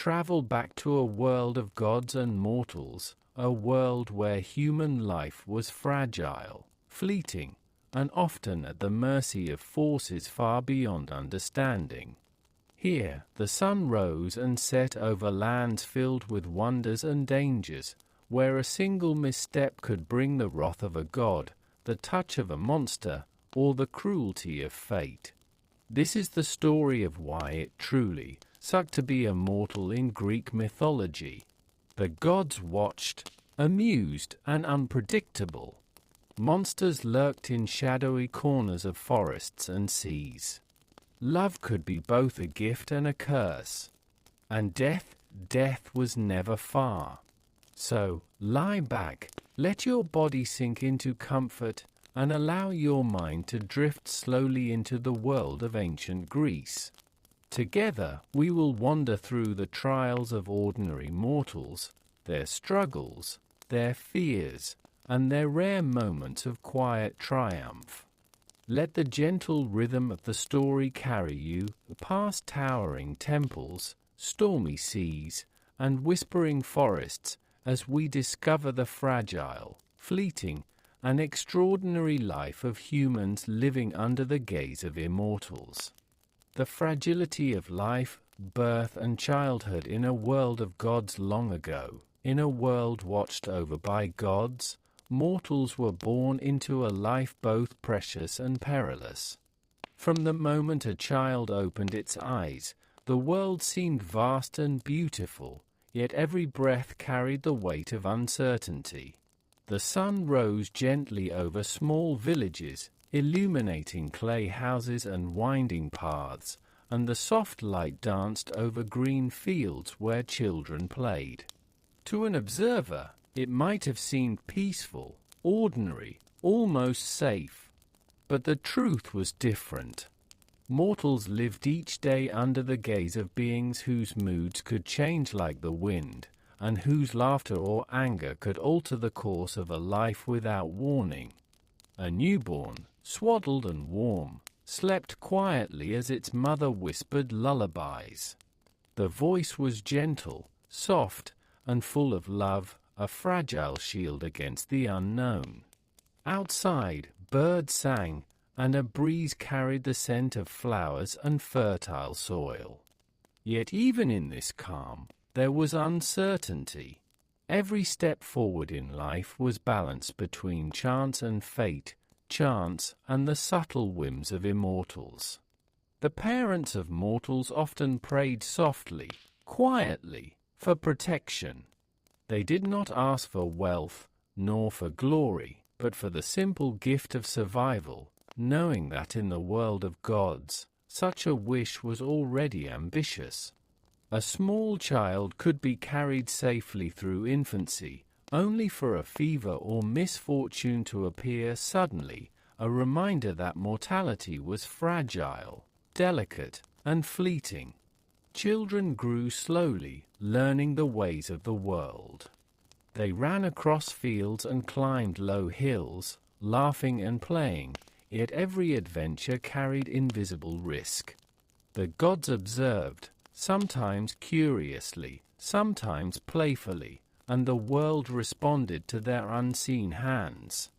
travel back to a world of gods and mortals, a world where human life was fragile, fleeting, and often at the mercy of forces far beyond understanding. Here, the sun rose and set over lands filled with wonders and dangers, where a single misstep could bring the wrath of a god, the touch of a monster, or the cruelty of fate. This is the story of why it truly sucked to be immortal in Greek mythology. The gods watched, amused and unpredictable. Monsters lurked in shadowy corners of forests and seas. Love could be both a gift and a curse. And death was never far. So, lie back, let your body sink into comfort, and allow your mind to drift slowly into the world of ancient Greece. Together, we will wander through the trials of ordinary mortals, their struggles, their fears, and their rare moments of quiet triumph. Let the gentle rhythm of the story carry you past towering temples, stormy seas, and whispering forests as we discover the fragile, fleeting, and extraordinary life of humans living under the gaze of immortals. The fragility of life, birth, and childhood in a world of gods long ago. In a world watched over by gods, mortals were born into a life both precious and perilous. From the moment a child opened its eyes, the world seemed vast and beautiful, yet every breath carried the weight of uncertainty. The sun rose gently over small villages, illuminating clay houses and winding paths, and the soft light danced over green fields where children played. To an observer, it might have seemed peaceful, ordinary, almost safe. But the truth was different. Mortals lived each day under the gaze of beings whose moods could change like the wind, and whose laughter or anger could alter the course of a life without warning. A newborn, swaddled and warm, slept quietly as its mother whispered lullabies. The voice was gentle, soft, and full of love, a fragile shield against the unknown. Outside, birds sang, and a breeze carried the scent of flowers and fertile soil. Yet even in this calm, there was uncertainty. Every step forward in life was balanced between chance and fate, chance and the subtle whims of immortals. The parents of mortals often prayed softly, quietly, for protection. They did not ask for wealth, nor for glory, but for the simple gift of survival, knowing that in the world of gods, such a wish was already ambitious. A small child could be carried safely through infancy, only for a fever or misfortune to appear suddenly, a reminder that mortality was fragile, delicate, and fleeting. Children grew slowly, learning the ways of the world. They ran across fields and climbed low hills, laughing and playing, yet every adventure carried invisible risk. The gods observed, sometimes curiously, sometimes playfully, and the world responded to their unseen hands.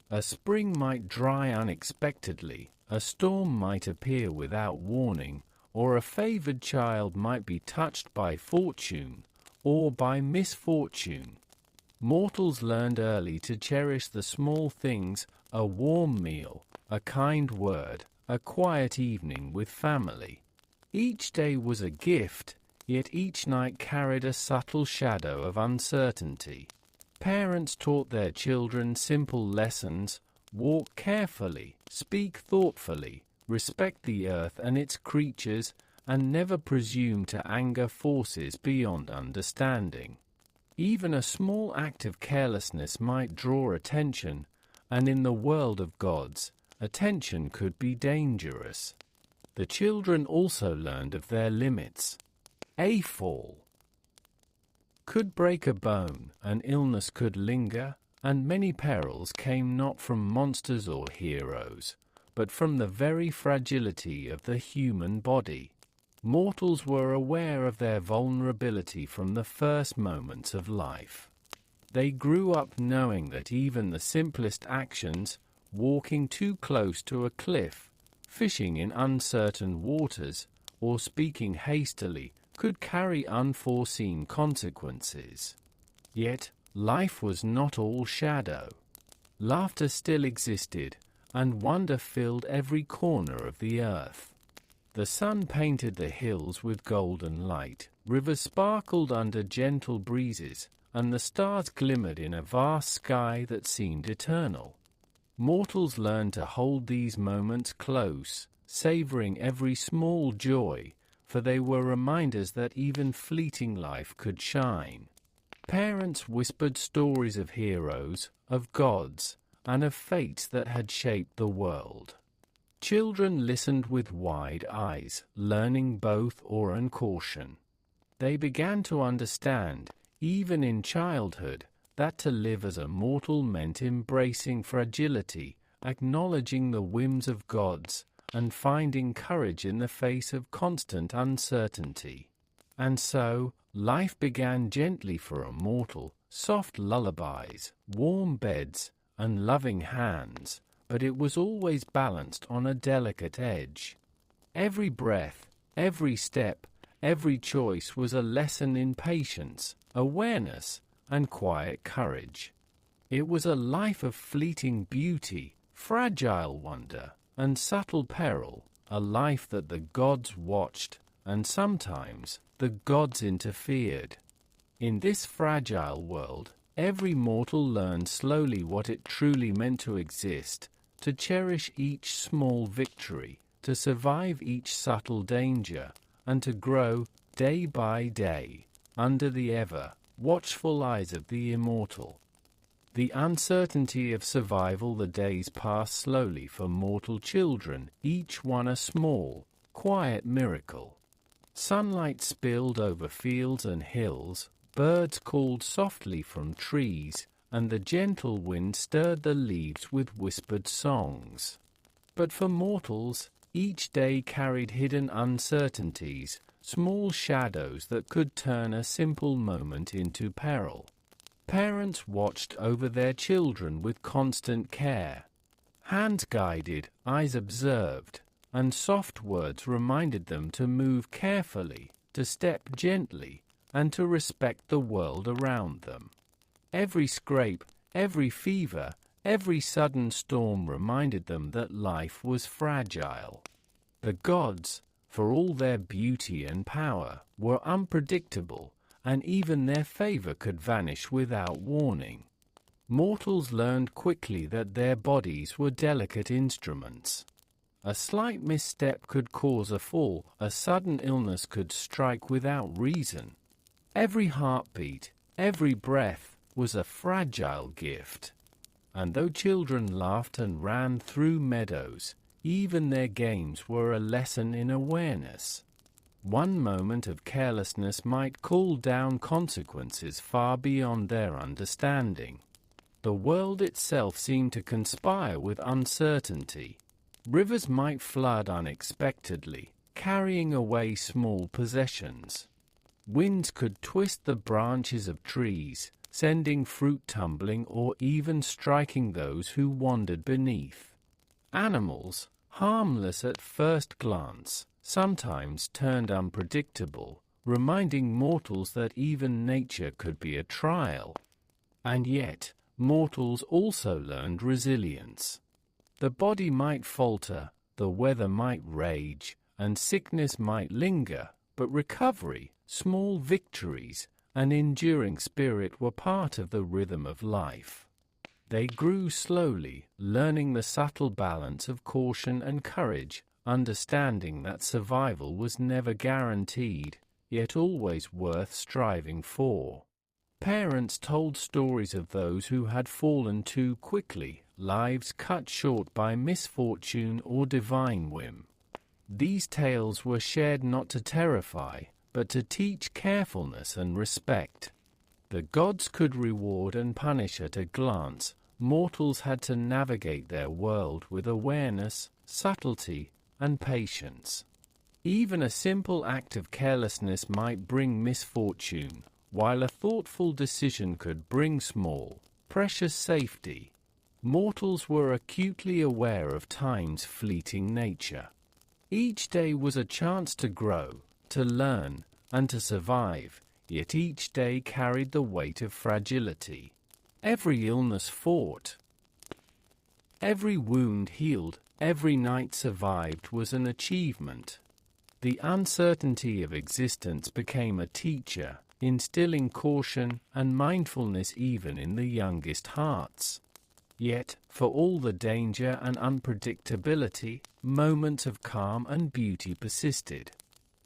A spring might dry unexpectedly, a storm might appear without warning, or a favored child might be touched by fortune, or by misfortune. Mortals learned early to cherish the small things, a warm meal, a kind word, a quiet evening with family. Each day was a gift, yet each night carried a subtle shadow of uncertainty. Parents taught their children simple lessons: walk carefully, speak thoughtfully, respect the earth and its creatures, and never presume to anger forces beyond understanding. Even a small act of carelessness might draw attention, and in the world of gods, attention could be dangerous. The children also learned of their limits. A fall could break a bone, an illness could linger, and many perils came not from monsters or heroes, but from the very fragility of the human body. Mortals were aware of their vulnerability from the first moments of life. They grew up knowing that even the simplest actions, walking too close to a cliff, fishing in uncertain waters, or speaking hastily, could carry unforeseen consequences. Yet, life was not all shadow. Laughter still existed, and wonder filled every corner of the earth. The sun painted the hills with golden light, rivers sparkled under gentle breezes, and the stars glimmered in a vast sky that seemed eternal. Mortals learned to hold these moments close, savoring every small joy, for they were reminders that even fleeting life could shine. Parents whispered stories of heroes, of gods, and of fates that had shaped the world. Children listened with wide eyes, learning both awe and caution. They began to understand, even in childhood, that to live as a mortal meant embracing fragility, acknowledging the whims of gods, and finding courage in the face of constant uncertainty. And so, life began gently for a mortal, soft lullabies, warm beds, and loving hands, but it was always balanced on a delicate edge. Every breath, every step, every choice was a lesson in patience, awareness, and quiet courage. It was a life of fleeting beauty, fragile wonder, and subtle peril, a life that the gods watched, and sometimes the gods interfered. In this fragile world, every mortal learned slowly what it truly meant to exist, to cherish each small victory, to survive each subtle danger, and to grow, day by day, under the ever-watchful eyes of the immortal. The uncertainty of survival, the days passed slowly for mortal children, each one a small, quiet miracle. Sunlight spilled over fields and hills, birds called softly from trees, and the gentle wind stirred the leaves with whispered songs. But for mortals, each day carried hidden uncertainties, small shadows that could turn a simple moment into peril. Parents watched over their children with constant care. Hands guided, eyes observed, and soft words reminded them to move carefully, to step gently, and to respect the world around them. Every scrape, every fever, every sudden storm reminded them that life was fragile. The gods, for all their beauty and power, were unpredictable, and even their favor could vanish without warning. Mortals learned quickly that their bodies were delicate instruments. A slight misstep could cause a fall, a sudden illness could strike without reason. Every heartbeat, every breath was a fragile gift. And though children laughed and ran through meadows, even their games were a lesson in awareness. One moment of carelessness might call down consequences far beyond their understanding. The world itself seemed to conspire with uncertainty. Rivers might flood unexpectedly, carrying away small possessions. Winds could twist the branches of trees, sending fruit tumbling or even striking those who wandered beneath. Animals, harmless at first glance, sometimes turned unpredictable, reminding mortals that even nature could be a trial. And yet, mortals also learned resilience. The body might falter, the weather might rage, and sickness might linger, but recovery, small victories, and enduring spirit were part of the rhythm of life. They grew slowly, learning the subtle balance of caution and courage, understanding that survival was never guaranteed, yet always worth striving for. Parents told stories of those who had fallen too quickly, lives cut short by misfortune or divine whim. These tales were shared not to terrify, but to teach carefulness and respect. The gods could reward and punish at a glance. Mortals had to navigate their world with awareness, subtlety, and patience. Even a simple act of carelessness might bring misfortune, while a thoughtful decision could bring small, precious safety. Mortals were acutely aware of time's fleeting nature. Each day was a chance to grow, to learn, and to survive, yet each day carried the weight of fragility. Every illness fought, every wound healed, every night survived was an achievement. The uncertainty of existence became a teacher, instilling caution and mindfulness even in the youngest hearts. Yet, for all the danger and unpredictability, moments of calm and beauty persisted.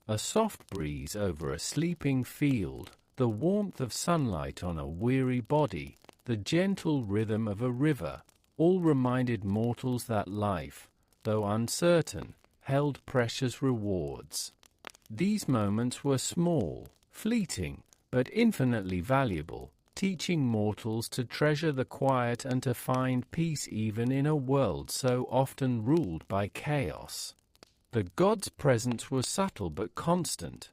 A soft breeze over a sleeping field, the warmth of sunlight on a weary body, the gentle rhythm of a river, all reminded mortals that life, though uncertain, held precious rewards. These moments were small, fleeting, but infinitely valuable, teaching mortals to treasure the quiet and to find peace even in a world so often ruled by chaos. The gods' presence was subtle but constant.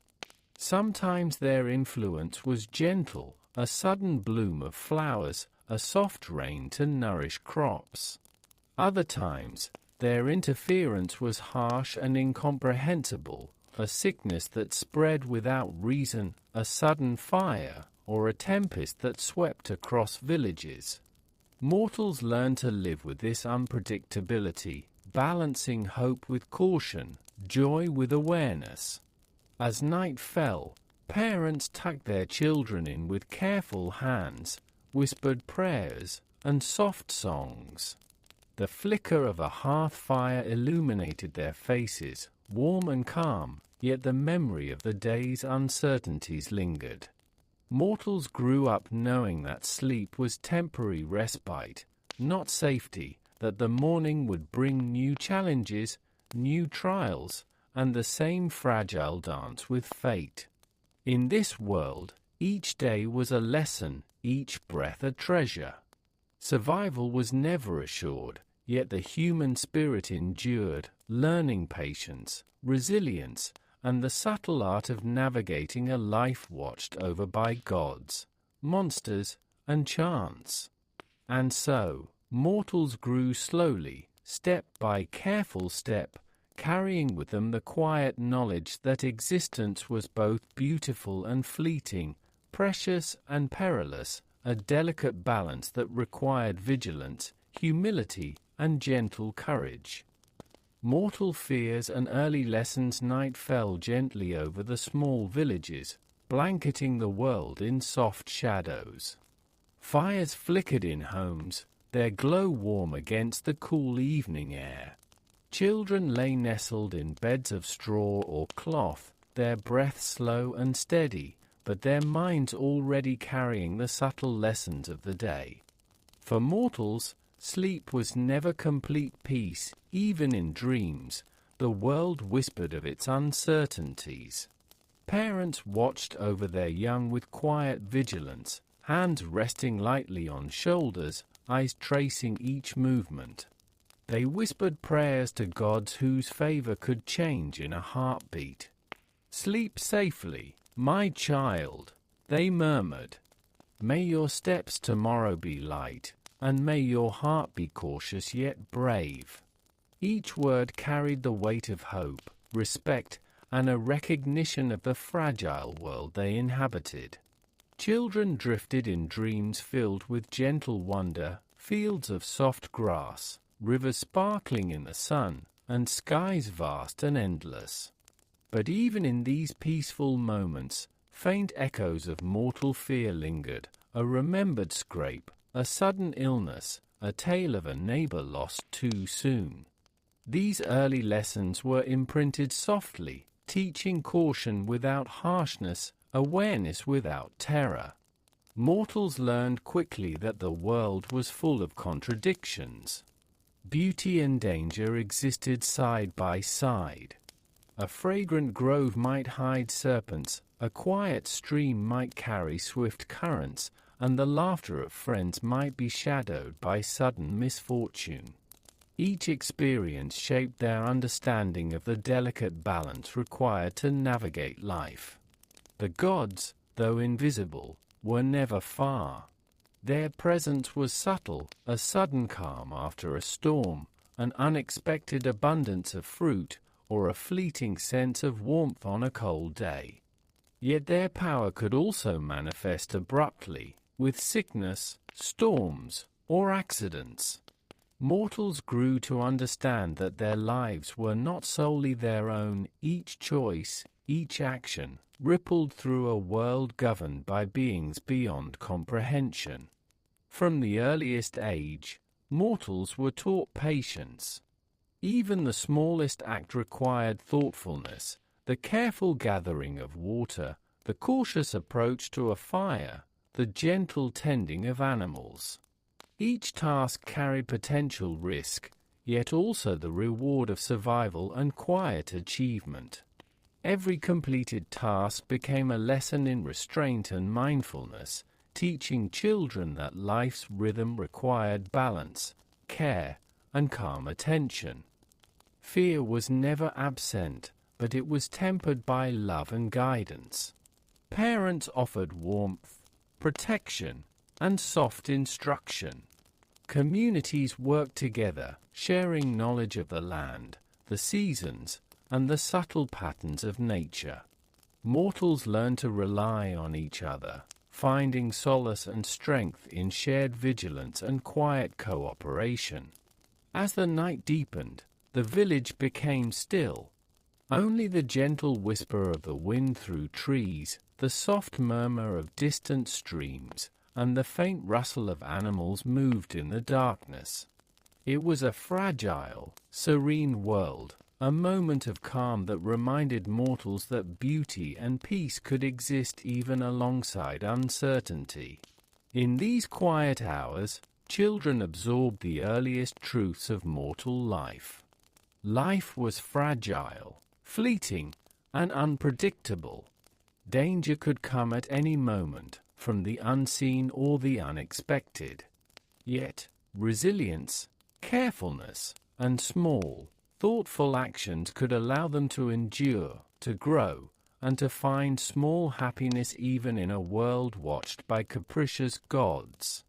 Sometimes their influence was gentle, a sudden bloom of flowers, a soft rain to nourish crops. Other times, their interference was harsh and incomprehensible, a sickness that spread without reason, a sudden fire, or a tempest that swept across villages. Mortals learn to live with this unpredictability, balancing hope with caution, joy with awareness. As night fell, parents tucked their children in with careful hands, whispered prayers, and soft songs. The flicker of a hearth fire illuminated their faces, warm and calm, yet the memory of the day's uncertainties lingered. Mortals grew up knowing that sleep was temporary respite, not safety, that the morning would bring new challenges, new trials, and the same fragile dance with fate. In this world, each day was a lesson, each breath a treasure. Survival was never assured, yet the human spirit endured, learning patience, resilience, and the subtle art of navigating a life watched over by gods, monsters, and chance. And so, mortals grew slowly, step by careful step, carrying with them the quiet knowledge that existence was both beautiful and fleeting, precious and perilous, a delicate balance that required vigilance, humility, and gentle courage. Mortal fears and early lessons. Night fell gently over the small villages, blanketing the world in soft shadows. Fires flickered in homes, their glow warm against the cool evening air. Children lay nestled in beds of straw or cloth, their breath slow and steady, but their minds already carrying the subtle lessons of the day. For mortals, sleep was never complete peace. Even in dreams, the world whispered of its uncertainties. Parents watched over their young with quiet vigilance, hands resting lightly on shoulders, eyes tracing each movement. They whispered prayers to gods whose favor could change in a heartbeat. "Sleep safely, my child," they murmured. "May your steps tomorrow be light, and may your heart be cautious yet brave." Each word carried the weight of hope, respect, and a recognition of the fragile world they inhabited. Children drifted in dreams filled with gentle wonder, fields of soft grass, rivers sparkling in the sun, and skies vast and endless. But even in these peaceful moments, faint echoes of mortal fear lingered, a remembered scrape, a sudden illness, a tale of a neighbor lost too soon. These early lessons were imprinted softly, teaching caution without harshness, awareness without terror. Mortals learned quickly that the world was full of contradictions. Beauty and danger existed side by side. A fragrant grove might hide serpents, a quiet stream might carry swift currents, and the laughter of friends might be shadowed by sudden misfortune. Each experience shaped their understanding of the delicate balance required to navigate life. The gods, though invisible, were never far. Their presence was subtle, a sudden calm after a storm, an unexpected abundance of fruit, or a fleeting sense of warmth on a cold day. Yet their power could also manifest abruptly, with sickness, storms, or accidents. Mortals grew to understand that their lives were not solely their own. Each choice, each action, rippled through a world governed by beings beyond comprehension. From the earliest age, mortals were taught patience. Even the smallest act required thoughtfulness, the careful gathering of water, the cautious approach to a fire, the gentle tending of animals. Each task carried potential risk, yet also the reward of survival and quiet achievement. Every completed task became a lesson in restraint and mindfulness, teaching children that life's rhythm required balance, care, and calm attention. Fear was never absent, but it was tempered by love and guidance. Parents offered warmth, protection, and soft instruction. Communities worked together, sharing knowledge of the land, the seasons, and the subtle patterns of nature. Mortals learned to rely on each other, finding solace and strength in shared vigilance and quiet cooperation. As the night deepened, the village became still. Only the gentle whisper of the wind through trees, the soft murmur of distant streams, and the faint rustle of animals moved in the darkness. It was a fragile, serene world, a moment of calm that reminded mortals that beauty and peace could exist even alongside uncertainty. In these quiet hours, children absorbed the earliest truths of mortal life. Life was fragile, fleeting, and unpredictable. Danger could come at any moment, from the unseen or the unexpected. Yet, resilience, carefulness, and small, thoughtful actions could allow them to endure, to grow, and to find small happiness even in a world watched by capricious gods.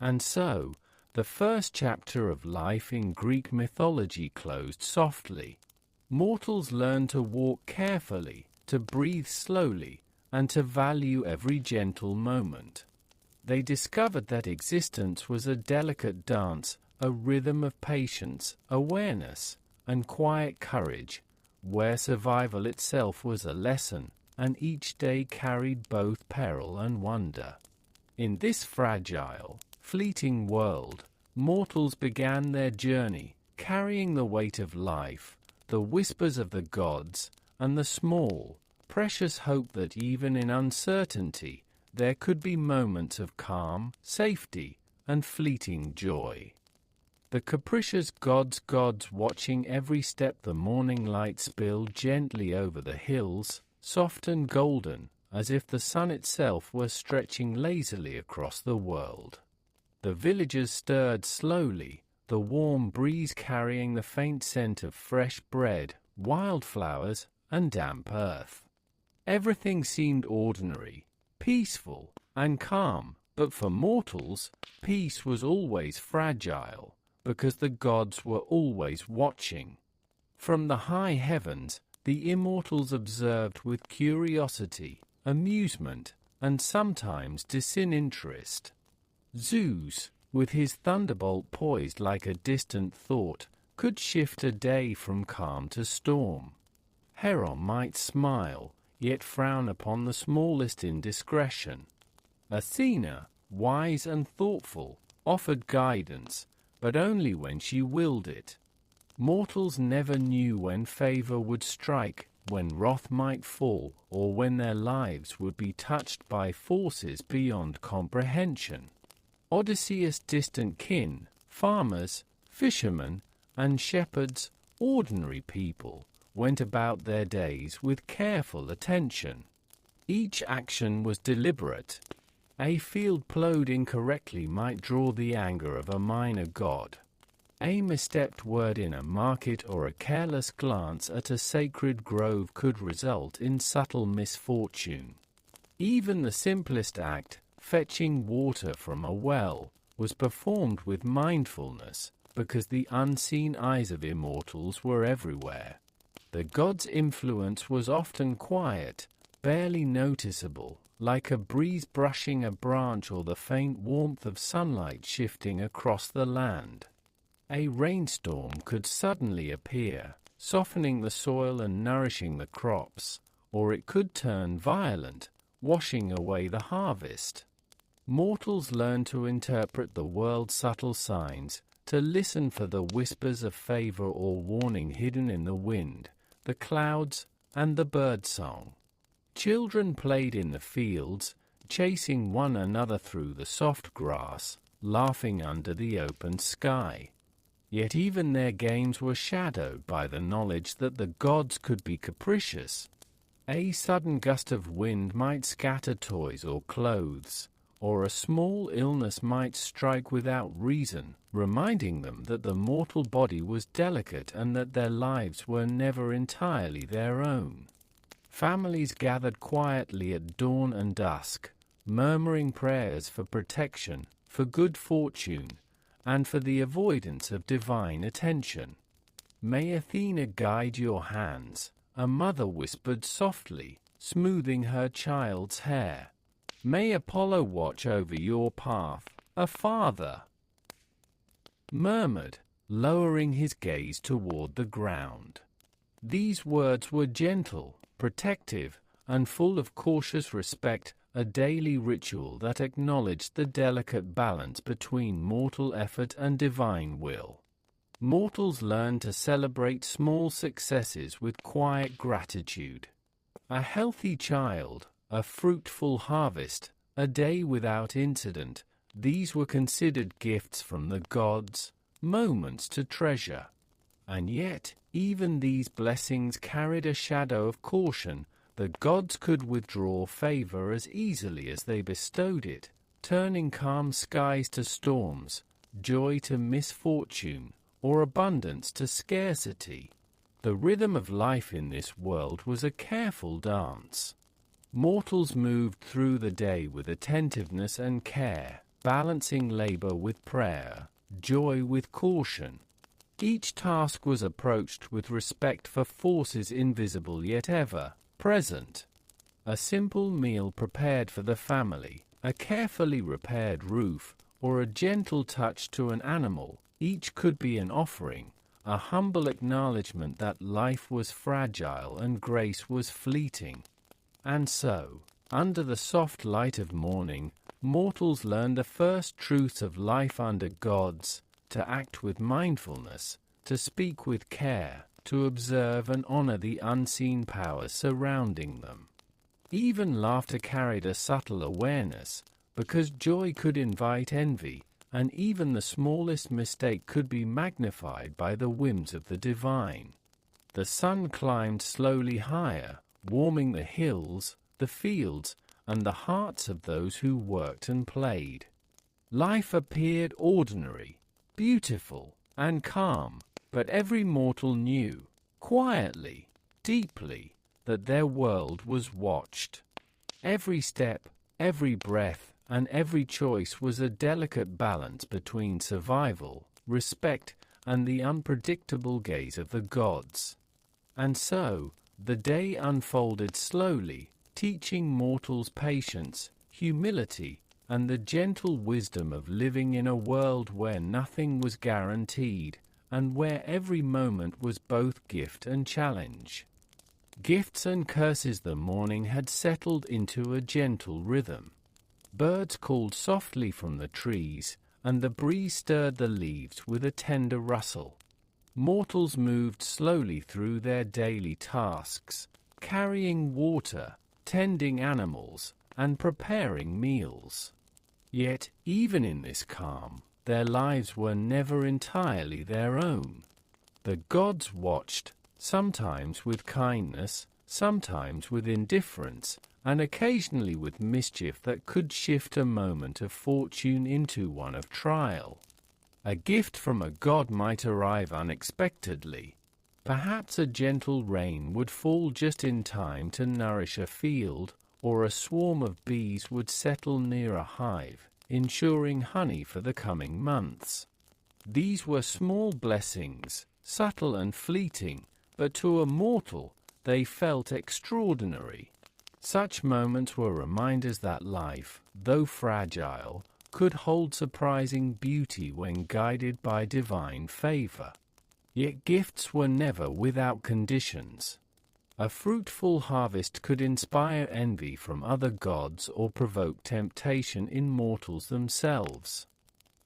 And so, the first chapter of life in Greek mythology closed softly. Mortals learned to walk carefully, to breathe slowly, and to value every gentle moment. They discovered that existence was a delicate dance, a rhythm of patience, awareness, and quiet courage, where survival itself was a lesson, and each day carried both peril and wonder. In this fragile, fleeting world, mortals began their journey, carrying the weight of life, the whispers of the gods, and the small, precious hope that even in uncertainty, there could be moments of calm, safety, and fleeting joy. The capricious gods watching every step the morning light spilled gently over the hills, soft and golden, as if the sun itself were stretching lazily across the world. The villagers stirred slowly, the warm breeze carrying the faint scent of fresh bread, wildflowers, and damp earth. Everything seemed ordinary, peaceful, and calm, but for mortals, peace was always fragile, because the gods were always watching. From the high heavens, the immortals observed with curiosity, amusement, and sometimes disinterest. Zeus, with his thunderbolt poised like a distant thought, could shift a day from calm to storm. Hera might smile, yet frown upon the smallest indiscretion. Athena, wise and thoughtful, offered guidance, but only when she willed it. Mortals never knew when favor would strike, when wrath might fall, or when their lives would be touched by forces beyond comprehension. Odysseus' distant kin, farmers, fishermen, and shepherds, ordinary people, went about their days with careful attention. Each action was deliberate. A field plowed incorrectly might draw the anger of a minor god. A misstepped word in a market or a careless glance at a sacred grove could result in subtle misfortune. Even the simplest act, fetching water from a well, was performed with mindfulness, because the unseen eyes of immortals were everywhere. The gods' influence was often quiet, barely noticeable, like a breeze brushing a branch or the faint warmth of sunlight shifting across the land. A rainstorm could suddenly appear, softening the soil and nourishing the crops, or it could turn violent, washing away the harvest. Mortals learn to interpret the world's subtle signs, to listen for the whispers of favor or warning hidden in the wind, the clouds, and the birdsong. Children played in the fields, chasing one another through the soft grass, laughing under the open sky. Yet even their games were shadowed by the knowledge that the gods could be capricious. A sudden gust of wind might scatter toys or clothes, or a small illness might strike without reason, reminding them that the mortal body was delicate and that their lives were never entirely their own. Families gathered quietly at dawn and dusk, murmuring prayers for protection, for good fortune, and for the avoidance of divine attention. "May Athena guide your hands," a mother whispered softly, smoothing her child's hair. "May Apollo watch over your path," a father murmured, lowering his gaze toward the ground. These words were gentle, protective, and full of cautious respect, a daily ritual that acknowledged the delicate balance between mortal effort and divine will. Mortals learn to celebrate small successes with quiet gratitude. A healthy child, a fruitful harvest, a day without incident, these were considered gifts from the gods, moments to treasure. And yet, even these blessings carried a shadow of caution. The gods could withdraw favor as easily as they bestowed it, turning calm skies to storms, joy to misfortune, or abundance to scarcity. The rhythm of life in this world was a careful dance. Mortals moved through the day with attentiveness and care, balancing labor with prayer, joy with caution. Each task was approached with respect for forces invisible yet ever present. A simple meal prepared for the family, a carefully repaired roof, or a gentle touch to an animal, each could be an offering, a humble acknowledgement that life was fragile and grace was fleeting. And so, under the soft light of morning, mortals learned the first truths of life under gods: to act with mindfulness, to speak with care, to observe and honor the unseen powers surrounding them. Even laughter carried a subtle awareness, because joy could invite envy, and even the smallest mistake could be magnified by the whims of the divine. The sun climbed slowly higher, warming the hills, the fields, and the hearts of those who worked and played. Life appeared ordinary, beautiful, and calm, but every mortal knew, quietly, deeply, that their world was watched. Every step, every breath, and every choice was a delicate balance between survival, respect, and the unpredictable gaze of the gods. And so, the day unfolded slowly, teaching mortals patience, humility, and the gentle wisdom of living in a world where nothing was guaranteed, and where every moment was both gift and challenge. Gifts and curses. The morning had settled into a gentle rhythm. Birds called softly from the trees, and the breeze stirred the leaves with a tender rustle. Mortals moved slowly through their daily tasks, carrying water, tending animals, and preparing meals. Yet, even in this calm, their lives were never entirely their own. The gods watched, sometimes with kindness, sometimes with indifference, and occasionally with mischief that could shift a moment of fortune into one of trial. A gift from a god might arrive unexpectedly. Perhaps a gentle rain would fall just in time to nourish a field, or a swarm of bees would settle near a hive, ensuring honey for the coming months. These were small blessings, subtle and fleeting, but to a mortal, they felt extraordinary. Such moments were reminders that life, though fragile, could hold surprising beauty when guided by divine favor. Yet gifts were never without conditions. A fruitful harvest could inspire envy from other gods or provoke temptation in mortals themselves.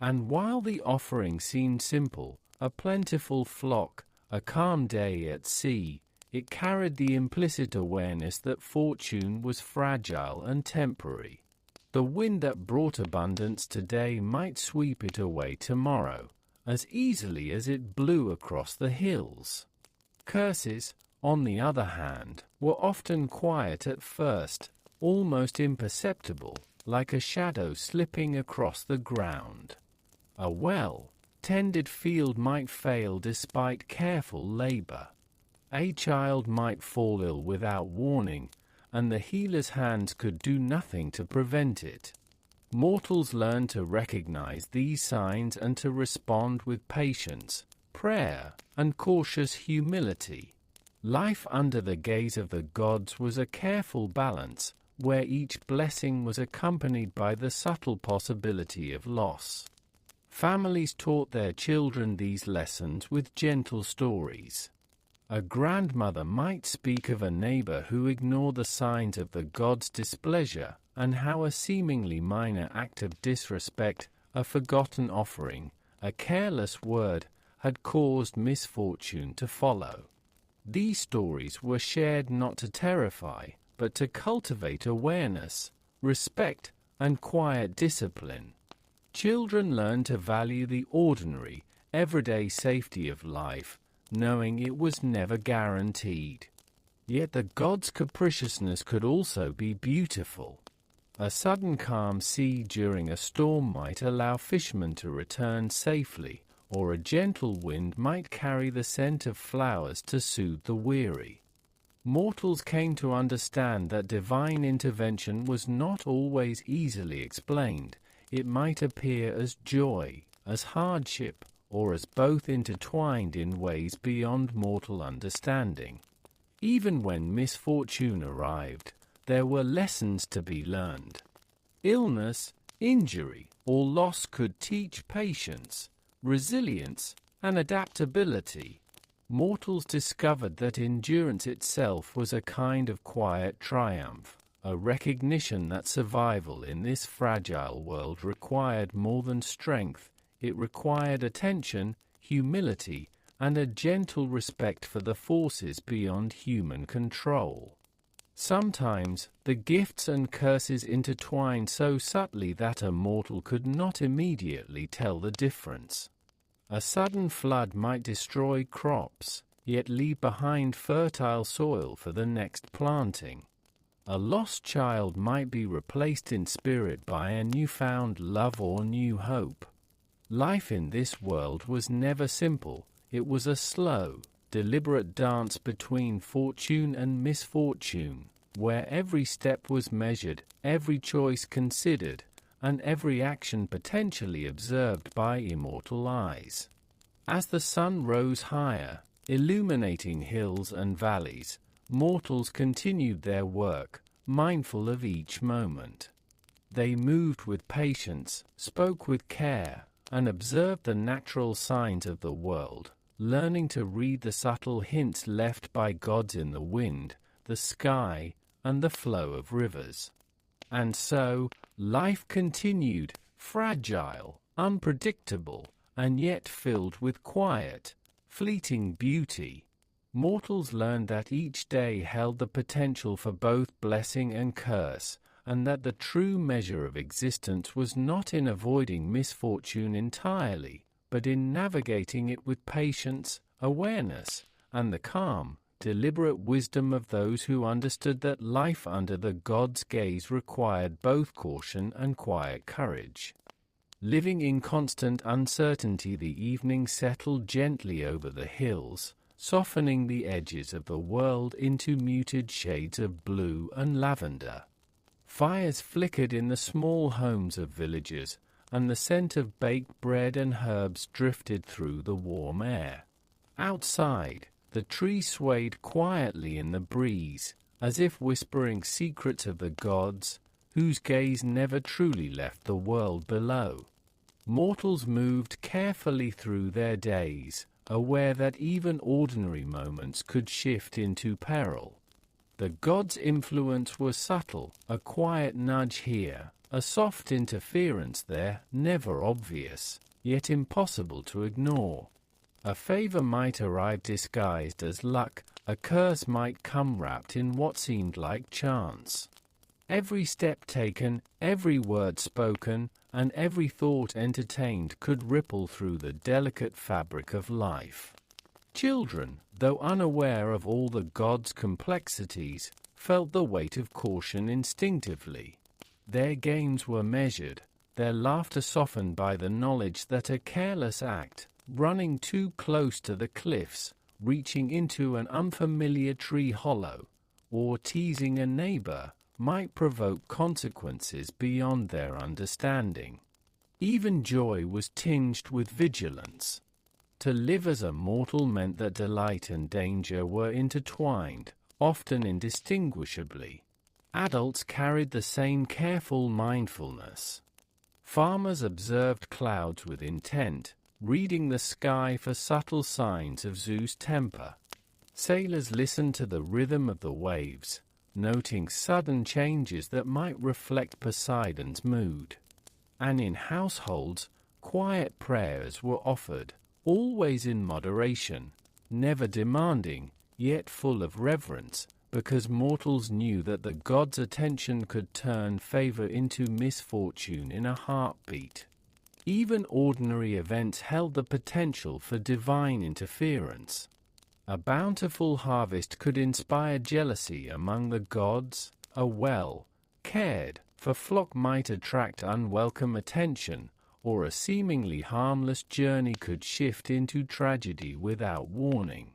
And while the offering seemed simple, a plentiful flock, a calm day at sea, it carried the implicit awareness that fortune was fragile and temporary. The wind that brought abundance today might sweep it away tomorrow, as easily as it blew across the hills. Curses, on the other hand, were often quiet at first, almost imperceptible, like a shadow slipping across the ground. A well-tended field might fail despite careful labor. A child might fall ill without warning, and the healer's hands could do nothing to prevent it. Mortals learn to recognize these signs and to respond with patience, prayer, and cautious humility. Life under the gaze of the gods was a careful balance, where each blessing was accompanied by the subtle possibility of loss. Families taught their children these lessons with gentle stories. A grandmother might speak of a neighbor who ignored the signs of the god's displeasure, and how a seemingly minor act of disrespect, a forgotten offering, a careless word, had caused misfortune to follow. These stories were shared not to terrify, but to cultivate awareness, respect, and quiet discipline. Children learn to value the ordinary, everyday safety of life, knowing it was never guaranteed. Yet the god's capriciousness could also be beautiful. A sudden calm sea during a storm might allow fishermen to return safely, or a gentle wind might carry the scent of flowers to soothe the weary. Mortals came to understand that divine intervention was not always easily explained. It might appear as joy, as hardship, or as both intertwined in ways beyond mortal understanding. Even when misfortune arrived, there were lessons to be learned. Illness, injury, or loss could teach patience, resilience, and adaptability. Mortals discovered that endurance itself was a kind of quiet triumph, a recognition that survival in this fragile world required more than strength. It required attention, humility, and a gentle respect for the forces beyond human control. Sometimes, the gifts and curses intertwined so subtly that a mortal could not immediately tell the difference. A sudden flood might destroy crops, yet leave behind fertile soil for the next planting. A lost child might be replaced in spirit by a newfound love or new hope. Life in this world was never simple. It was a slow, deliberate dance between fortune and misfortune, where every step was measured, every choice considered, and every action potentially observed by immortal eyes. As the sun rose higher, illuminating hills and valleys, mortals continued their work, mindful of each moment. They moved with patience, spoke with care, and observed the natural signs of the world, learning to read the subtle hints left by gods in the wind, the sky, and the flow of rivers. And so, life continued, fragile, unpredictable, and yet filled with quiet, fleeting beauty. Mortals learned that each day held the potential for both blessing and curse, and that the true measure of existence was not in avoiding misfortune entirely, but in navigating it with patience, awareness, and the calm, deliberate wisdom of those who understood that life under the god's gaze required both caution and quiet courage. Living in constant uncertainty, the evening settled gently over the hills, softening the edges of the world into muted shades of blue and lavender. Fires flickered in the small homes of villagers, and the scent of baked bread and herbs drifted through the warm air. Outside, the trees swayed quietly in the breeze, as if whispering secrets of the gods, whose gaze never truly left the world below. Mortals moved carefully through their days, aware that even ordinary moments could shift into peril. The gods' influence was subtle, a quiet nudge here, a soft interference there, never obvious, yet impossible to ignore. A favor might arrive disguised as luck, a curse might come wrapped in what seemed like chance. Every step taken, every word spoken, and every thought entertained could ripple through the delicate fabric of life. Children, though unaware of all the gods' complexities, felt the weight of caution instinctively. Their games were measured, their laughter softened by the knowledge that a careless act, running too close to the cliffs, reaching into an unfamiliar tree hollow, or teasing a neighbor, might provoke consequences beyond their understanding. Even joy was tinged with vigilance. To live as a mortal meant that delight and danger were intertwined, often indistinguishably. Adults carried the same careful mindfulness. Farmers observed clouds with intent, reading the sky for subtle signs of Zeus' temper. Sailors listened to the rhythm of the waves, noting sudden changes that might reflect Poseidon's mood. And in households, quiet prayers were offered, always in moderation, never demanding, yet full of reverence, because mortals knew that the gods' attention could turn favor into misfortune in a heartbeat. Even ordinary events held the potential for divine interference. A bountiful harvest could inspire jealousy among the gods, a well-cared for flock might attract unwelcome attention, or a seemingly harmless journey could shift into tragedy without warning.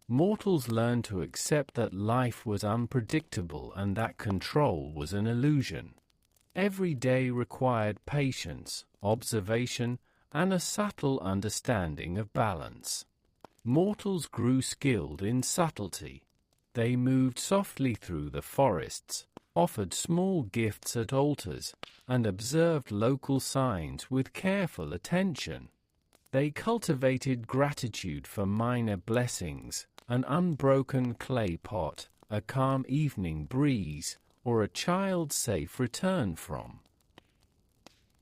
Mortals learned to accept that life was unpredictable and that control was an illusion. Every day required patience, observation, and a subtle understanding of balance. Mortals grew skilled in subtlety. They moved softly through the forests, offered small gifts at altars, and observed local signs with careful attention. They cultivated gratitude for minor blessings, an unbroken clay pot, a calm evening breeze, or a child's safe return from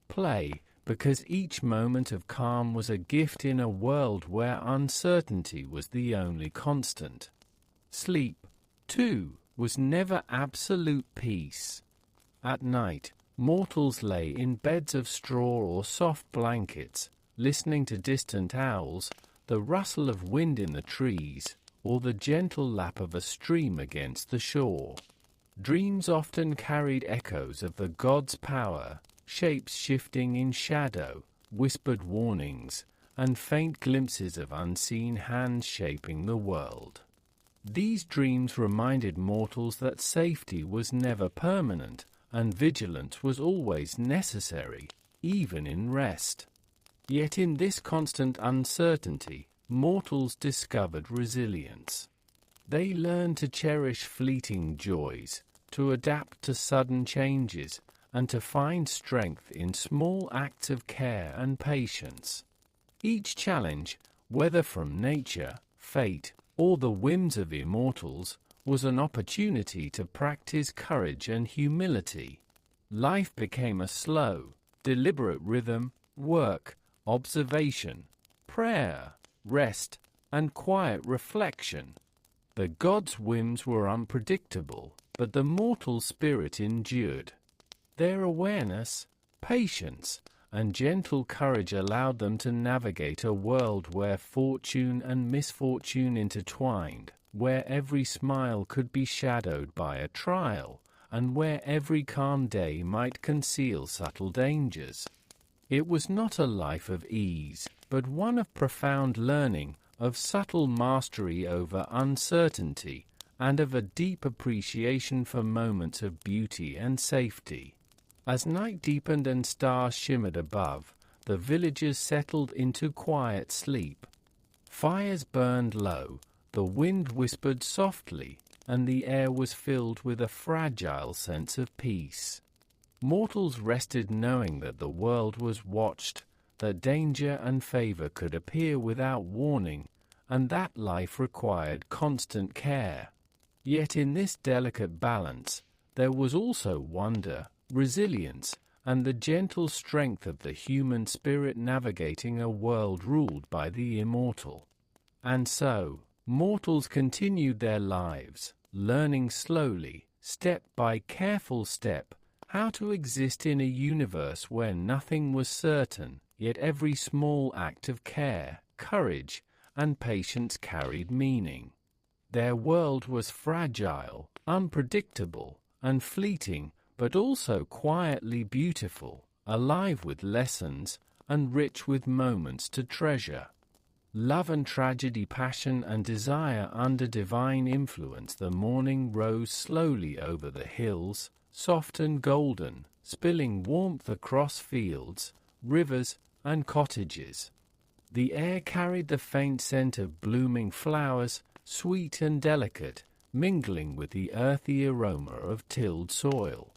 play, because each moment of calm was a gift in a world where uncertainty was the only constant. Sleep, too, was never absolute peace. At night, mortals lay in beds of straw or soft blankets, listening to distant owls, the rustle of wind in the trees, or the gentle lap of a stream against the shore. Dreams often carried echoes of the gods' power, shapes shifting in shadow, whispered warnings, and faint glimpses of unseen hands shaping the world. These dreams reminded mortals that safety was never permanent, and vigilance was always necessary, even in rest. Yet in this constant uncertainty, mortals discovered resilience. They learned to cherish fleeting joys, to adapt to sudden changes, and to find strength in small acts of care and patience. Each challenge, whether from nature, fate, or the whims of immortals, was an opportunity to practice courage and humility. Life became a slow, deliberate rhythm: work, observation, prayer, rest, and quiet reflection. The gods' whims were unpredictable, but the mortal spirit endured. Their awareness, patience, and gentle courage allowed them to navigate a world where fortune and misfortune intertwined, where every smile could be shadowed by a trial, and where every calm day might conceal subtle dangers. It was not a life of ease, but one of profound learning, of subtle mastery over uncertainty, and of a deep appreciation for moments of beauty and safety. As night deepened and stars shimmered above, the villagers settled into quiet sleep. Fires burned low, the wind whispered softly, and the air was filled with a fragile sense of peace. Mortals rested knowing that the world was watched, that danger and favor could appear without warning, and that life required constant care. Yet in this delicate balance, there was also wonder, resilience, and the gentle strength of the human spirit navigating a world ruled by the immortal. And so, mortals continued their lives, learning slowly, step by careful step, how to exist in a universe where nothing was certain, yet every small act of care, courage, and patience carried meaning. Their world was fragile, unpredictable, and fleeting, but also quietly beautiful, alive with lessons, and rich with moments to treasure. Love and tragedy, passion and desire under divine influence, the morning rose slowly over the hills, soft and golden, spilling warmth across fields, rivers, and cottages. The air carried the faint scent of blooming flowers, sweet and delicate, mingling with the earthy aroma of tilled soil.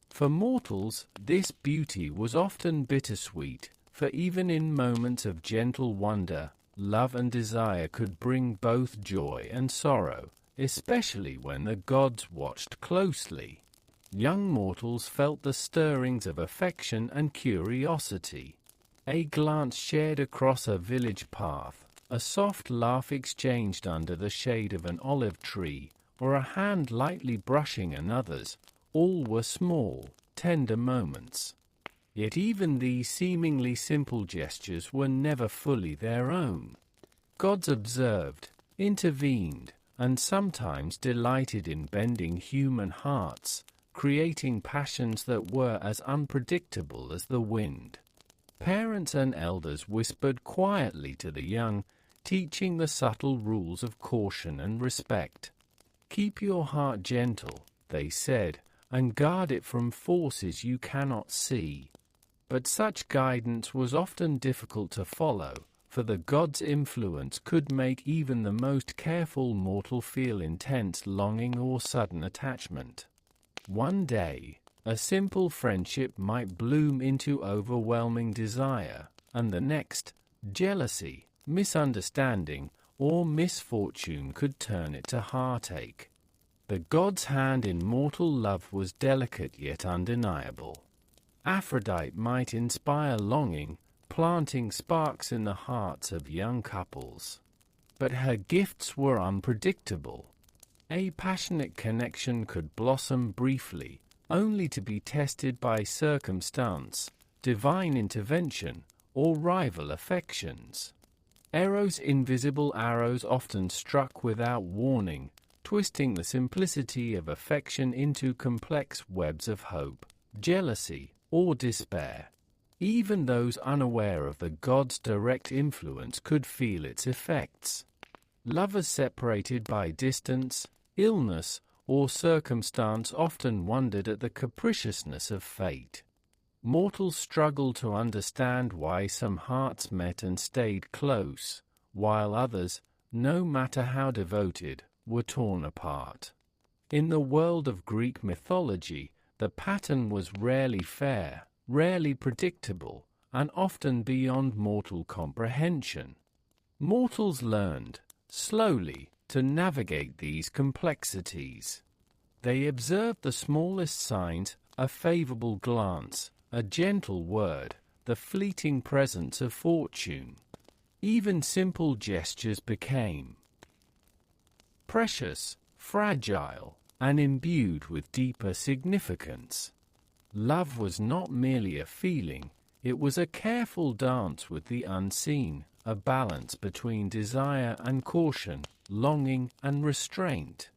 For mortals, this beauty was often bittersweet, for even in moments of gentle wonder, love and desire could bring both joy and sorrow, especially when the gods watched closely. Young mortals felt the stirrings of affection and curiosity. A glance shared across a village path, a soft laugh exchanged under the shade of an olive tree, or a hand lightly brushing another's, all were small, tender moments. Yet even these seemingly simple gestures were never fully their own. Gods observed, intervened, and sometimes delighted in bending human hearts, creating passions that were as unpredictable as the wind. Parents and elders whispered quietly to the young, teaching the subtle rules of caution and respect. "Keep your heart gentle," they said, "and guard it from forces you cannot see." But such guidance was often difficult to follow, for the gods' influence could make even the most careful mortal feel intense longing or sudden attachment. One day, a simple friendship might bloom into overwhelming desire, and the next, jealousy, misunderstanding, or misfortune could turn it to heartache. The gods' hand in mortal love was delicate yet undeniable. Aphrodite might inspire longing, planting sparks in the hearts of young couples. But her gifts were unpredictable. A passionate connection could blossom briefly, only to be tested by circumstance, divine intervention, or rival affections. Eros' invisible arrows often struck without warning, twisting the simplicity of affection into complex webs of hope, jealousy, or despair. Even those unaware of the gods' direct influence could feel its effects. Lovers separated by distance, illness, or circumstance often wondered at the capriciousness of fate. Mortals struggled to understand why some hearts met and stayed close, while others, no matter how devoted, were torn apart. In the world of Greek mythology, the pattern was rarely fair, rarely predictable, and often beyond mortal comprehension. Mortals learned, slowly, to navigate these complexities. They observed the smallest signs, a favorable glance, a gentle word, the fleeting presence of fortune. Even simple gestures became precious, fragile, and imbued with deeper significance. Love was not merely a feeling, it was a careful dance with the unseen, a balance between desire and caution, longing and restraint.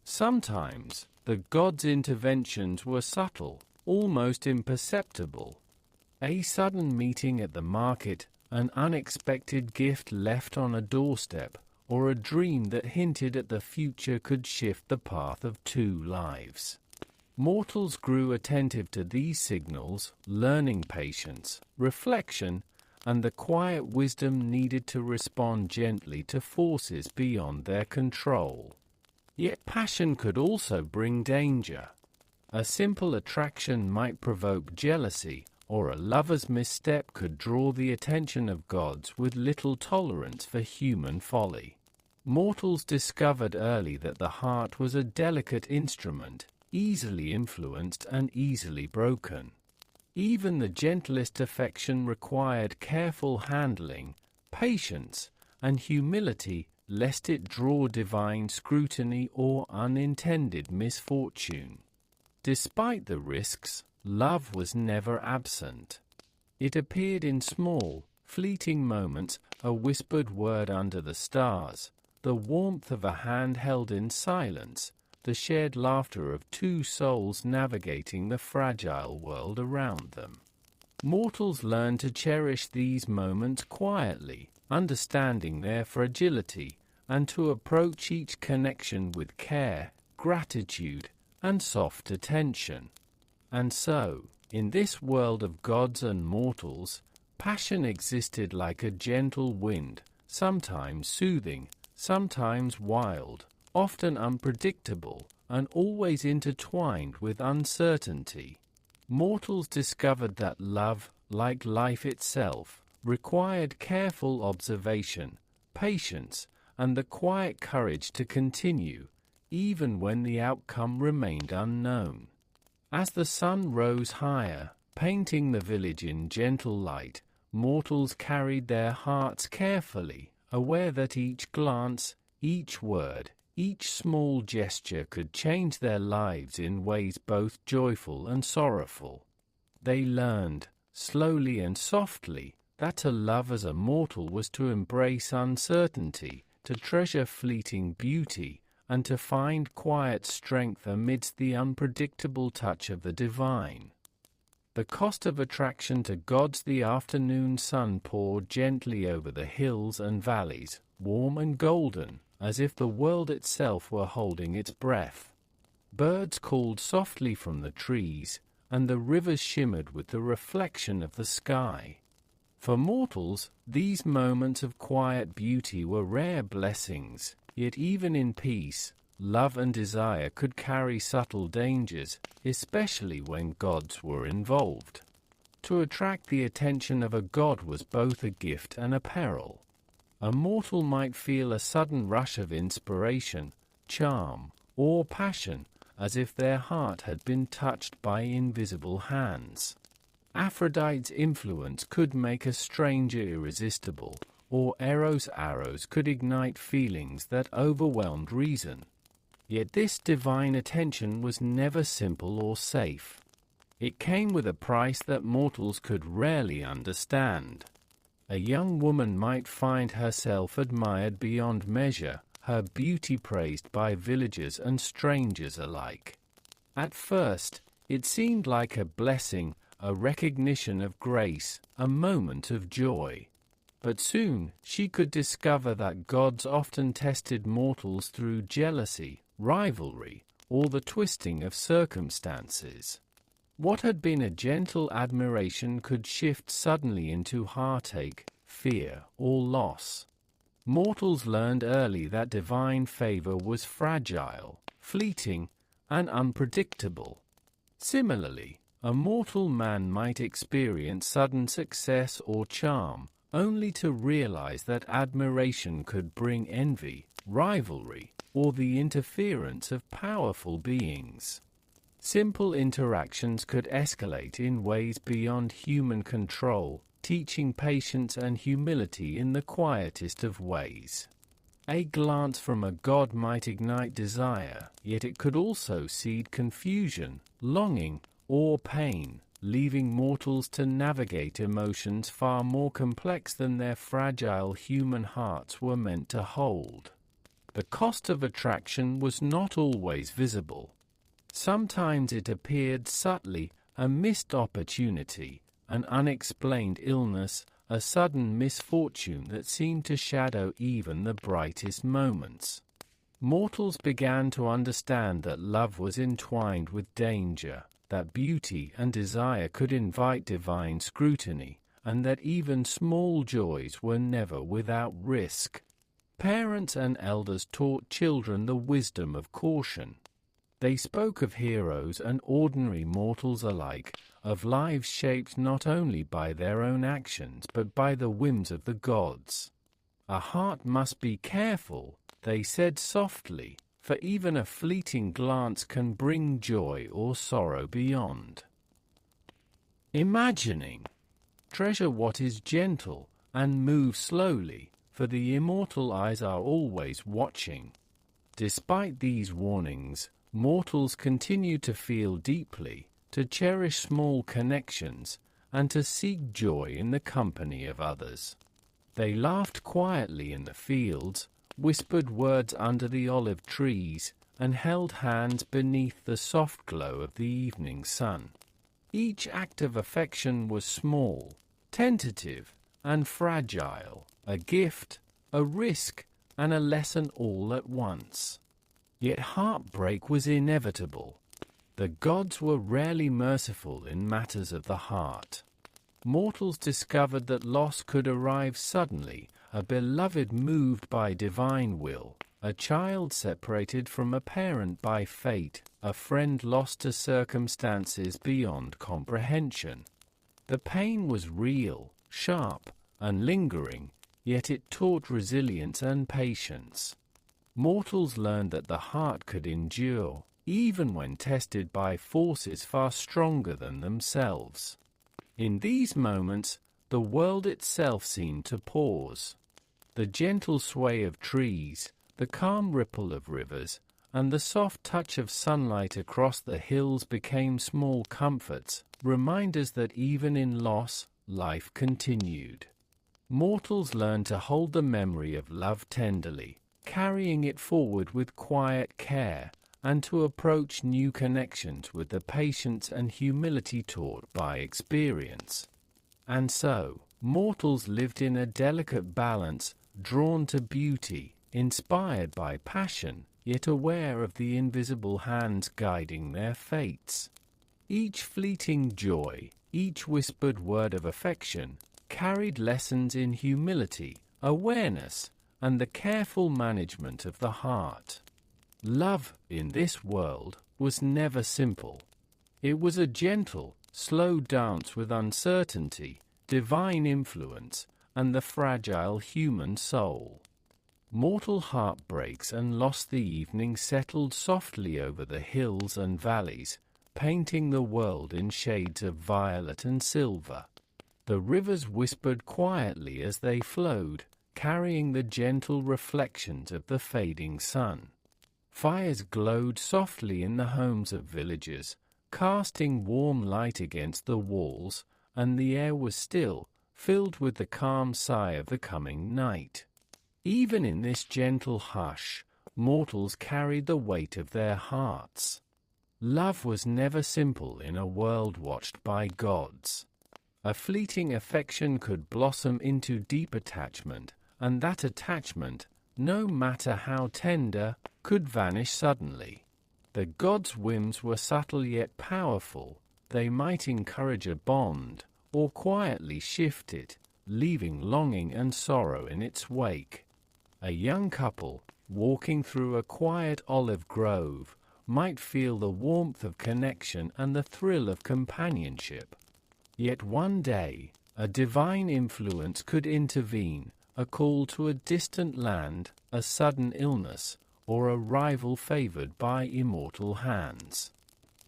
Sometimes, the gods' interventions were subtle, almost imperceptible. A sudden meeting at the market, an unexpected gift left on a doorstep, or a dream that hinted at the future could shift the path of two lives. Mortals grew attentive to these signals, learning patience, reflection, and the quiet wisdom needed to respond gently to forces beyond their control. Yet passion could also bring danger. A simple attraction might provoke jealousy, or a lover's misstep could draw the attention of gods with little tolerance for human folly. Mortals discovered early that the heart was a delicate instrument, easily influenced and easily broken. Even the gentlest affection required careful handling, patience, and humility, lest it draw divine scrutiny or unintended misfortune. Despite the risks, love was never absent. It appeared in small, fleeting moments, a whispered word under the stars, the warmth of a hand held in silence, the shared laughter of two souls navigating the fragile world around them. Mortals learn to cherish these moments quietly, understanding their fragility, and to approach each connection with care, gratitude, and soft attention. And so, in this world of gods and mortals, passion existed like a gentle wind, sometimes soothing, sometimes wild, often unpredictable, and always intertwined with uncertainty. Mortals discovered that love, like life itself, required careful observation, patience, and the quiet courage to continue, even when the outcome remained unknown. As the sun rose higher, painting the village in gentle light, mortals carried their hearts carefully, aware that each glance, each word, each small gesture could change their lives in ways both joyful and sorrowful. They learned, slowly and softly, that to love as a mortal was to embrace uncertainty, to treasure fleeting beauty, and to find quiet strength amidst the unpredictable touch of the divine. The cost of attraction to gods. The afternoon sun poured gently over the hills and valleys, warm and golden, as if the world itself were holding its breath. Birds called softly from the trees, and the rivers shimmered with the reflection of the sky. For mortals, these moments of quiet beauty were rare blessings, yet even in peace, love and desire could carry subtle dangers, especially when gods were involved. To attract the attention of a god was both a gift and a peril. A mortal might feel a sudden rush of inspiration, charm, or passion, as if their heart had been touched by invisible hands. Aphrodite's influence could make a stranger irresistible, or Eros' arrows could ignite feelings that overwhelmed reason. Yet this divine attention was never simple or safe. It came with a price that mortals could rarely understand. A young woman might find herself admired beyond measure, her beauty praised by villagers and strangers alike. At first, it seemed like a blessing, a recognition of grace, a moment of joy. But soon she could discover that gods often tested mortals through jealousy, rivalry, or the twisting of circumstances. What had been a gentle admiration could shift suddenly into heartache, fear, or loss. Mortals learned early that divine favor was fragile, fleeting, and unpredictable. Similarly, a mortal man might experience sudden success or charm, only to realize that admiration could bring envy, rivalry, or the interference of powerful beings. Simple interactions could escalate in ways beyond human control, teaching patience and humility in the quietest of ways. A glance from a god might ignite desire, yet it could also seed confusion, longing, or pain, leaving mortals to navigate emotions far more complex than their fragile human hearts were meant to hold. The cost of attraction was not always visible. Sometimes it appeared subtly, a missed opportunity, an unexplained illness, a sudden misfortune that seemed to shadow even the brightest moments. Mortals began to understand that love was entwined with danger, that beauty and desire could invite divine scrutiny, and that even small joys were never without risk. Parents and elders taught children the wisdom of caution. They spoke of heroes and ordinary mortals alike, of lives shaped not only by their own actions but by the whims of the gods. A heart must be careful, they said softly, for even a fleeting glance can bring joy or sorrow beyond. Imagining. Treasure what is gentle, and move slowly, for the immortal eyes are always watching. Despite these warnings, mortals continue to feel deeply, to cherish small connections, and to seek joy in the company of others. They laughed quietly in the fields, whispered words under the olive trees, and held hands beneath the soft glow of the evening sun. Each act of affection was small, tentative, and fragile, a gift, a risk, and a lesson all at once. Yet heartbreak was inevitable. The gods were rarely merciful in matters of the heart. Mortals discovered that loss could arrive suddenly, a beloved moved by divine will, a child separated from a parent by fate, a friend lost to circumstances beyond comprehension. The pain was real, sharp, and lingering, yet it taught resilience and patience. Mortals learned that the heart could endure, even when tested by forces far stronger than themselves. In these moments, the world itself seemed to pause. The gentle sway of trees, the calm ripple of rivers, and the soft touch of sunlight across the hills became small comforts, reminders that even in loss, life continued. Mortals learned to hold the memory of love tenderly, carrying it forward with quiet care, and to approach new connections with the patience and humility taught by experience. And so, mortals lived in a delicate balance, drawn to beauty, inspired by passion, yet aware of the invisible hands guiding their fates. Each fleeting joy, each whispered word of affection, carried lessons in humility, awareness, and the careful management of the heart. Love, in this world, was never simple. It was a gentle, slow dance with uncertainty, divine influence, and the fragile human soul. Mortal heartbreaks and loss the evening settled softly over the hills and valleys, painting the world in shades of violet and silver. The rivers whispered quietly as they flowed, carrying the gentle reflections of the fading sun. Fires glowed softly in the homes of villagers, casting warm light against the walls, and the air was still, filled with the calm sigh of the coming night. Even in this gentle hush, mortals carried the weight of their hearts. Love was never simple in a world watched by gods. A fleeting affection could blossom into deep attachment, and that attachment, no matter how tender, could vanish suddenly. The gods' whims were subtle yet powerful. They might encourage a bond, or quietly shift it, leaving longing and sorrow in its wake. A young couple, walking through a quiet olive grove, might feel the warmth of connection and the thrill of companionship. Yet one day, a divine influence could intervene, a call to a distant land, a sudden illness, or a rival favored by immortal hands.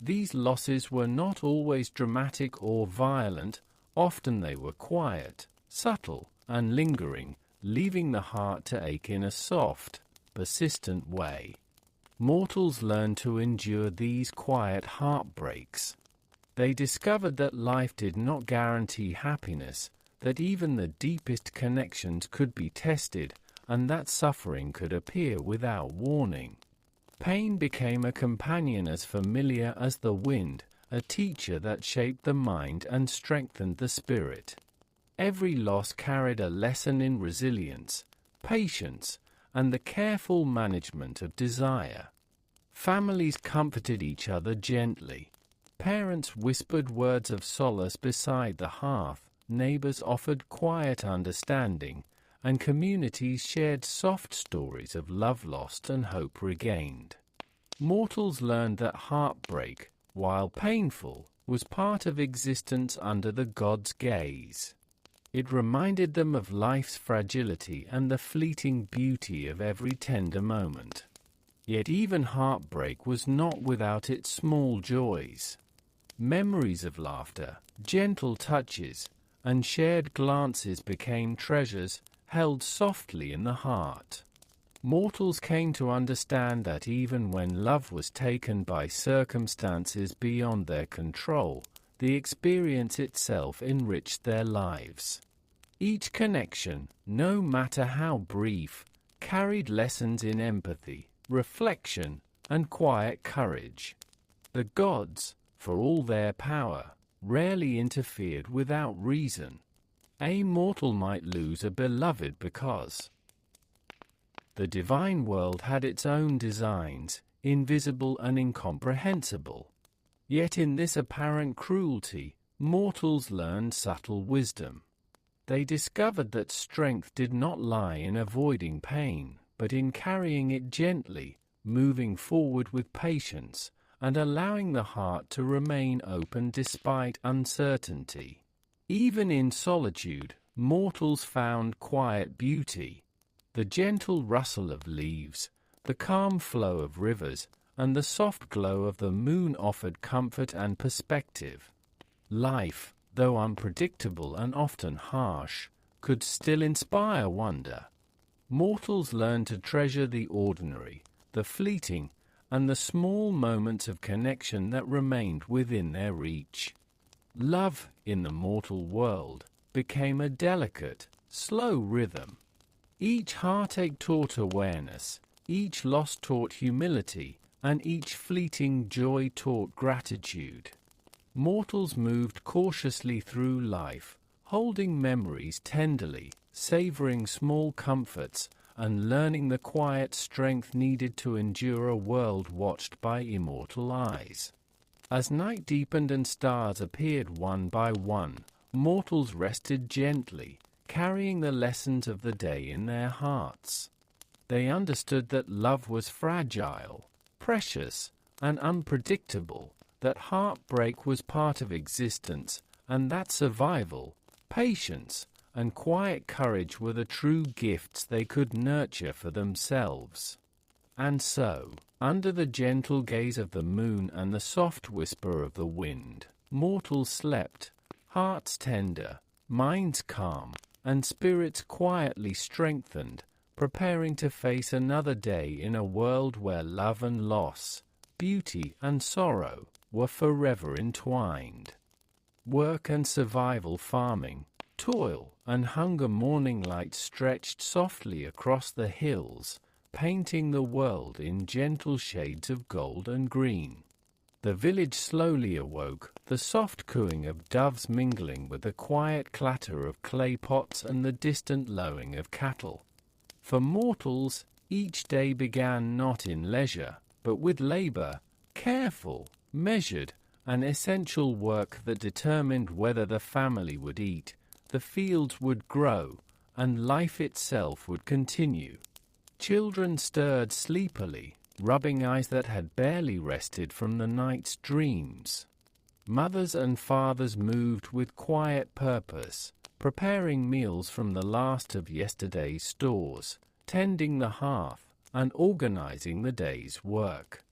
These losses were not always dramatic or violent, often they were quiet, subtle, and lingering, leaving the heart to ache in a soft, persistent way. Mortals learned to endure these quiet heartbreaks. They discovered that life did not guarantee happiness, that even the deepest connections could be tested, and that suffering could appear without warning. Pain became a companion as familiar as the wind, a teacher that shaped the mind and strengthened the spirit. Every loss carried a lesson in resilience, patience, and the careful management of desire. Families comforted each other gently. Parents whispered words of solace beside the hearth, neighbors offered quiet understanding, and communities shared soft stories of love lost and hope regained. Mortals learned that heartbreak, while painful, was part of existence under the gods' gaze. It reminded them of life's fragility and the fleeting beauty of every tender moment. Yet even heartbreak was not without its small joys. Memories of laughter, gentle touches, and shared glances became treasures held softly in the heart. Mortals came to understand that even when love was taken by circumstances beyond their control, the experience itself enriched their lives. Each connection, no matter how brief, carried lessons in empathy, reflection, and quiet courage. The gods, for all their power, rarely interfered without reason. A mortal might lose a beloved because the divine world had its own designs, invisible and incomprehensible. Yet in this apparent cruelty, mortals learned subtle wisdom. They discovered that strength did not lie in avoiding pain, but in carrying it gently, moving forward with patience, and allowing the heart to remain open despite uncertainty. Even in solitude, mortals found quiet beauty. The gentle rustle of leaves, the calm flow of rivers, and the soft glow of the moon offered comfort and perspective. Life, though unpredictable and often harsh, could still inspire wonder. Mortals learned to treasure the ordinary, the fleeting, and the small moments of connection that remained within their reach. Love, in the mortal world, became a delicate, slow rhythm. Each heartache taught awareness, each loss taught humility, and each fleeting joy taught gratitude. Mortals moved cautiously through life, holding memories tenderly, savoring small comforts, and learning the quiet strength needed to endure a world watched by immortal eyes. As night deepened and stars appeared one by one, mortals rested gently, carrying the lessons of the day in their hearts. They understood that love was fragile, precious, and unpredictable, that heartbreak was part of existence, and that survival, patience, and quiet courage were the true gifts they could nurture for themselves. And so, under the gentle gaze of the moon and the soft whisper of the wind, mortals slept, hearts tender, minds calm, and spirits quietly strengthened, preparing to face another day in a world where love and loss, beauty and sorrow, were forever entwined. Work and survival, farming, toil and hunger, morning light stretched softly across the hills, painting the world in gentle shades of gold and green. The village slowly awoke, the soft cooing of doves mingling with the quiet clatter of clay pots and the distant lowing of cattle. For mortals, each day began not in leisure, but with labor, careful, measured, and essential work that determined whether the family would eat, the fields would grow, and life itself would continue. Children stirred sleepily, rubbing eyes that had barely rested from the night's dreams. Mothers and fathers moved with quiet purpose, preparing meals from the last of yesterday's stores, tending the hearth, and organizing the day's work.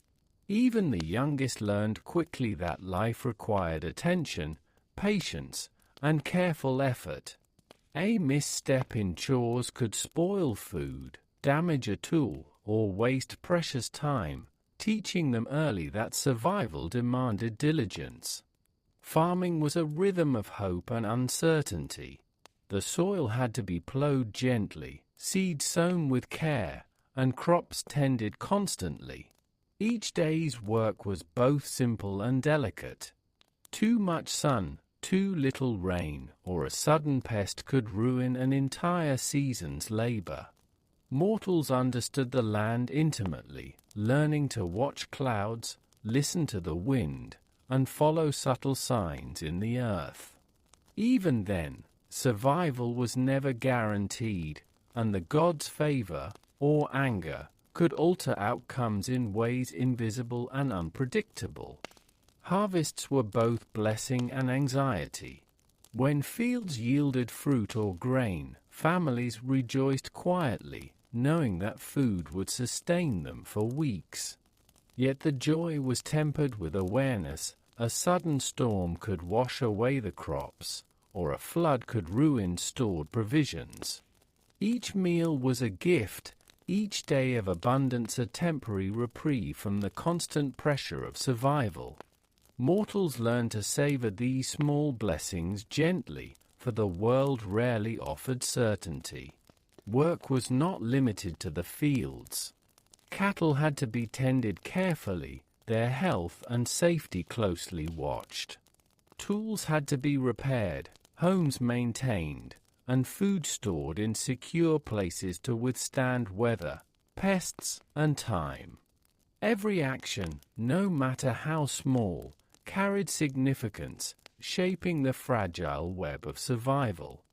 Even the youngest learned quickly that life required attention, patience, and careful effort. A misstep in chores could spoil food, damage a tool, or waste precious time, teaching them early that survival demanded diligence. Farming was a rhythm of hope and uncertainty. The soil had to be plowed gently, seeds sown with care, and crops tended constantly. Each day's work was both simple and delicate. Too much sun, too little rain, or a sudden pest could ruin an entire season's labor. Mortals understood the land intimately, learning to watch clouds, listen to the wind, and follow subtle signs in the earth. Even then, survival was never guaranteed, and the gods' favor, or anger, could alter outcomes in ways invisible and unpredictable. Harvests were both blessing and anxiety. When fields yielded fruit or grain, families rejoiced quietly, knowing that food would sustain them for weeks. Yet the joy was tempered with awareness. A sudden storm could wash away the crops, or a flood could ruin stored provisions. Each meal was a gift, each day of abundance a temporary reprieve from the constant pressure of survival. Mortals learned to savor these small blessings gently, for the world rarely offered certainty. Work was not limited to the fields. Cattle had to be tended carefully, their health and safety closely watched. Tools had to be repaired, homes maintained, and food stored in secure places to withstand weather, pests, and time. Every action, no matter how small, carried significance, shaping the fragile web of survival.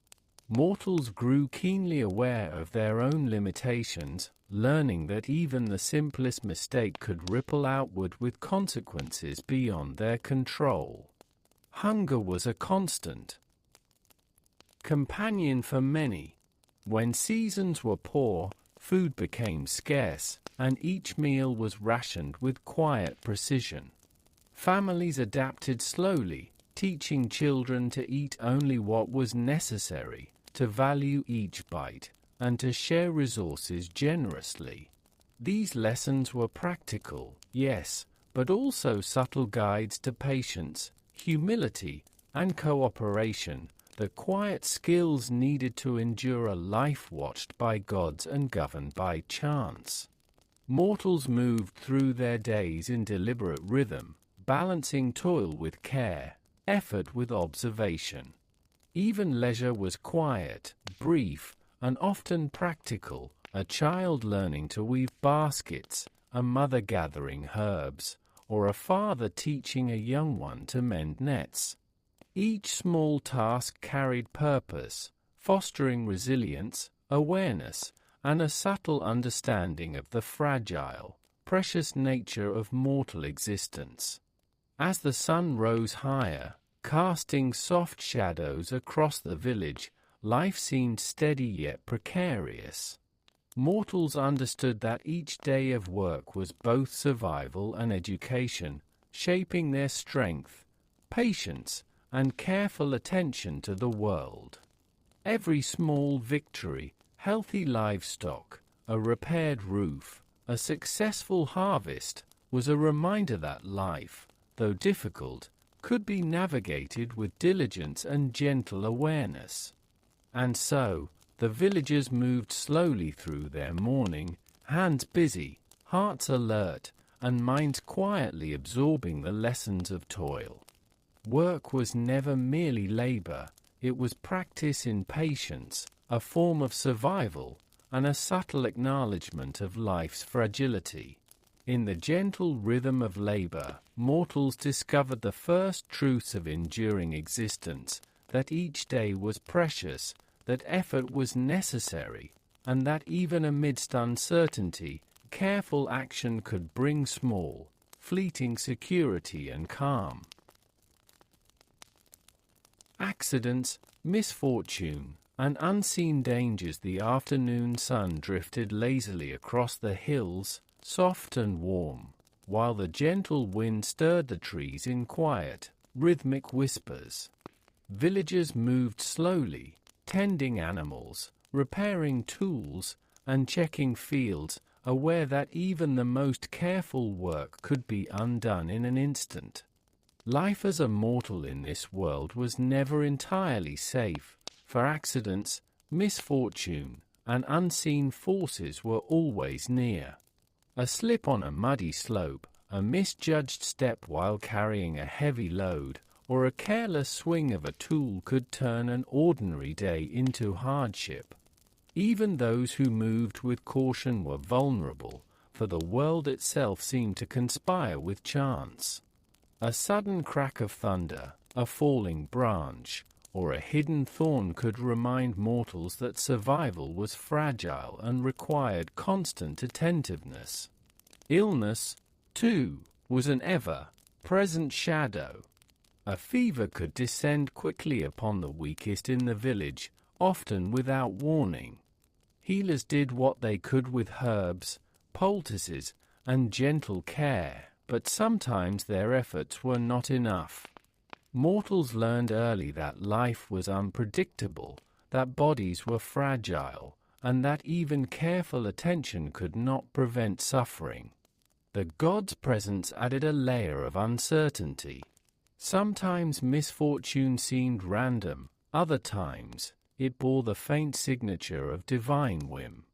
Mortals grew keenly aware of their own limitations, learning that even the simplest mistake could ripple outward with consequences beyond their control. Hunger was a constant companion for many. When seasons were poor, food became scarce, and each meal was rationed with quiet precision. Families adapted slowly, teaching children to eat only what was necessary, to value each bite, and to share resources generously. These lessons were practical, yes, but also subtle guides to patience, humility, and cooperation, the quiet skills needed to endure a life watched by gods and governed by chance. Mortals moved through their days in deliberate rhythm, balancing toil with care, effort with observation. Even leisure was quiet, brief, and often practical, a child learning to weave baskets, a mother gathering herbs, or a father teaching a young one to mend nets. Each small task carried purpose, fostering resilience, awareness, and a subtle understanding of the fragile, precious nature of mortal existence. As the sun rose higher, casting soft shadows across the village, life seemed steady yet precarious. Mortals understood that each day of work was both survival and education, shaping their strength, patience, and careful attention to the world. Every small victory, healthy livestock, a repaired roof, a successful harvest, was a reminder that life, though difficult, could be navigated with diligence and gentle awareness. And so, the villagers moved slowly through their morning, hands busy, hearts alert, and minds quietly absorbing the lessons of toil. Work was never merely labor, it was practice in patience, a form of survival, and a subtle acknowledgement of life's fragility. In the gentle rhythm of labor, mortals discovered the first truths of enduring existence, that each day was precious, that effort was necessary, and that even amidst uncertainty, careful action could bring small, fleeting security and calm. Accidents, misfortune, and unseen dangers. The afternoon sun drifted lazily across the hills, soft and warm, while the gentle wind stirred the trees in quiet, rhythmic whispers. Villagers moved slowly, tending animals, repairing tools, and checking fields, aware that even the most careful work could be undone in an instant. Life as a mortal in this world was never entirely safe, for accidents, misfortune, and unseen forces were always near. A slip on a muddy slope, a misjudged step while carrying a heavy load, or a careless swing of a tool could turn an ordinary day into hardship. Even those who moved with caution were vulnerable, for the world itself seemed to conspire with chance. A sudden crack of thunder, a falling branch, or a hidden thorn could remind mortals that survival was fragile and required constant attentiveness. Illness, too, was an ever-present shadow. A fever could descend quickly upon the weakest in the village, often without warning. Healers did what they could with herbs, poultices, and gentle care, but sometimes their efforts were not enough. Mortals learned early that life was unpredictable, that bodies were fragile, and that even careful attention could not prevent suffering. The gods' presence added a layer of uncertainty. Sometimes misfortune seemed random, other times it bore the faint signature of divine whim.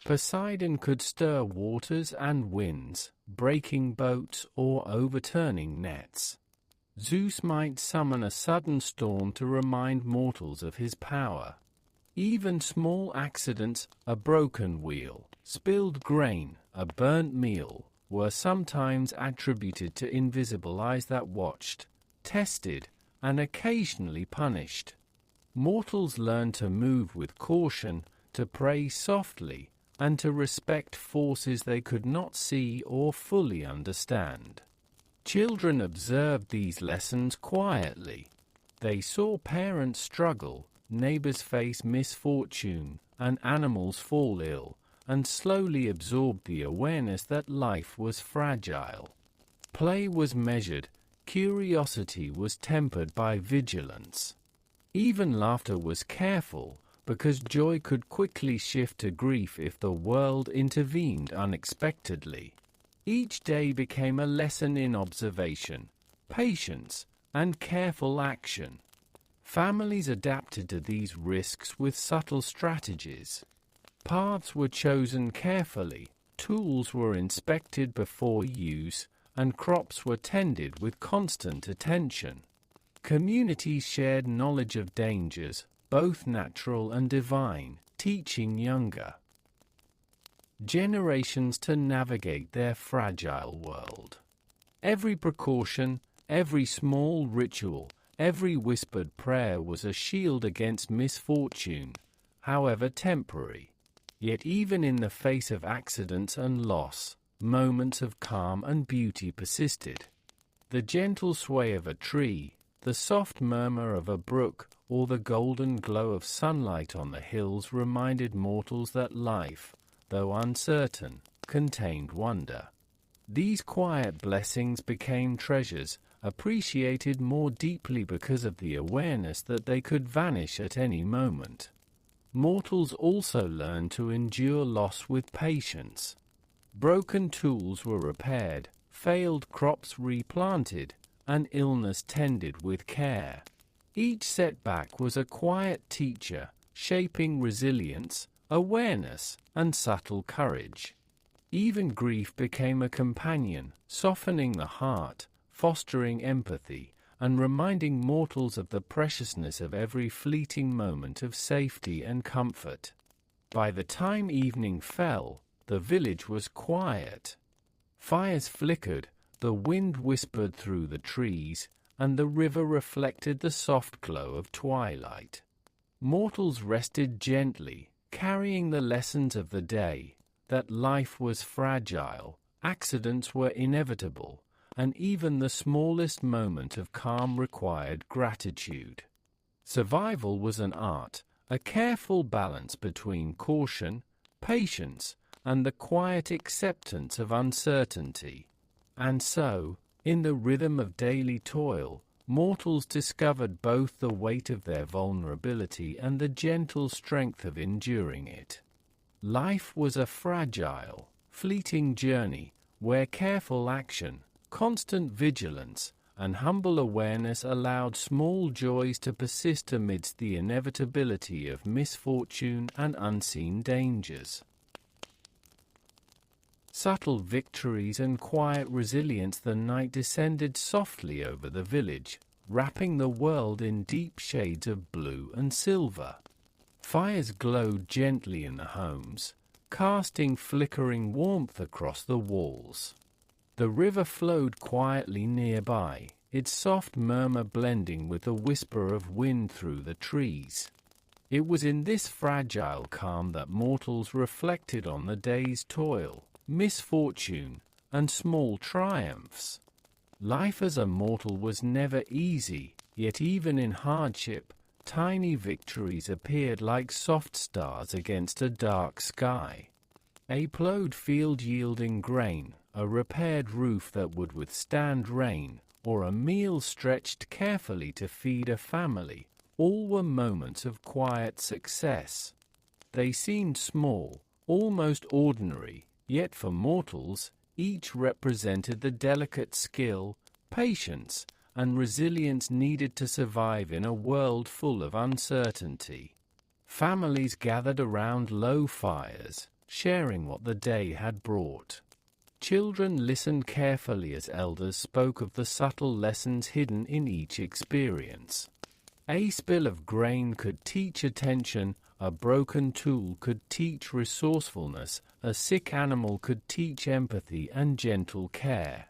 Poseidon could stir waters and winds, breaking boats or overturning nets. Zeus might summon a sudden storm to remind mortals of his power. Even small accidents, a broken wheel, spilled grain, a burnt meal, were sometimes attributed to invisible eyes that watched, tested, and occasionally punished. Mortals learned to move with caution, to pray softly, and to respect forces they could not see or fully understand. Children observed these lessons quietly. They saw parents struggle, neighbors face misfortune, and animals fall ill, and slowly absorbed the awareness that life was fragile. Play was measured, curiosity was tempered by vigilance. Even laughter was careful, because joy could quickly shift to grief if the world intervened unexpectedly. Each day became a lesson in observation, patience, and careful action. Families adapted to these risks with subtle strategies. Paths were chosen carefully, tools were inspected before use, and crops were tended with constant attention. Communities shared knowledge of dangers, both natural and divine, teaching younger generations to navigate their fragile world. Every precaution, every small ritual, every whispered prayer was a shield against misfortune, however temporary. Yet even in the face of accidents and loss, moments of calm and beauty persisted. The gentle sway of a tree, the soft murmur of a brook, or the golden glow of sunlight on the hills reminded mortals that life, though uncertain, contained wonder. These quiet blessings became treasures, appreciated more deeply because of the awareness that they could vanish at any moment. Mortals also learned to endure loss with patience. Broken tools were repaired, failed crops replanted, and illness tended with care. Each setback was a quiet teacher, shaping resilience, awareness, and subtle courage. Even grief became a companion, softening the heart, fostering empathy, and reminding mortals of the preciousness of every fleeting moment of safety and comfort. By the time evening fell, the village was quiet. Fires flickered, the wind whispered through the trees, and the river reflected the soft glow of twilight. Mortals rested gently, carrying the lessons of the day, that life was fragile, accidents were inevitable, and even the smallest moment of calm required gratitude. Survival was an art, a careful balance between caution, patience, and the quiet acceptance of uncertainty. And so, in the rhythm of daily toil, mortals discovered both the weight of their vulnerability and the gentle strength of enduring it. Life was a fragile, fleeting journey, where careful action, constant vigilance, and humble awareness allowed small joys to persist amidst the inevitability of misfortune and unseen dangers. Subtle victories and quiet resilience. The night descended softly over the village, wrapping the world in deep shades of blue and silver. Fires glowed gently in the homes, casting flickering warmth across the walls. The river flowed quietly nearby, its soft murmur blending with the whisper of wind through the trees. It was in this fragile calm that mortals reflected on the day's toil, misfortune, and small triumphs. Life as a mortal was never easy, yet even in hardship, tiny victories appeared like soft stars against a dark sky. A plowed field yielding grain, a repaired roof that would withstand rain, or a meal stretched carefully to feed a family, all were moments of quiet success. They seemed small, almost ordinary, yet for mortals, each represented the delicate skill, patience, and resilience needed to survive in a world full of uncertainty. Families gathered around low fires, sharing what the day had brought. Children listened carefully as elders spoke of the subtle lessons hidden in each experience. A spill of grain could teach attention, a broken tool could teach resourcefulness, a sick animal could teach empathy and gentle care.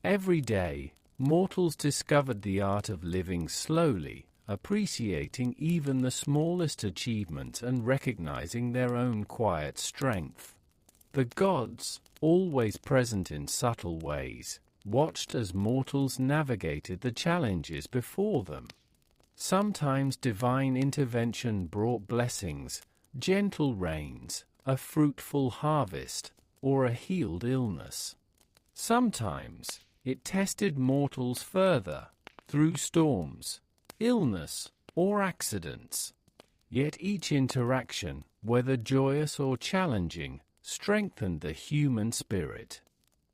Every day, mortals discovered the art of living slowly, appreciating even the smallest achievements and recognizing their own quiet strength. The gods, always present in subtle ways, watched as mortals navigated the challenges before them. Sometimes divine intervention brought blessings, gentle rains, a fruitful harvest, or a healed illness. Sometimes it tested mortals further, through storms, illness, or accidents. Yet each interaction, whether joyous or challenging, strengthened the human spirit.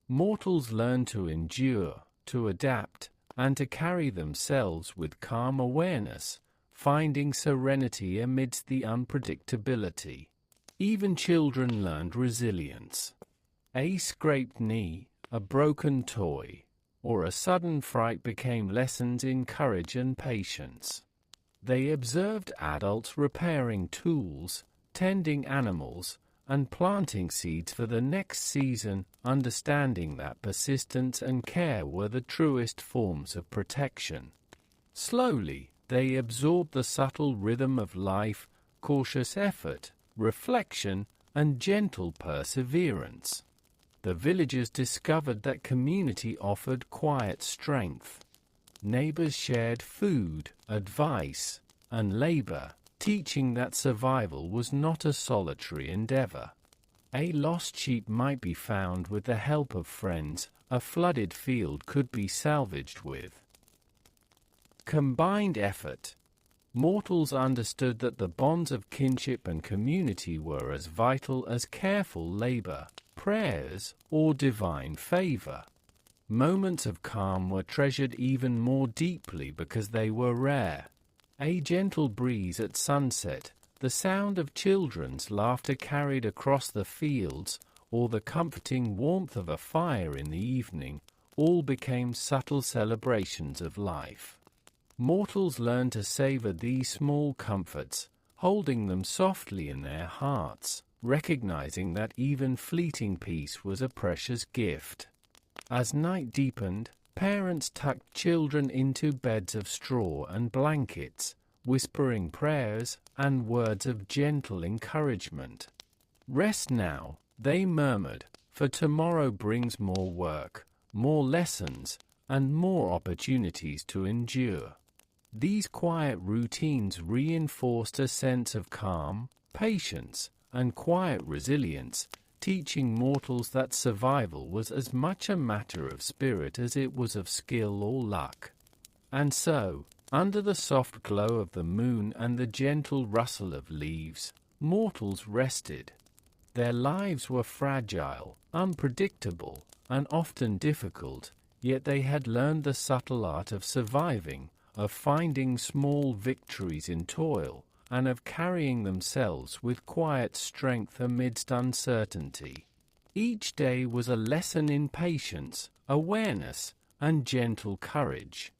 Mortals learned to endure, to adapt, and to carry themselves with calm awareness, finding serenity amidst the unpredictability. Even children learned resilience. A scraped knee, a broken toy, or a sudden fright became lessons in courage and patience. They observed adults repairing tools, tending animals, and planting seeds for the next season, understanding that persistence and care were the truest forms of protection. Slowly, they absorbed the subtle rhythm of life, cautious effort, reflection, and gentle perseverance. The villagers discovered that community offered quiet strength. Neighbors shared food, advice, and labor, teaching that survival was not a solitary endeavor. A lost sheep might be found with the help of friends, a flooded field could be salvaged with combined effort. Mortals understood that the bonds of kinship and community were as vital as careful labor, prayers, or divine favor. Moments of calm were treasured even more deeply because they were rare. A gentle breeze at sunset, the sound of children's laughter carried across the fields, or the comforting warmth of a fire in the evening, all became subtle celebrations of life. Mortals learned to savor these small comforts, holding them softly in their hearts, recognizing that even fleeting peace was a precious gift. As night deepened, parents tucked children into beds of straw and blankets, whispering prayers and words of gentle encouragement. "Rest now," they murmured, "for tomorrow brings more work, more lessons, and more opportunities to endure." These quiet routines reinforced a sense of calm, patience, and quiet resilience, teaching mortals that survival was as much a matter of spirit as it was of skill or luck. And so, under the soft glow of the moon and the gentle rustle of leaves, mortals rested. Their lives were fragile, unpredictable, and often difficult, yet they had learned the subtle art of surviving, of finding small victories in toil, and of carrying themselves with quiet strength amidst uncertainty. Each day was a lesson in patience, awareness, and gentle courage.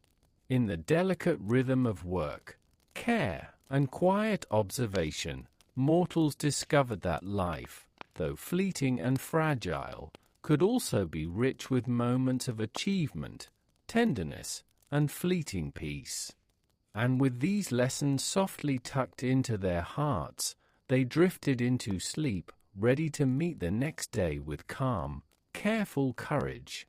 In the delicate rhythm of work, care, and quiet observation, mortals discovered that life, though fleeting and fragile, could also be rich with moments of achievement, tenderness, and fleeting peace. And with these lessons softly tucked into their hearts, they drifted into sleep, ready to meet the next day with calm, careful courage.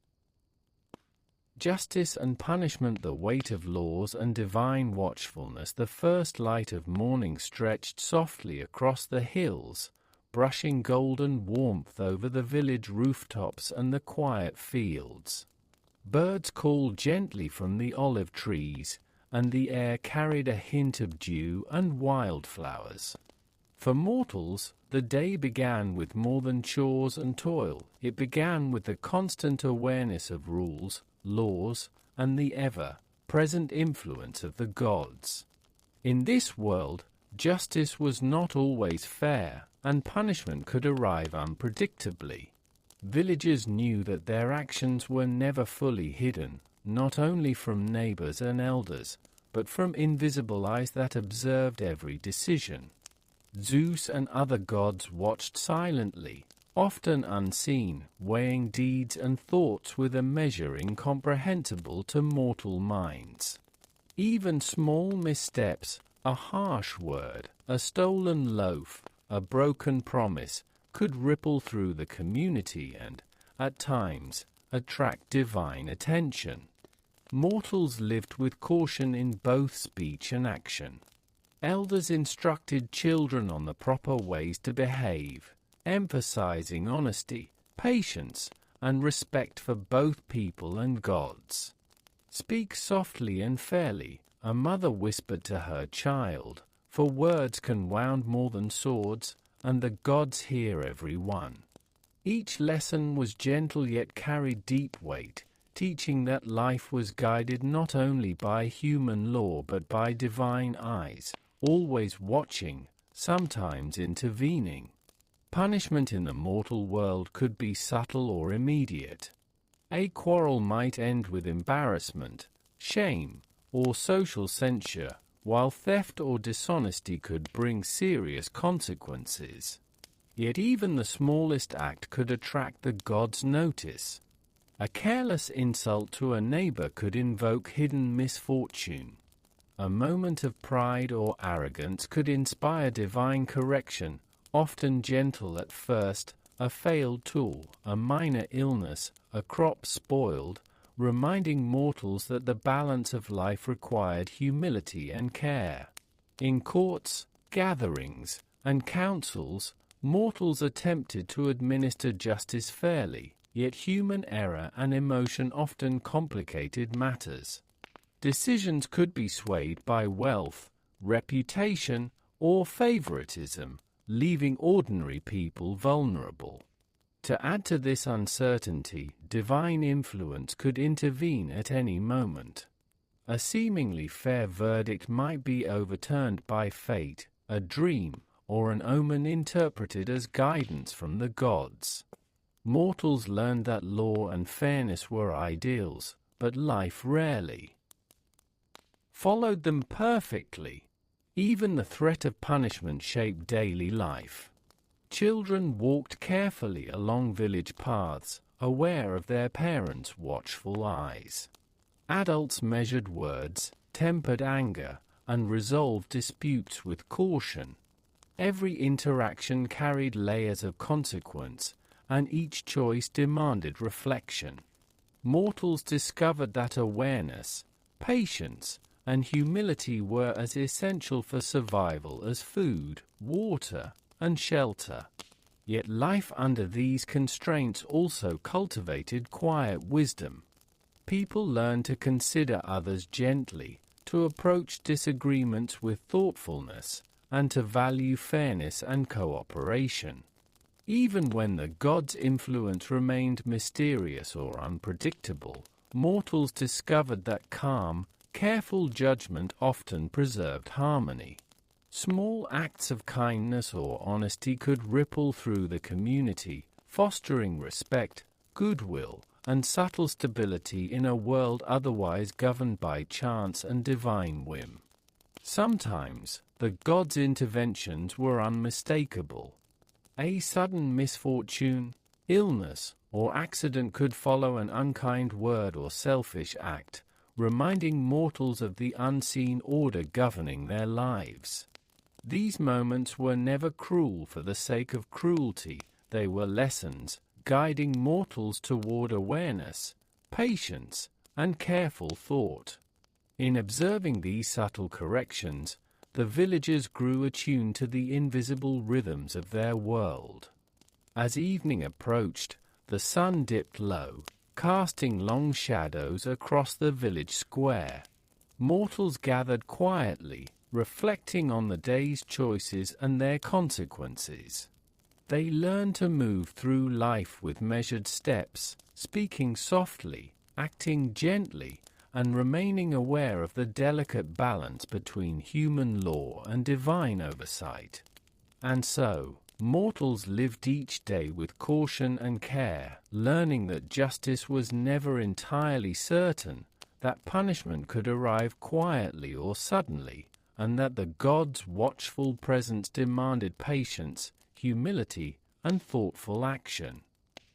Justice and punishment, the weight of laws and divine watchfulness. The first light of morning stretched softly across the hills, brushing golden warmth over the village rooftops and the quiet fields. Birds called gently from the olive trees, and the air carried a hint of dew and wildflowers. For mortals, the day began with more than chores and toil. It began with the constant awareness of rules, laws, and the ever-present influence of the gods. In this world, justice was not always fair, and punishment could arrive unpredictably. Villagers knew that their actions were never fully hidden, not only from neighbors and elders, but from invisible eyes that observed every decision. Zeus and other gods watched silently, often unseen, weighing deeds and thoughts with a measure incomprehensible to mortal minds. Even small missteps, a harsh word, a stolen loaf, a broken promise, could ripple through the community and, at times, attract divine attention. Mortals lived with caution in both speech and action. Elders instructed children on the proper ways to behave, emphasizing honesty, patience, and respect for both people and gods. Speak softly and fairly, a mother whispered to her child, for words can wound more than swords, and the gods hear every one. Each lesson was gentle yet carried deep weight, teaching that life was guided not only by human law but by divine eyes, always watching, sometimes intervening. Punishment in the mortal world could be subtle or immediate. A quarrel might end with embarrassment, shame, or social censure, while theft or dishonesty could bring serious consequences. Yet even the smallest act could attract the gods' notice. A careless insult to a neighbor could invoke hidden misfortune. A moment of pride or arrogance could inspire divine correction, often gentle at first. A failed tool, a minor illness, a crop spoiled, reminding mortals that the balance of life required humility and care. In courts, gatherings, and councils, mortals attempted to administer justice fairly, yet human error and emotion often complicated matters. Decisions could be swayed by wealth, reputation, or favoritism, leaving ordinary people vulnerable. To add to this uncertainty, divine influence could intervene at any moment. A seemingly fair verdict might be overturned by fate, a dream, or an omen interpreted as guidance from the gods. Mortals learned that law and fairness were ideals, but life rarely followed them perfectly. Even the threat of punishment shaped daily life. Children walked carefully along village paths, aware of their parents' watchful eyes. Adults measured words, tempered anger, and resolved disputes with caution. Every interaction carried layers of consequence, and each choice demanded reflection. Mortals discovered that awareness, patience, and humility were as essential for survival as food, water, and shelter. Yet life under these constraints also cultivated quiet wisdom. People learned to consider others gently, to approach disagreements with thoughtfulness, and to value fairness and cooperation. Even when the gods' influence remained mysterious or unpredictable, mortals discovered that calm, careful judgment often preserved harmony. Small acts of kindness or honesty could ripple through the community, fostering respect, goodwill, and subtle stability in a world otherwise governed by chance and divine whim. Sometimes, the gods' interventions were unmistakable. A sudden misfortune, illness, or accident could follow an unkind word or selfish act, reminding mortals of the unseen order governing their lives. These moments were never cruel for the sake of cruelty, they were lessons, guiding mortals toward awareness, patience, and careful thought. In observing these subtle corrections, the villagers grew attuned to the invisible rhythms of their world. As evening approached, the sun dipped low, casting long shadows across the village square. Mortals gathered quietly, reflecting on the day's choices and their consequences. They learned to move through life with measured steps, speaking softly, acting gently, and remaining aware of the delicate balance between human law and divine oversight. And so, mortals lived each day with caution and care, learning that justice was never entirely certain, that punishment could arrive quietly or suddenly, and that the gods' watchful presence demanded patience, humility, and thoughtful action.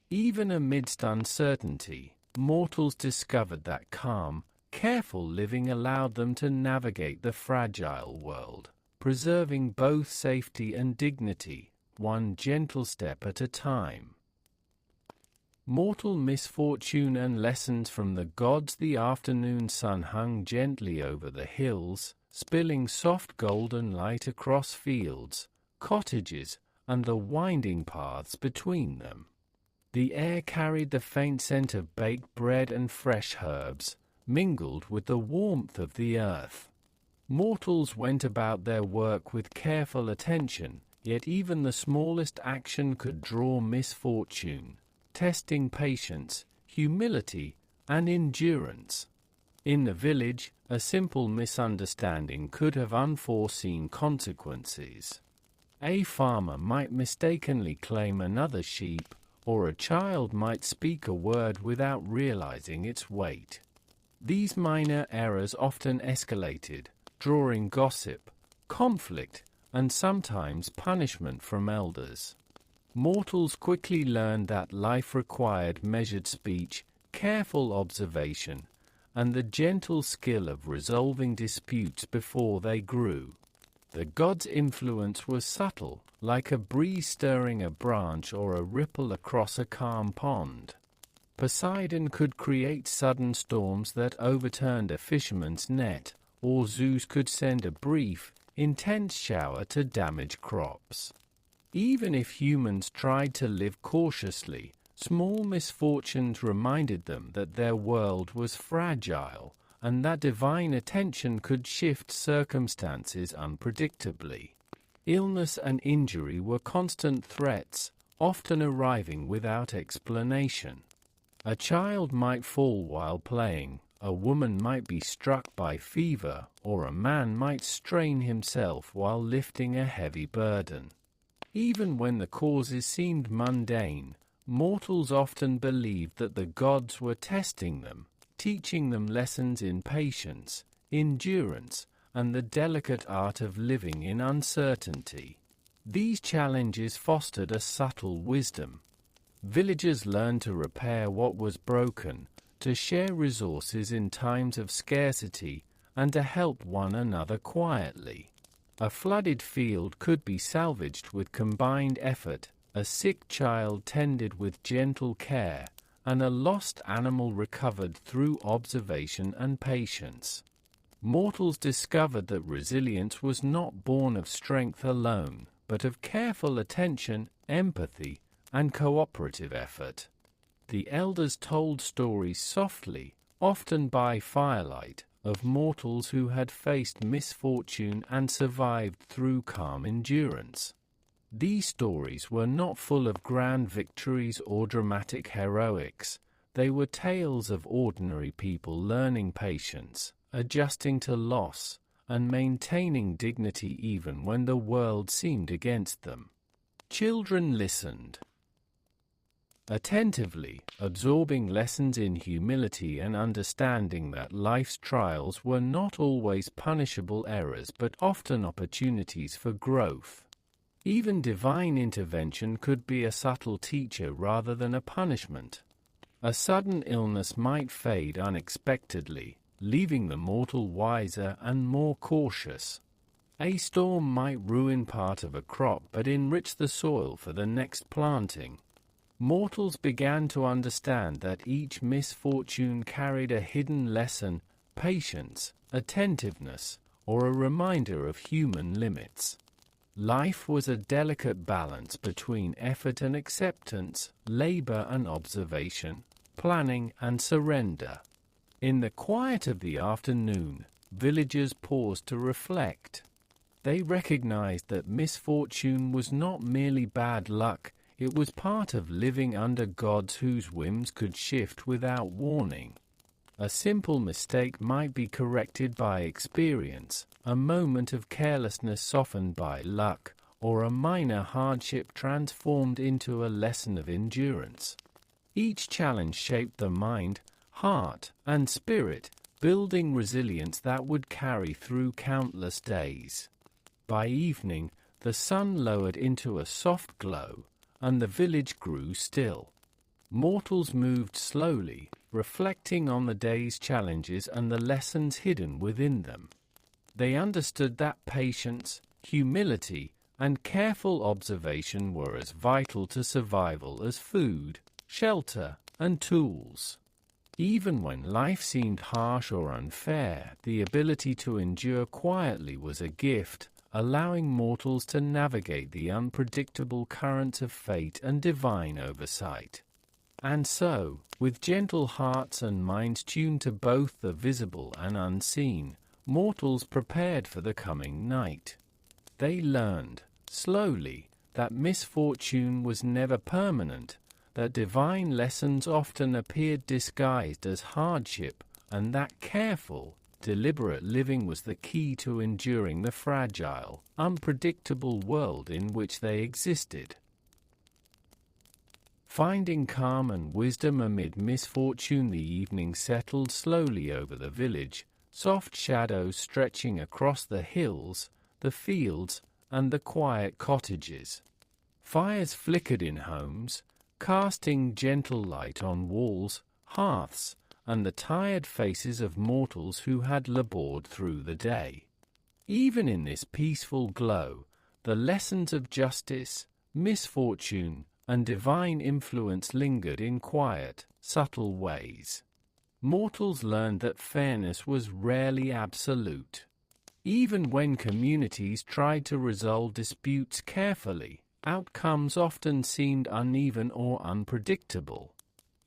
Even amidst uncertainty, mortals discovered that calm, careful living allowed them to navigate the fragile world, preserving both safety and dignity, one gentle step at a time. Mortal misfortune and lessons from the gods. The afternoon sun hung gently over the hills, spilling soft golden light across fields, cottages, and the winding paths between them. The air carried the faint scent of baked bread and fresh herbs, mingled with the warmth of the earth. Mortals went about their work with careful attention, yet even the smallest action could draw misfortune, testing patience, humility, and endurance. In the village, a simple misunderstanding could have unforeseen consequences. A farmer might mistakenly claim another sheep, or a child might speak a word without realizing its weight. These minor errors often escalated, drawing gossip, conflict, and sometimes punishment from elders. Mortals quickly learned that life required measured speech, careful observation, and the gentle skill of resolving disputes before they grew. The gods' influence was subtle, like a breeze stirring a branch or a ripple across a calm pond. Poseidon could create sudden storms that overturned a fisherman's net, or Zeus could send a brief, intense shower to damage crops. Even if humans tried to live cautiously, small misfortunes reminded them that their world was fragile, and that divine attention could shift circumstances unpredictably. Illness and injury were constant threats, often arriving without explanation. A child might fall while playing, a woman might be struck by fever, or a man might strain himself while lifting a heavy burden. Even when the causes seemed mundane, mortals often believed that the gods were testing them, teaching them lessons in patience, endurance, and the delicate art of living in uncertainty. These challenges fostered a subtle wisdom. Villagers learned to repair what was broken, to share resources in times of scarcity, and to help one another quietly. A flooded field could be salvaged with combined effort, a sick child tended with gentle care, and a lost animal recovered through observation and patience. Mortals discovered that resilience was not born of strength alone, but of careful attention, empathy, and cooperative effort. The elders told stories softly, often by firelight, of mortals who had faced misfortune and survived through calm endurance. These stories were not full of grand victories or dramatic heroics. They were tales of ordinary people learning patience, adjusting to loss, and maintaining dignity even when the world seemed against them. Children listened. attentively absorbing lessons in humility and understanding that life's trials were not always punishable errors but often opportunities for growth. Even divine intervention could be a subtle teacher rather than a punishment. A sudden illness might fade unexpectedly, leaving the mortal wiser and more cautious. A storm might ruin part of a crop but enrich the soil for the next planting. Mortals began to understand that each misfortune carried a hidden lesson, patience, attentiveness, or a reminder of human limits. Life was a delicate balance between effort and acceptance, labor and observation, planning and surrender. In the quiet of the afternoon, villagers paused to reflect. They recognized that misfortune was not merely bad luck, it was part of living under gods whose whims could shift without warning. A simple mistake might be corrected by experience, a moment of carelessness softened by luck, or a minor hardship transformed into a lesson of endurance. Each challenge shaped the mind, heart, and spirit, building resilience that would carry through countless days. By evening, the sun lowered into a soft glow, and the village grew still. Mortals moved slowly, reflecting on the day's challenges and the lessons hidden within them. They understood that patience, humility, and careful observation were as vital to survival as food, shelter, and tools. Even when life seemed harsh or unfair, the ability to endure quietly was a gift, allowing mortals to navigate the unpredictable currents of fate and divine oversight. And so, with gentle hearts and minds tuned to both the visible and unseen, mortals prepared for the coming night. They learned, slowly, that misfortune was never permanent, that divine lessons often appeared disguised as hardship, and that careful, deliberate living was the key to enduring the fragile, unpredictable world in which they existed. Finding calm and wisdom amid misfortune, the evening settled slowly over the village, soft shadows stretching across the hills, the fields, and the quiet cottages. Fires flickered in homes, casting gentle light on walls, hearths, and the tired faces of mortals who had labored through the day. Even in this peaceful glow, the lessons of justice, misfortune, and divine influence lingered in quiet, subtle ways. Mortals learned that fairness was rarely absolute. Even when communities tried to resolve disputes carefully, outcomes often seemed uneven or unpredictable.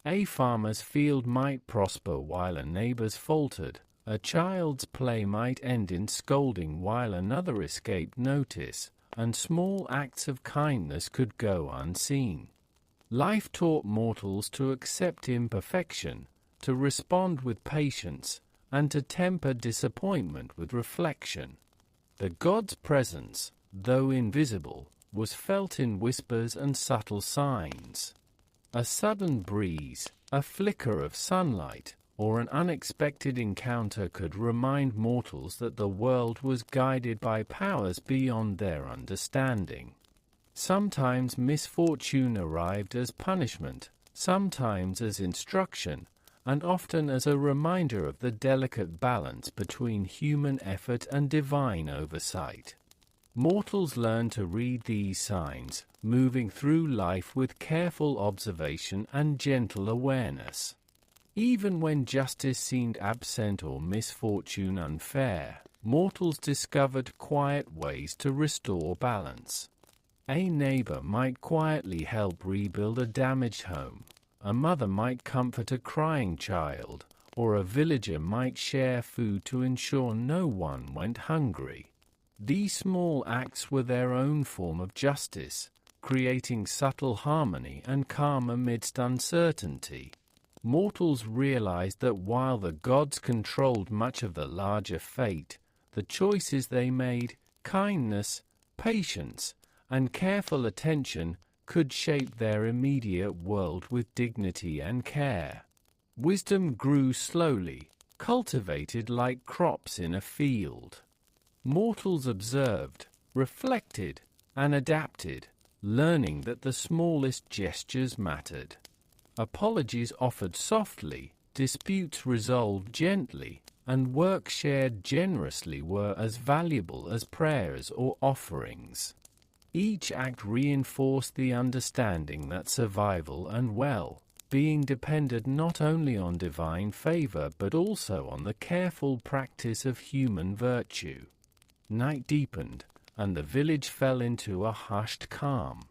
A farmer's field might prosper while a neighbor's faltered. A child's play might end in scolding while another escaped notice, and small acts of kindness could go unseen. Life taught mortals to accept imperfection, to respond with patience, and to temper disappointment with reflection. The god's presence, though invisible, was felt in whispers and subtle signs. A sudden breeze, a flicker of sunlight, or an unexpected encounter could remind mortals that the world was guided by powers beyond their understanding. Sometimes misfortune arrived as punishment, sometimes as instruction, and often as a reminder of the delicate balance between human effort and divine oversight. Mortals learn to read these signs, moving through life with careful observation and gentle awareness. Even when justice seemed absent or misfortune unfair, mortals discovered quiet ways to restore balance. A neighbor might quietly help rebuild a damaged home, a mother might comfort a crying child, or a villager might share food to ensure no one went hungry. These small acts were their own form of justice, creating subtle harmony and calm amidst uncertainty. Mortals realized that while the gods controlled much of the larger fate, the choices they made, kindness, patience, and careful attention, could shape their immediate world with dignity and care. Wisdom grew slowly, cultivated like crops in a field. Mortals observed, reflected, and adapted, learning that the smallest gestures mattered. Apologies offered softly, disputes resolved gently, and work shared generously were as valuable as prayers or offerings. Each act reinforced the understanding that survival and well-being depended not only on divine favor but also on the careful practice of human virtue. Night deepened, and the village fell into a hushed calm.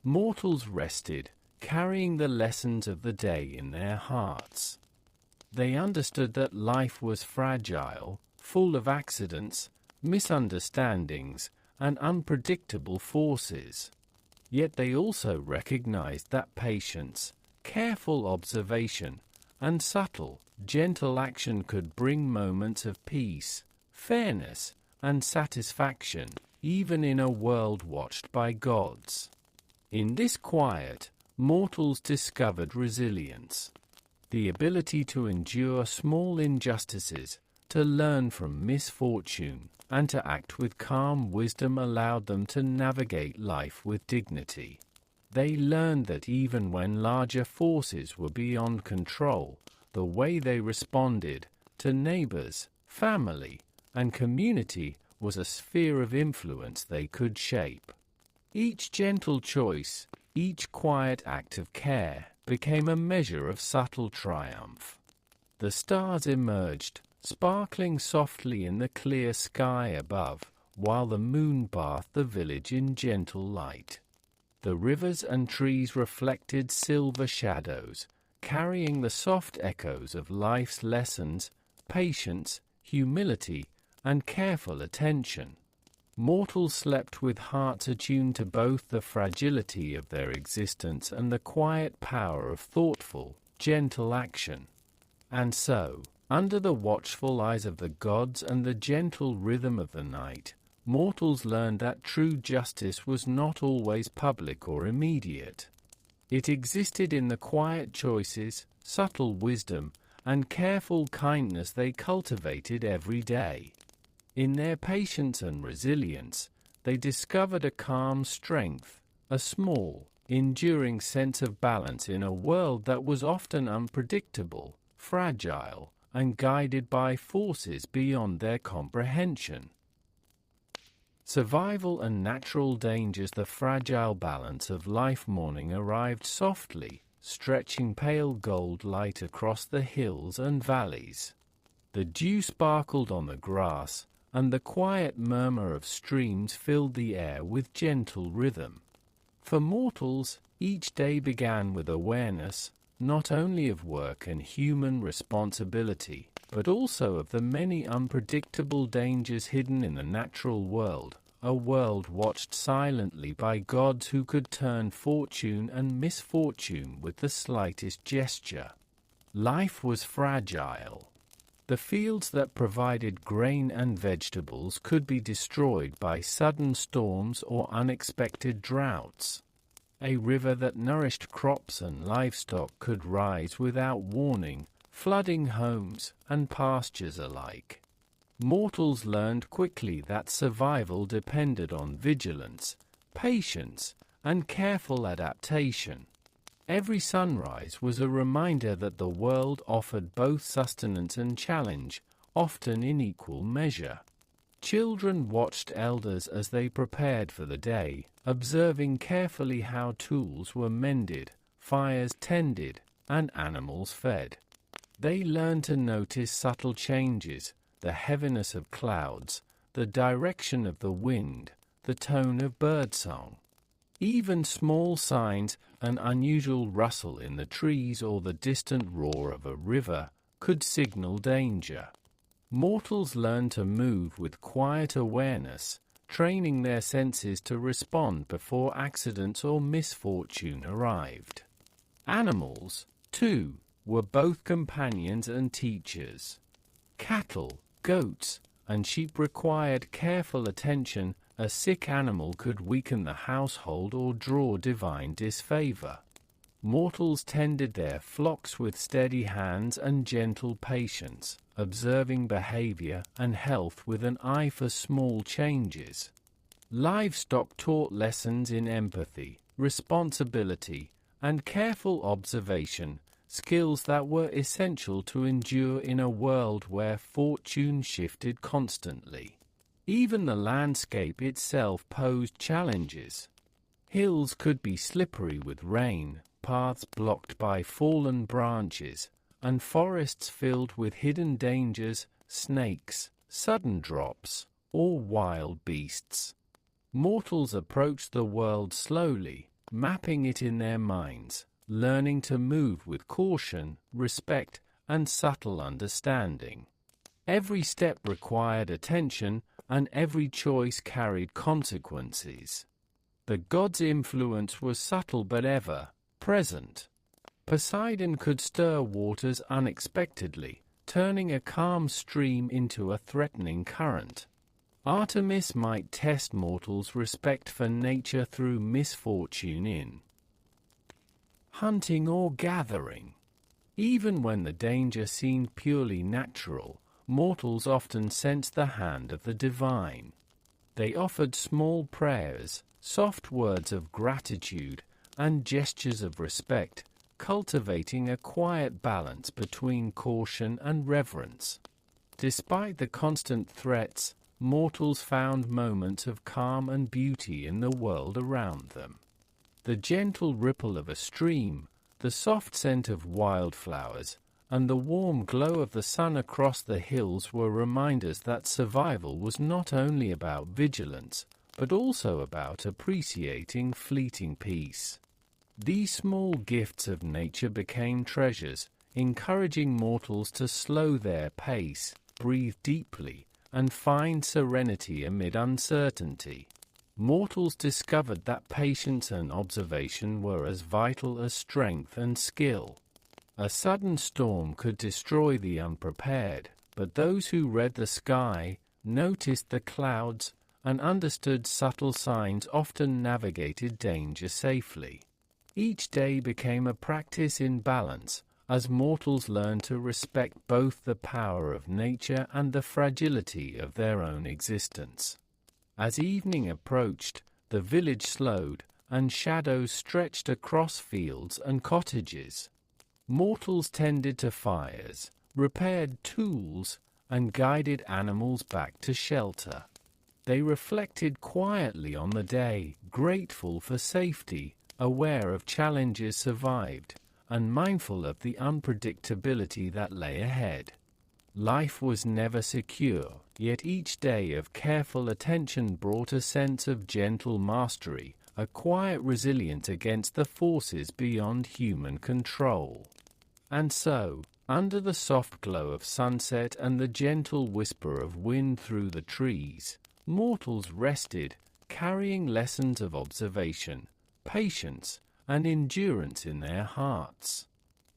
Mortals rested, carrying the lessons of the day in their hearts. They understood that life was fragile, full of accidents, misunderstandings, and unpredictable forces. Yet they also recognized that patience, careful observation, and subtle, gentle action could bring moments of peace, fairness, and satisfaction, even in a world watched by gods. In this quiet, mortals discovered resilience. The ability to endure small injustices, to learn from misfortune, and to act with calm wisdom allowed them to navigate life with dignity. They learned that even when larger forces were beyond control, the way they responded to neighbors, family, and community was a sphere of influence they could shape. Each gentle choice, each quiet act of care, became a measure of subtle triumph. The stars emerged, sparkling softly in the clear sky above, while the moon bathed the village in gentle light. The rivers and trees reflected silver shadows, carrying the soft echoes of life's lessons, patience, humility, and careful attention. Mortals slept with hearts attuned to both the fragility of their existence and the quiet power of thoughtful, gentle action. And so, under the watchful eyes of the gods and the gentle rhythm of the night, mortals learned that true justice was not always public or immediate. It existed in the quiet choices, subtle wisdom, and careful kindness they cultivated every day. In their patience and resilience, they discovered a calm strength, a small, enduring sense of balance in a world that was often unpredictable, fragile, and guided by forces beyond their comprehension. Survival and natural dangers. The fragile balance of life morning arrived softly, stretching pale gold light across the hills and valleys. The dew sparkled on the grass, and the quiet murmur of streams filled the air with gentle rhythm. For mortals, each day began with awareness, not only of work and human responsibility, but also of the many unpredictable dangers hidden in the natural world, a world watched silently by gods who could turn fortune and misfortune with the slightest gesture. Life was fragile. The fields that provided grain and vegetables could be destroyed by sudden storms or unexpected droughts. A river that nourished crops and livestock could rise without warning, flooding homes and pastures alike. Mortals learned quickly that survival depended on vigilance, patience, and careful adaptation. Every sunrise was a reminder that the world offered both sustenance and challenge, often in equal measure. Children watched elders as they prepared for the day, observing carefully how tools were mended, fires tended, and animals fed. They learned to notice subtle changes, the heaviness of clouds, the direction of the wind, the tone of birdsong. Even small signs, an unusual rustle in the trees or the distant roar of a river, could signal danger. Mortals learn to move with quiet awareness, training their senses to respond before accidents or misfortune arrived. Animals, too, were both companions and teachers. Cattle, goats, and sheep required careful attention, A sick animal could weaken the household or draw divine disfavor. Mortals tended their flocks with steady hands and gentle patience, observing behavior and health with an eye for small changes. Livestock taught lessons in empathy, responsibility, and careful observation, skills that were essential to endure in a world where fortune shifted constantly. Even the landscape itself posed challenges. Hills could be slippery with rain, paths blocked by fallen branches, and forests filled with hidden dangers, snakes, sudden drops, or wild beasts. Mortals approached the world slowly, mapping it in their minds, learning to move with caution, respect, and subtle understanding. Every step required attention, and every choice carried consequences. The gods' influence was subtle but ever present. Poseidon could stir waters unexpectedly, turning a calm stream into a threatening current. Artemis might test mortals' respect for nature through misfortune in hunting or gathering. Even when the danger seemed purely natural, mortals often sensed the hand of the divine. They offered small prayers, soft words of gratitude, and gestures of respect, cultivating a quiet balance between caution and reverence. Despite the constant threats, mortals found moments of calm and beauty in the world around them. The gentle ripple of a stream, the soft scent of wildflowers, and the warm glow of the sun across the hills were reminders that survival was not only about vigilance, but also about appreciating fleeting peace. These small gifts of nature became treasures, encouraging mortals to slow their pace, breathe deeply, and find serenity amid uncertainty. Mortals discovered that patience and observation were as vital as strength and skill. A sudden storm could destroy the unprepared, but those who read the sky, noticed the clouds, and understood subtle signs often navigated danger safely. Each day became a practice in balance, as mortals learned to respect both the power of nature and the fragility of their own existence. As evening approached, the village slowed, and shadows stretched across fields and cottages. Mortals tended to fires, repaired tools, and guided animals back to shelter. They reflected quietly on the day, grateful for safety, aware of challenges survived, and mindful of the unpredictability that lay ahead. Life was never secure, yet each day of careful attention brought a sense of gentle mastery, a quiet resilience against the forces beyond human control. And so, under the soft glow of sunset and the gentle whisper of wind through the trees, mortals rested, carrying lessons of observation, patience, and endurance in their hearts.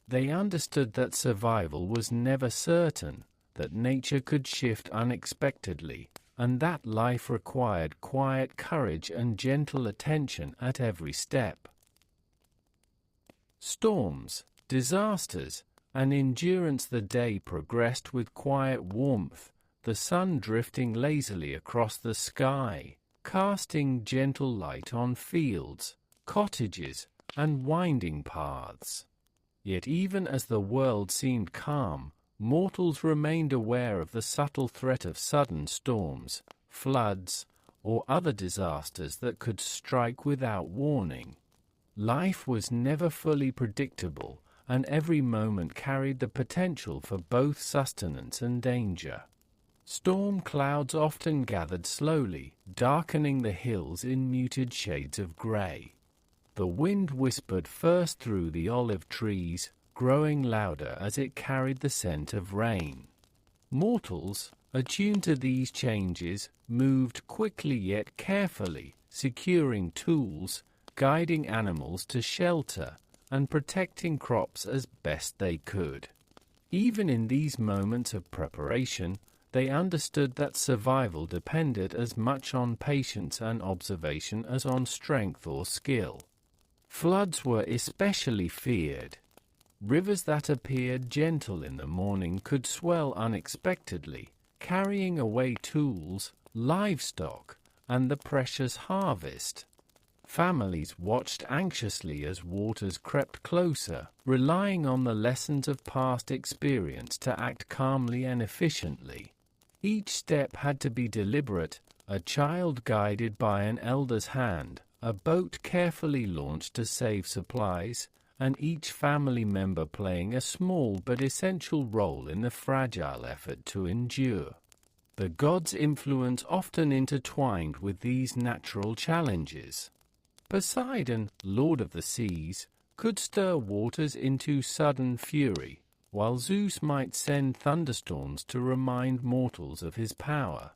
They understood that survival was never certain, that nature could shift unexpectedly, and that life required quiet courage and gentle attention at every step. Storms, disasters, and endurance. The day progressed with quiet warmth, the sun drifting lazily across the sky, casting gentle light on fields, cottages, and winding paths. Yet even as the world seemed calm, mortals remained aware of the subtle threat of sudden storms, floods, or other disasters that could strike without warning. Life was never fully predictable, and every moment carried the potential for both sustenance and danger. Storm clouds often gathered slowly, darkening the hills in muted shades of grey. The wind whispered first through the olive trees, growing louder as it carried the scent of rain. Mortals, attuned to these changes, moved quickly yet carefully, securing tools, guiding animals to shelter, and protecting crops as best they could. Even in these moments of preparation, they understood that survival depended as much on patience and observation as on strength or skill. Floods were especially feared. Rivers that appeared gentle in the morning could swell unexpectedly, carrying away tools, livestock, and the precious harvest. Families watched anxiously as waters crept closer, relying on the lessons of past experience to act calmly and efficiently. Each step had to be deliberate, a child guided by an elder's hand, a boat carefully launched to save supplies, and each family member playing a small but essential role in the fragile effort to endure. The gods' influence often intertwined with these natural challenges. Poseidon, lord of the seas, could stir waters into sudden fury, while Zeus might send thunderstorms to remind mortals of his power.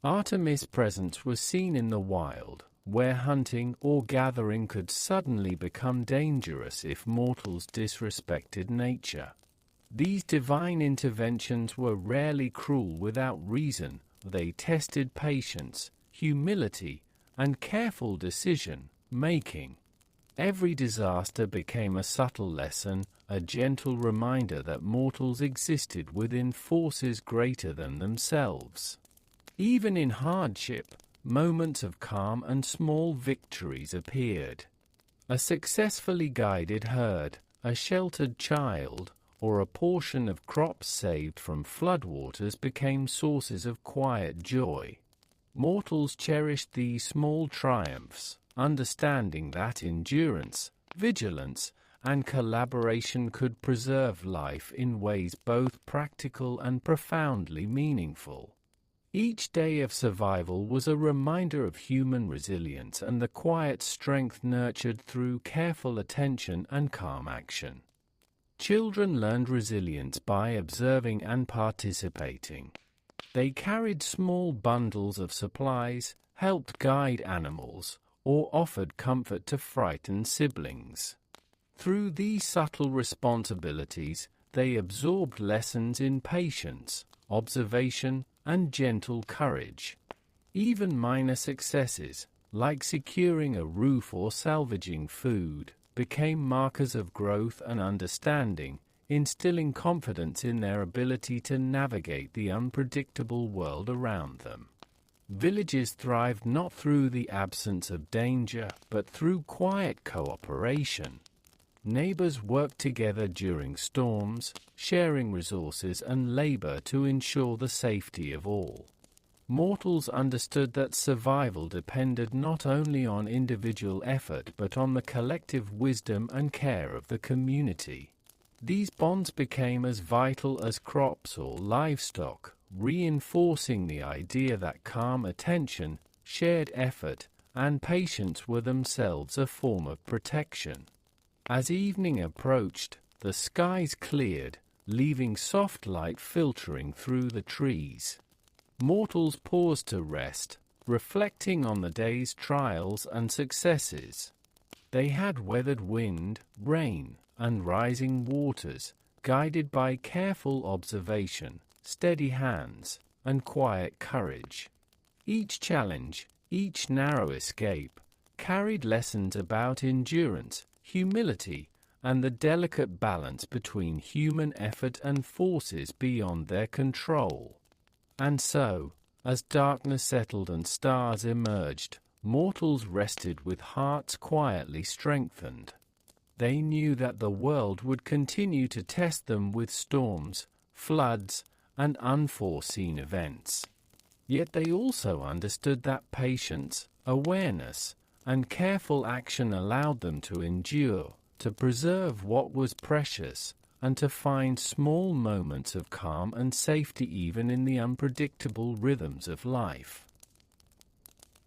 Artemis' presence was seen in the wild, where hunting or gathering could suddenly become dangerous if mortals disrespected nature. These divine interventions were rarely cruel without reason. They tested patience, humility, and careful decision-making. Every disaster became a subtle lesson, a gentle reminder that mortals existed within forces greater than themselves. Even in hardship, moments of calm and small victories appeared. A successfully guided herd, a sheltered child, or a portion of crops saved from floodwaters became sources of quiet joy. Mortals cherished these small triumphs, understanding that endurance, vigilance, and collaboration could preserve life in ways both practical and profoundly meaningful. Each day of survival was a reminder of human resilience and the quiet strength nurtured through careful attention and calm action. Children learned resilience by observing and participating. They carried small bundles of supplies, helped guide animals, or offered comfort to frightened siblings. Through these subtle responsibilities, they absorbed lessons in patience, observation, and gentle courage. Even minor successes, like securing a roof or salvaging food, became markers of growth and understanding, instilling confidence in their ability to navigate the unpredictable world around them. Villages thrived not through the absence of danger, but through quiet cooperation. Neighbors worked together during storms, sharing resources and labor to ensure the safety of all. Mortals understood that survival depended not only on individual effort but on the collective wisdom and care of the community. These bonds became as vital as crops or livestock, reinforcing the idea that calm attention, shared effort, and patience were themselves a form of protection. As evening approached, the skies cleared, leaving soft light filtering through the trees. Mortals paused to rest, reflecting on the day's trials and successes. They had weathered wind, rain, and rising waters, guided by careful observation, steady hands, and quiet courage. Each challenge, each narrow escape, carried lessons about endurance, humility, and the delicate balance between human effort and forces beyond their control. And so, as darkness settled and stars emerged, mortals rested with hearts quietly strengthened. They knew that the world would continue to test them with storms, floods, and unforeseen events. Yet they also understood that patience, awareness, and careful action allowed them to endure, to preserve what was precious, and to find small moments of calm and safety even in the unpredictable rhythms of life.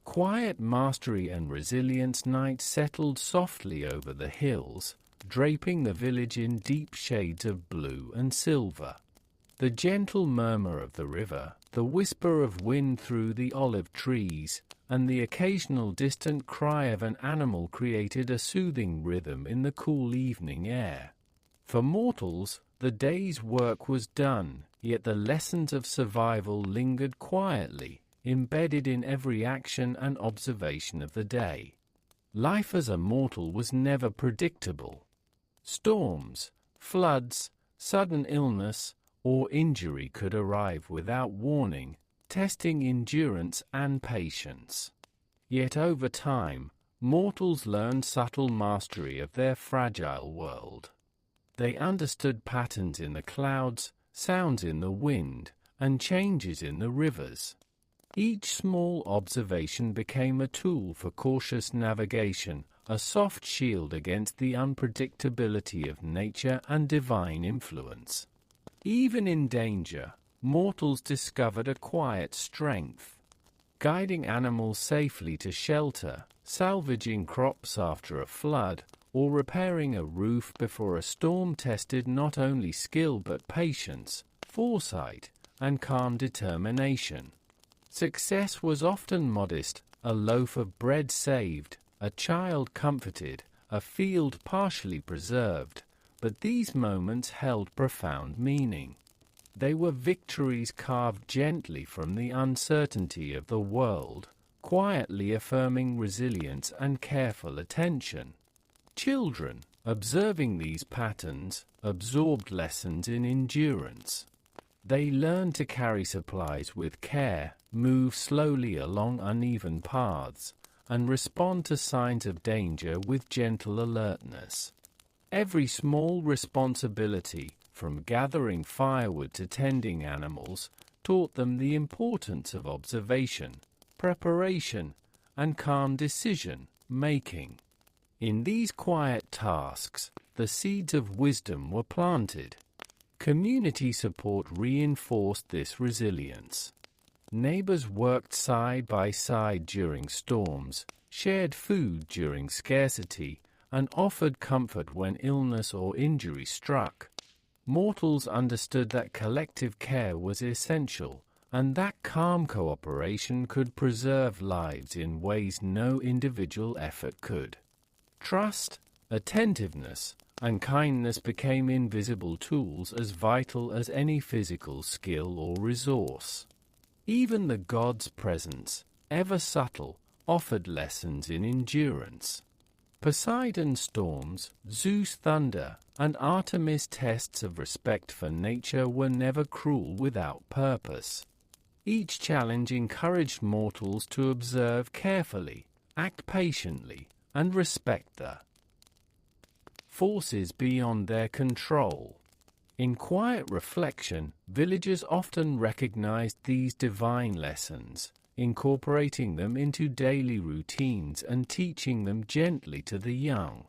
Quiet mastery and resilience. Night settled softly over the hills, draping the village in deep shades of blue and silver. The gentle murmur of the river, the whisper of wind through the olive trees, and the occasional distant cry of an animal created a soothing rhythm in the cool evening air. For mortals, the day's work was done, yet the lessons of survival lingered quietly, embedded in every action and observation of the day. Life as a mortal was never predictable. Storms, floods, sudden illness, or injury could arrive without warning, testing endurance and patience. Yet over time, mortals learned subtle mastery of their fragile world. They understood patterns in the clouds, sounds in the wind, and changes in the rivers. Each small observation became a tool for cautious navigation, a soft shield against the unpredictability of nature and divine influence. Even in danger, mortals discovered a quiet strength. Guiding animals safely to shelter, salvaging crops after a flood, or repairing a roof before a storm tested not only skill but patience, foresight, and calm determination. Success was often modest, a loaf of bread saved, a child comforted, a field partially preserved, but these moments held profound meaning. They were victories carved gently from the uncertainty of the world, quietly affirming resilience and careful attention. Children, observing these patterns, absorbed lessons in endurance. They learned to carry supplies with care, move slowly along uneven paths, and respond to signs of danger with gentle alertness. Every small responsibility, from gathering firewood to tending animals, taught them the importance of observation, preparation, and calm decision-making. In these quiet tasks, the seeds of wisdom were planted. Community support reinforced this resilience. Neighbors worked side by side during storms, shared food during scarcity, and offered comfort when illness or injury struck. Mortals understood that collective care was essential, and that calm cooperation could preserve lives in ways no individual effort could. Trust, attentiveness, and kindness became invisible tools as vital as any physical skill or resource. Even the gods' presence, ever subtle, offered lessons in endurance. Poseidon's storms, Zeus' thunder, and Artemis' tests of respect for nature were never cruel without purpose. Each challenge encouraged mortals to observe carefully, act patiently, and respect the forces beyond their control. In quiet reflection, villagers often recognized these divine lessons, incorporating them into daily routines and teaching them gently to the young.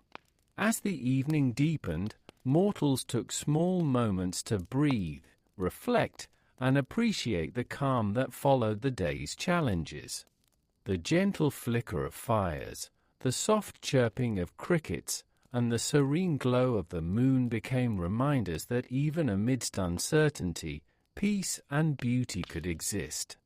As the evening deepened, mortals took small moments to breathe, reflect, and appreciate the calm that followed the day's challenges. The gentle flicker of fires, the soft chirping of crickets, and the serene glow of the moon became reminders that even amidst uncertainty, peace and beauty could exist.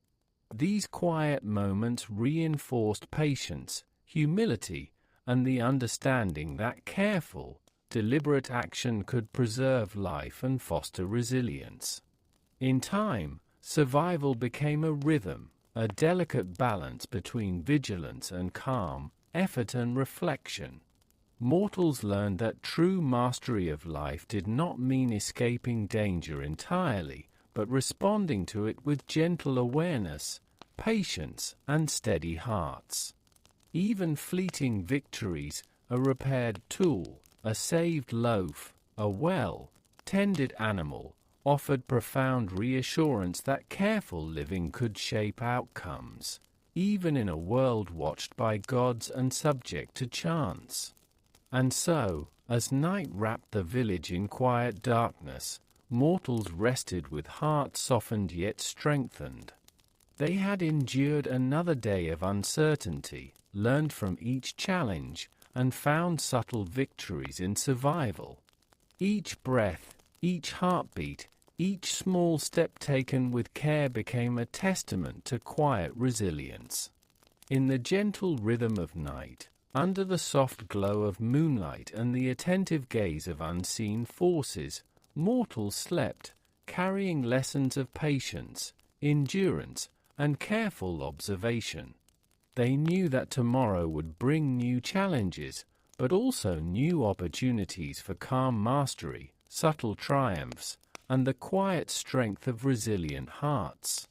These quiet moments reinforced patience, humility, and the understanding that careful, deliberate action could preserve life and foster resilience. In time, survival became a rhythm, a delicate balance between vigilance and calm, effort and reflection. Mortals learned that true mastery of life did not mean escaping danger entirely, but responding to it with gentle awareness, patience, and steady hearts. Even fleeting victories, a repaired tool, a saved loaf, a well-tended animal, offered profound reassurance that careful living could shape outcomes, even in a world watched by gods and subject to chance. And so, as night wrapped the village in quiet darkness, mortals rested with hearts softened yet strengthened. They had endured another day of uncertainty, learned from each challenge, and found subtle victories in survival. Each breath, each heartbeat, each small step taken with care became a testament to quiet resilience. In the gentle rhythm of night, under the soft glow of moonlight and the attentive gaze of unseen forces, mortals slept, carrying lessons of patience, endurance, and careful observation. They knew that tomorrow would bring new challenges, but also new opportunities for calm mastery, subtle triumphs, and the quiet strength of resilient hearts.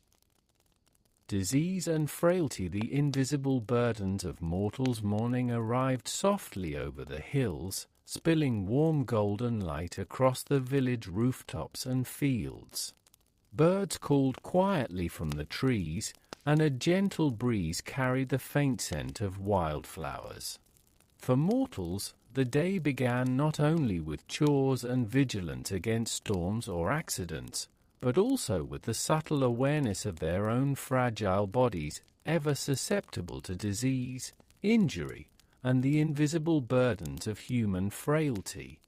Disease and frailty, the invisible burdens of mortals' morning, arrived softly over the hills, spilling warm golden light across the village rooftops and fields. Birds called quietly from the trees, and a gentle breeze carried the faint scent of wildflowers. For mortals, the day began not only with chores and vigilance against storms or accidents, but also with the subtle awareness of their own fragile bodies, ever susceptible to disease, injury, and the invisible burdens of human frailty.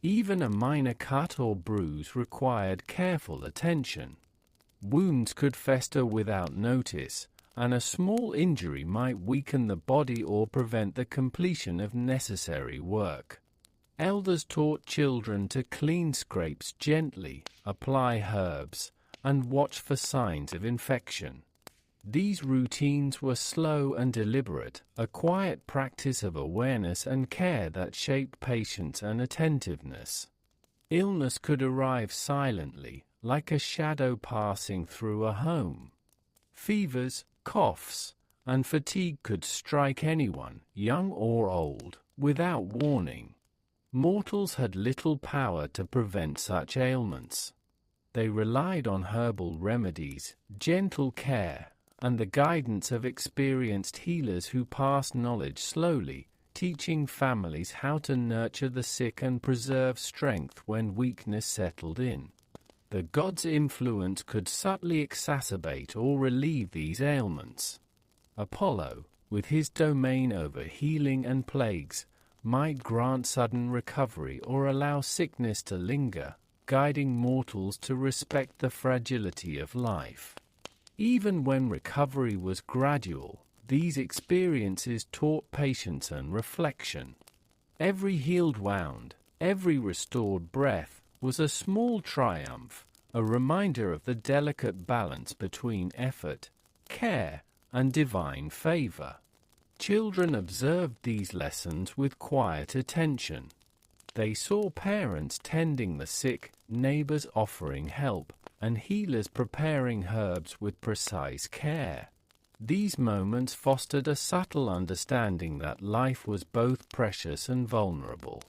Even a minor cut or bruise required careful attention. Wounds could fester without notice, and a small injury might weaken the body or prevent the completion of necessary work. Elders taught children to clean scrapes gently, apply herbs, and watch for signs of infection. These routines were slow and deliberate, a quiet practice of awareness and care that shaped patience and attentiveness. Illness could arrive silently, like a shadow passing through a home. Fevers, coughs, and fatigue could strike anyone, young or old, without warning. Mortals had little power to prevent such ailments. They relied on herbal remedies, gentle care, and the guidance of experienced healers who passed knowledge slowly, teaching families how to nurture the sick and preserve strength when weakness settled in. The gods' influence could subtly exacerbate or relieve these ailments. Apollo, with his domain over healing and plagues, might grant sudden recovery or allow sickness to linger, guiding mortals to respect the fragility of life. Even when recovery was gradual, these experiences taught patience and reflection. Every healed wound, every restored breath, was a small triumph, a reminder of the delicate balance between effort, care, and divine favor. Children observed these lessons with quiet attention. They saw parents tending the sick, neighbors offering help, and healers preparing herbs with precise care. These moments fostered a subtle understanding that life was both precious and vulnerable.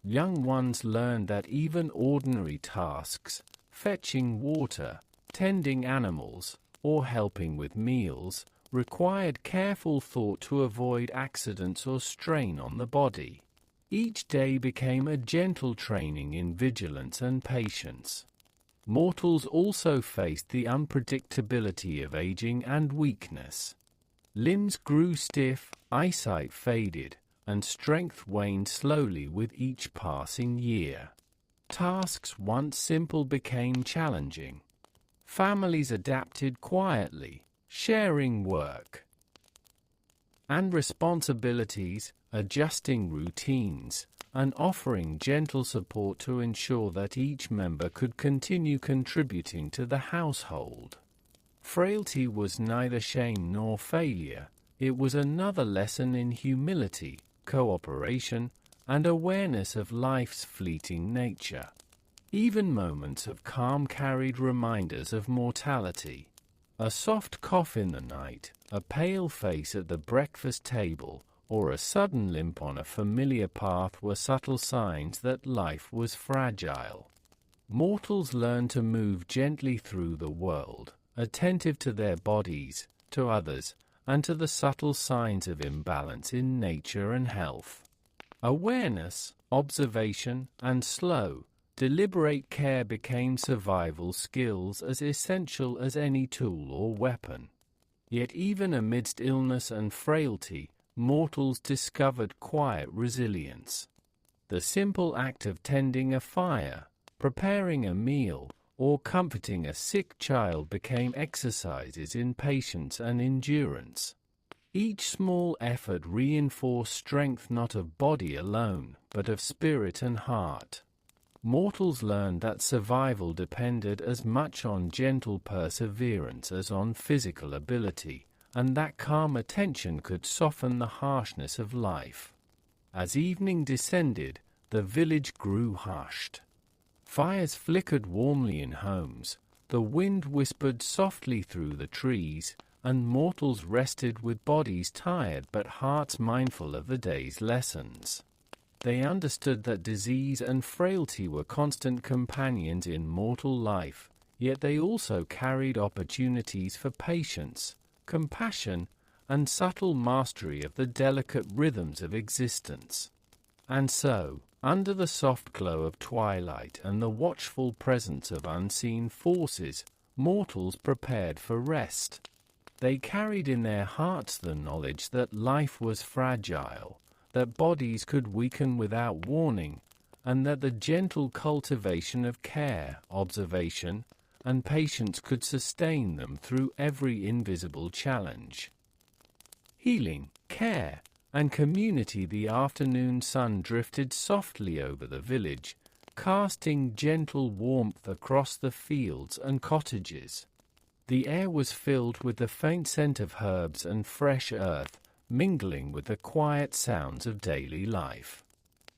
Young ones learned that even ordinary tasks, fetching water, tending animals, or helping with meals, required careful thought to avoid accidents or strain on the body. Each day became a gentle training in vigilance and patience. Mortals also faced the unpredictability of aging and weakness. Limbs grew stiff, eyesight faded, and strength waned slowly with each passing year. Tasks once simple became challenging. Families adapted quietly, sharing work and responsibilities, adjusting routines, and offering gentle support to ensure that each member could continue contributing to the household. Frailty was neither shame nor failure. It was another lesson in humility, cooperation, and awareness of life's fleeting nature. Even moments of calm carried reminders of mortality. A soft cough in the night, a pale face at the breakfast table, or a sudden limp on a familiar path were subtle signs that life was fragile. Mortals learn to move gently through the world, attentive to their bodies, to others, and to the subtle signs of imbalance in nature and health. Awareness, observation, and slow, deliberate care became survival skills as essential as any tool or weapon. Yet even amidst illness and frailty, mortals discovered quiet resilience. The simple act of tending a fire, preparing a meal, or comforting a sick child became exercises in patience and endurance. Each small effort reinforced strength not of body alone, but of spirit and heart. Mortals learned that survival depended as much on gentle perseverance as on physical ability, and that calm attention could soften the harshness of life. As evening descended, the village grew hushed. Fires flickered warmly in homes, the wind whispered softly through the trees, and mortals rested with bodies tired but hearts mindful of the day's lessons. They understood that disease and frailty were constant companions in mortal life, yet they also carried opportunities for patience, compassion, and subtle mastery of the delicate rhythms of existence. And so, under the soft glow of twilight and the watchful presence of unseen forces, mortals prepared for rest. They carried in their hearts the knowledge that life was fragile, that bodies could weaken without warning, and that the gentle cultivation of care, observation, and patience could sustain them through every invisible challenge. Healing, care, and community. The afternoon sun drifted softly over the village, casting gentle warmth across the fields and cottages. The air was filled with the faint scent of herbs and fresh earth, mingling with the quiet sounds of daily life.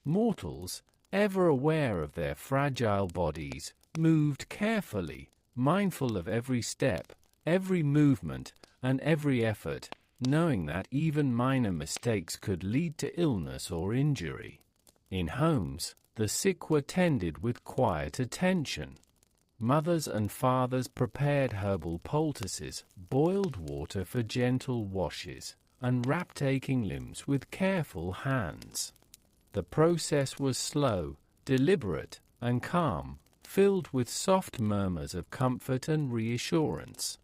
Mortals, ever aware of their fragile bodies, moved carefully, mindful of every step, every movement, and every effort, knowing that even minor mistakes could lead to illness or injury. In homes, the sick were tended with quiet attention. Mothers and fathers prepared herbal poultices, boiled water for gentle washes, and wrapped aching limbs with careful hands. The process was slow, deliberate, and calm, filled with soft murmurs of comfort and reassurance.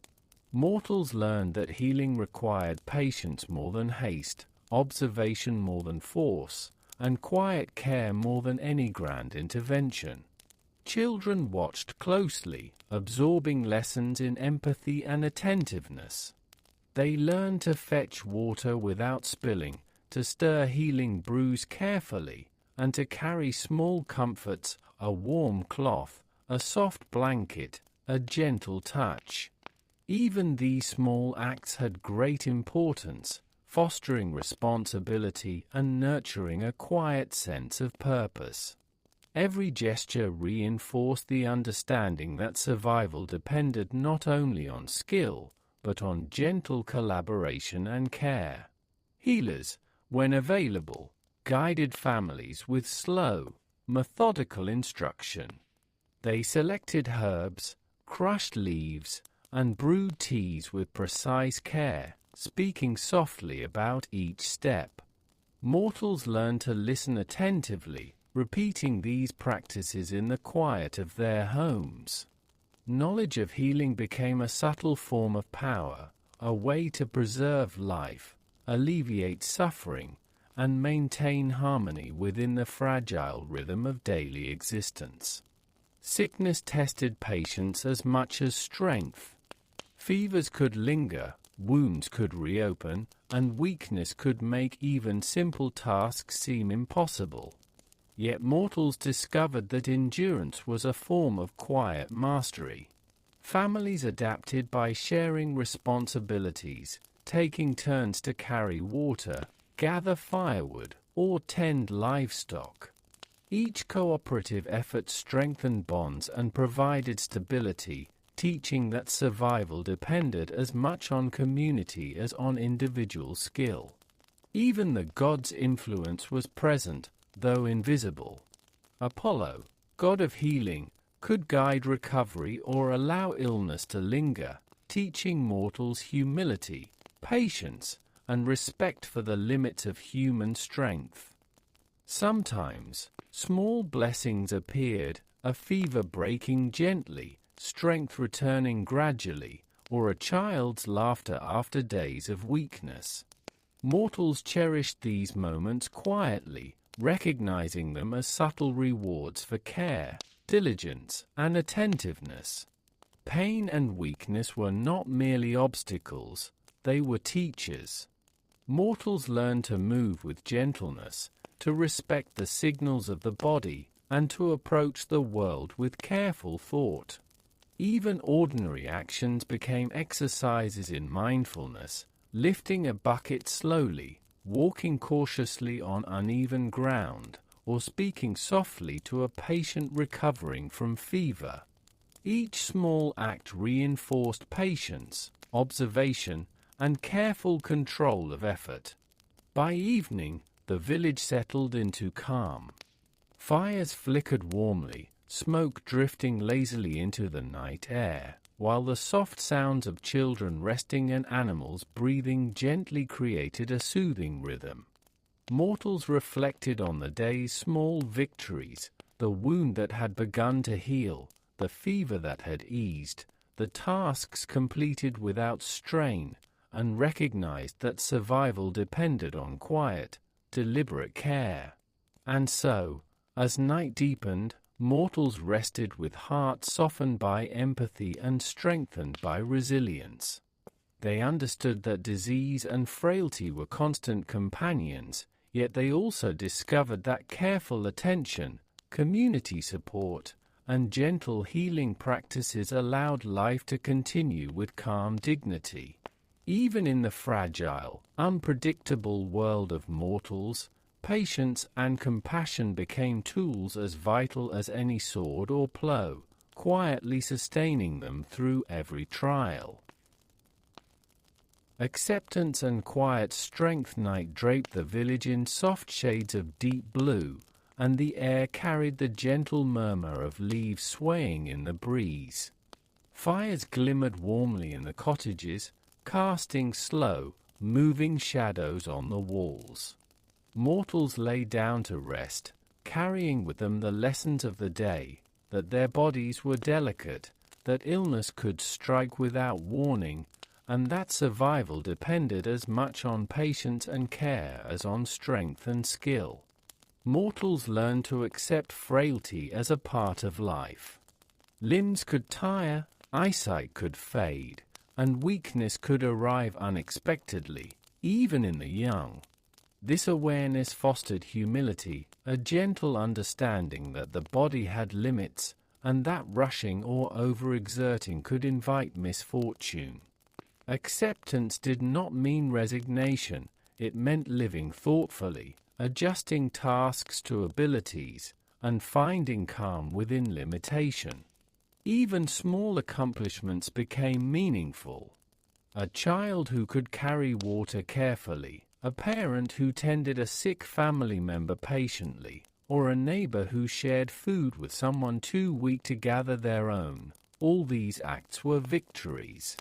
Mortals learned that healing required patience more than haste, observation more than force, and quiet care more than any grand intervention. Children watched closely, absorbing lessons in empathy and attentiveness. They learned to fetch water without spilling, to stir healing brews carefully, and to carry small comforts, a warm cloth, a soft blanket, a gentle touch. Even these small acts had great importance, fostering responsibility and nurturing a quiet sense of purpose. Every gesture reinforced the understanding that survival depended not only on skill, but on gentle collaboration and care. Healers, when available, guided families with slow, methodical instruction. They selected herbs, crushed leaves, and brewed teas with precise care, speaking softly about each step. Mortals learned to listen attentively, repeating these practices in the quiet of their homes. Knowledge of healing became a subtle form of power, a way to preserve life, alleviate suffering, and maintain harmony within the fragile rhythm of daily existence. Sickness tested patience as much as strength. Fevers could linger, wounds could reopen, and weakness could make even simple tasks seem impossible. Yet mortals discovered that endurance was a form of quiet mastery. Families adapted by sharing responsibilities, taking turns to carry water, gather firewood, or tend livestock. Each cooperative effort strengthened bonds and provided stability, teaching that survival depended as much on community as on individual skill. Even the gods' influence was present, though invisible. Apollo, god of healing, could guide recovery or allow illness to linger, teaching mortals humility, patience, and respect for the limits of human strength. Sometimes, small blessings appeared, a fever breaking gently, strength returning gradually, or a child's laughter after days of weakness. Mortals cherished these moments quietly, recognizing them as subtle rewards for care, diligence, and attentiveness. Pain and weakness were not merely obstacles, they were teachers. Mortals learned to move with gentleness, to respect the signals of the body, and to approach the world with careful thought. Even ordinary actions became exercises in mindfulness, lifting a bucket slowly, walking cautiously on uneven ground, or speaking softly to a patient recovering from fever. Each small act reinforced patience, observation, and careful control of effort. By evening, the village settled into calm. Fires flickered warmly, smoke drifting lazily into the night air, while the soft sounds of children resting and animals breathing gently created a soothing rhythm. Mortals reflected on the day's small victories, the wound that had begun to heal, the fever that had eased, the tasks completed without strain, and recognized that survival depended on quiet, deliberate care. And so, as night deepened, mortals rested with hearts softened by empathy and strengthened by resilience. They understood that disease and frailty were constant companions, yet they also discovered that careful attention, community support, and gentle healing practices allowed life to continue with calm dignity. Even in the fragile, unpredictable world of mortals, patience and compassion became tools as vital as any sword or plough, quietly sustaining them through every trial. Acceptance and quiet strength. Night draped the village in soft shades of deep blue, and the air carried the gentle murmur of leaves swaying in the breeze. Fires glimmered warmly in the cottages, casting slow, moving shadows on the walls. Mortals lay down to rest, carrying with them the lessons of the day, that their bodies were delicate, that illness could strike without warning, and that survival depended as much on patience and care as on strength and skill. Mortals learned to accept frailty as a part of life. Limbs could tire, eyesight could fade, and weakness could arrive unexpectedly, even in the young. This awareness fostered humility, a gentle understanding that the body had limits, and that rushing or overexerting could invite misfortune. Acceptance did not mean resignation, it meant living thoughtfully, adjusting tasks to abilities, and finding calm within limitation. Even small accomplishments became meaningful. A child who could carry water carefully, a parent who tended a sick family member patiently, or a neighbor who shared food with someone too weak to gather their own, all these acts were victories.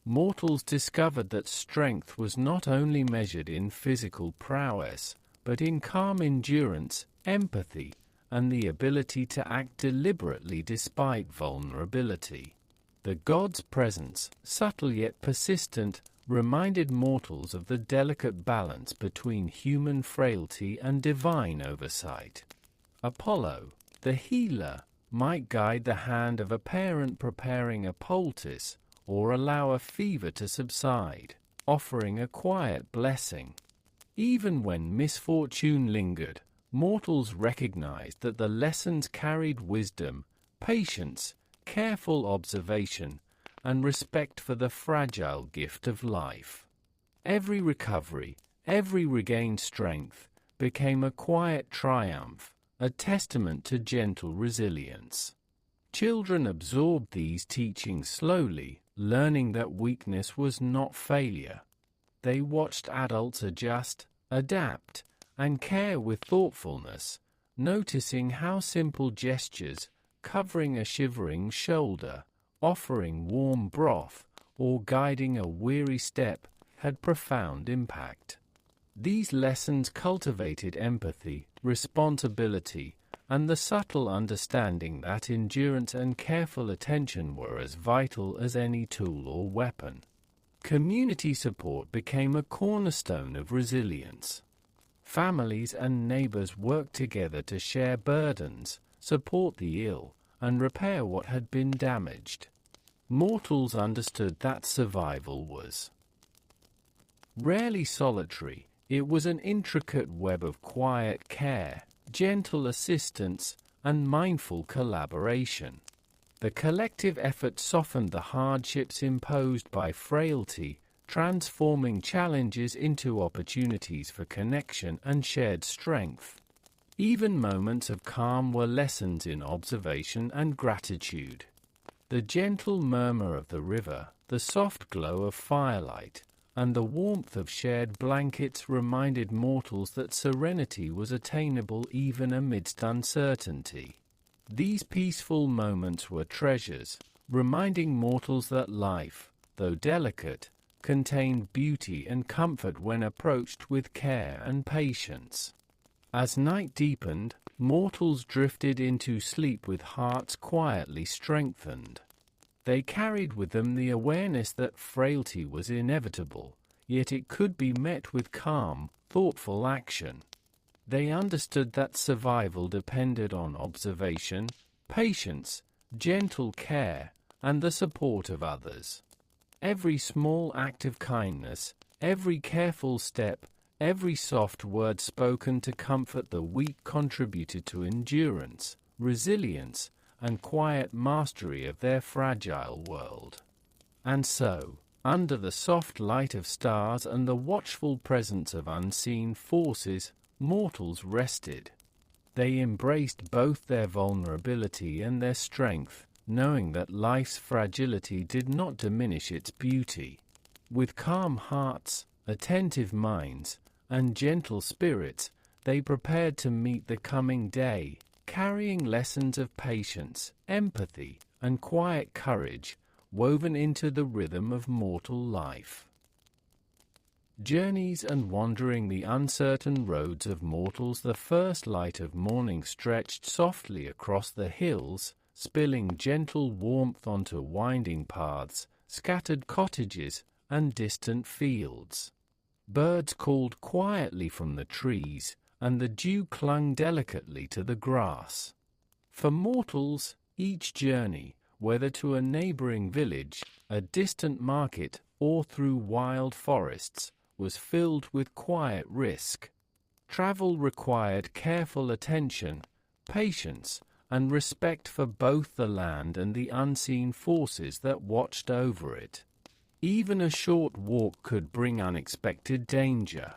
Mortals discovered that strength was not only measured in physical prowess, but in calm endurance, empathy, and the ability to act deliberately despite vulnerability. The god's presence, subtle yet persistent, reminded mortals of the delicate balance between human frailty and divine oversight. Apollo, the healer, might guide the hand of a parent preparing a poultice, or allow a fever to subside, offering a quiet blessing. Even when misfortune lingered, mortals recognized that the lessons carried wisdom, patience, careful observation, and respect for the fragile gift of life. Every recovery, every regained strength, became a quiet triumph, a testament to gentle resilience. Children absorbed these teachings slowly, learning that weakness was not failure. They watched adults adjust, adapt, and care with thoughtfulness, noticing how simple gestures, covering a shivering shoulder, offering warm broth, or guiding a weary step, had profound impact. These lessons cultivated empathy, responsibility, and the subtle understanding that endurance and careful attention were as vital as any tool or weapon. Community support became a cornerstone of resilience. Families and neighbors worked together to share burdens, support the ill, and repair what had been damaged. Mortals understood that survival was rarely solitary. It was an intricate web of quiet care, gentle assistance, and mindful collaboration. The collective effort softened the hardships imposed by frailty, transforming challenges into opportunities for connection and shared strength. Even moments of calm were lessons in observation and gratitude. The gentle murmur of the river, the soft glow of firelight, and the warmth of shared blankets reminded mortals that serenity was attainable even amidst uncertainty. These peaceful moments were treasures, reminding mortals that life, though delicate, contained beauty and comfort when approached with care and patience. As night deepened, mortals drifted into sleep with hearts quietly strengthened. They carried with them the awareness that frailty was inevitable, yet it could be met with calm, thoughtful action. They understood that survival depended on observation, patience, gentle care, and the support of others. Every small act of kindness, every careful step, every soft word spoken to comfort the weak contributed to endurance, resilience, and quiet mastery of their fragile world. And so, under the soft light of stars and the watchful presence of unseen forces, mortals rested. They embraced both their vulnerability and their strength, knowing that life's fragility did not diminish its beauty. With calm hearts, attentive minds, and gentle spirits, they prepared to meet the coming day, carrying lessons of patience, empathy, and quiet courage, woven into the rhythm of mortal life. Journeys and wandering the uncertain roads of mortals, the first light of morning stretched softly across the hills, spilling gentle warmth onto winding paths, scattered cottages, and distant fields. Birds called quietly from the trees, and the dew clung delicately to the grass. For mortals, each journey, whether to a neighboring village, a distant market, or through wild forests, was filled with quiet risk. Travel required careful attention, patience, and respect for both the land and the unseen forces that watched over it. Even a short walk could bring unexpected danger.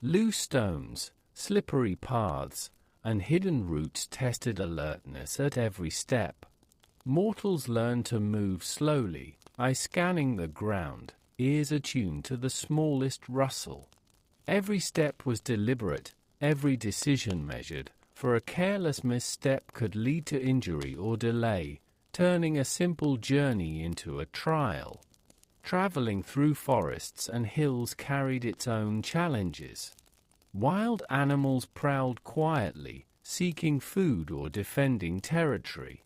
Loose stones, slippery paths, and hidden routes tested alertness at every step. Mortals learned to move slowly, eyes scanning the ground, ears attuned to the smallest rustle. Every step was deliberate, every decision measured, for a careless misstep could lead to injury or delay, turning a simple journey into a trial. Traveling through forests and hills carried its own challenges. Wild animals prowled quietly, seeking food or defending territory.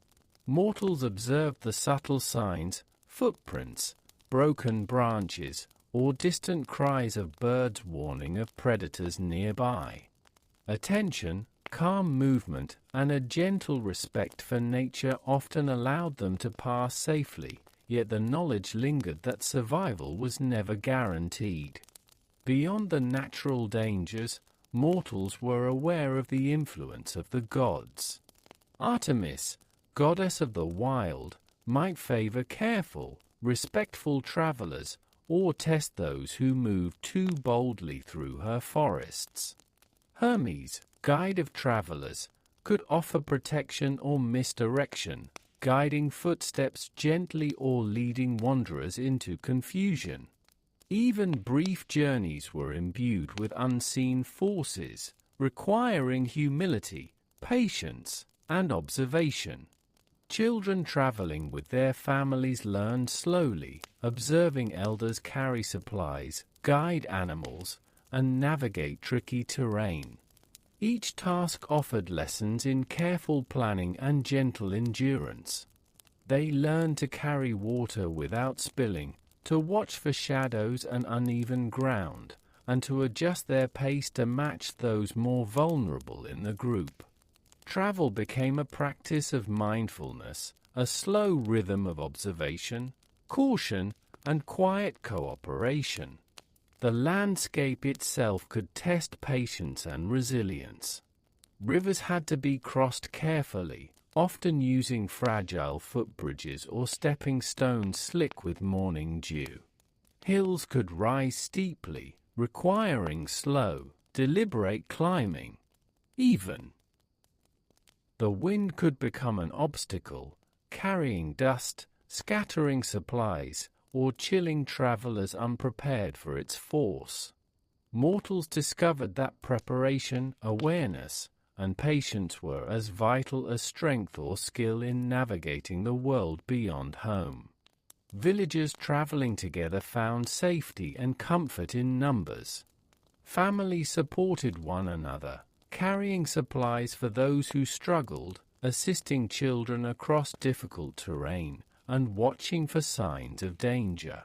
Mortals observed the subtle signs, footprints, broken branches, or distant cries of birds warning of predators nearby. Attention, calm movement, and a gentle respect for nature often allowed them to pass safely, yet the knowledge lingered that survival was never guaranteed. Beyond the natural dangers, mortals were aware of the influence of the gods. Artemis, goddess of the wild, might favor careful, respectful travelers, or test those who moved too boldly through her forests. Hermes, guide of travelers, could offer protection or misdirection, guiding footsteps gently or leading wanderers into confusion. Even brief journeys were imbued with unseen forces, requiring humility, patience, and observation. Children traveling with their families learned slowly, observing elders carry supplies, guide animals, and navigate tricky terrain. Each task offered lessons in careful planning and gentle endurance. They learned to carry water without spilling, to watch for shadows and uneven ground, and to adjust their pace to match those more vulnerable in the group. Travel became a practice of mindfulness, a slow rhythm of observation, caution, and quiet cooperation. The landscape itself could test patience and resilience. Rivers had to be crossed carefully, often using fragile footbridges or stepping stones slick with morning dew. Hills could rise steeply, requiring slow, deliberate climbing. Even the wind could become an obstacle, carrying dust, scattering supplies, or chilling travelers unprepared for its force. Mortals discovered that preparation, awareness, and patience were as vital as strength or skill in navigating the world beyond home. Villagers traveling together found safety and comfort in numbers. Families supported one another, carrying supplies for those who struggled, assisting children across difficult terrain, and watching for signs of danger.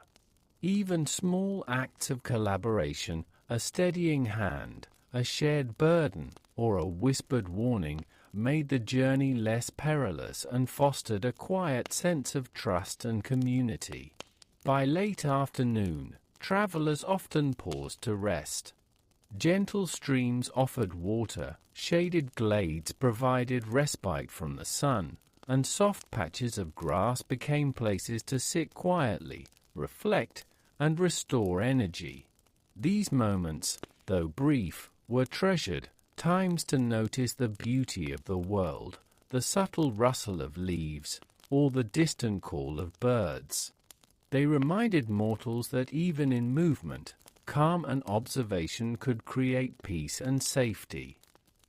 Even small acts of collaboration, a steadying hand, a shared burden, or a whispered warning, made the journey less perilous and fostered a quiet sense of trust and community. By late afternoon, travelers often paused to rest. Gentle streams offered water, shaded glades provided respite from the sun, and soft patches of grass became places to sit quietly, reflect, and restore energy. These moments, though brief, were treasured, times to notice the beauty of the world, the subtle rustle of leaves, or the distant call of birds. They reminded mortals that even in movement, calm and observation could create peace and safety.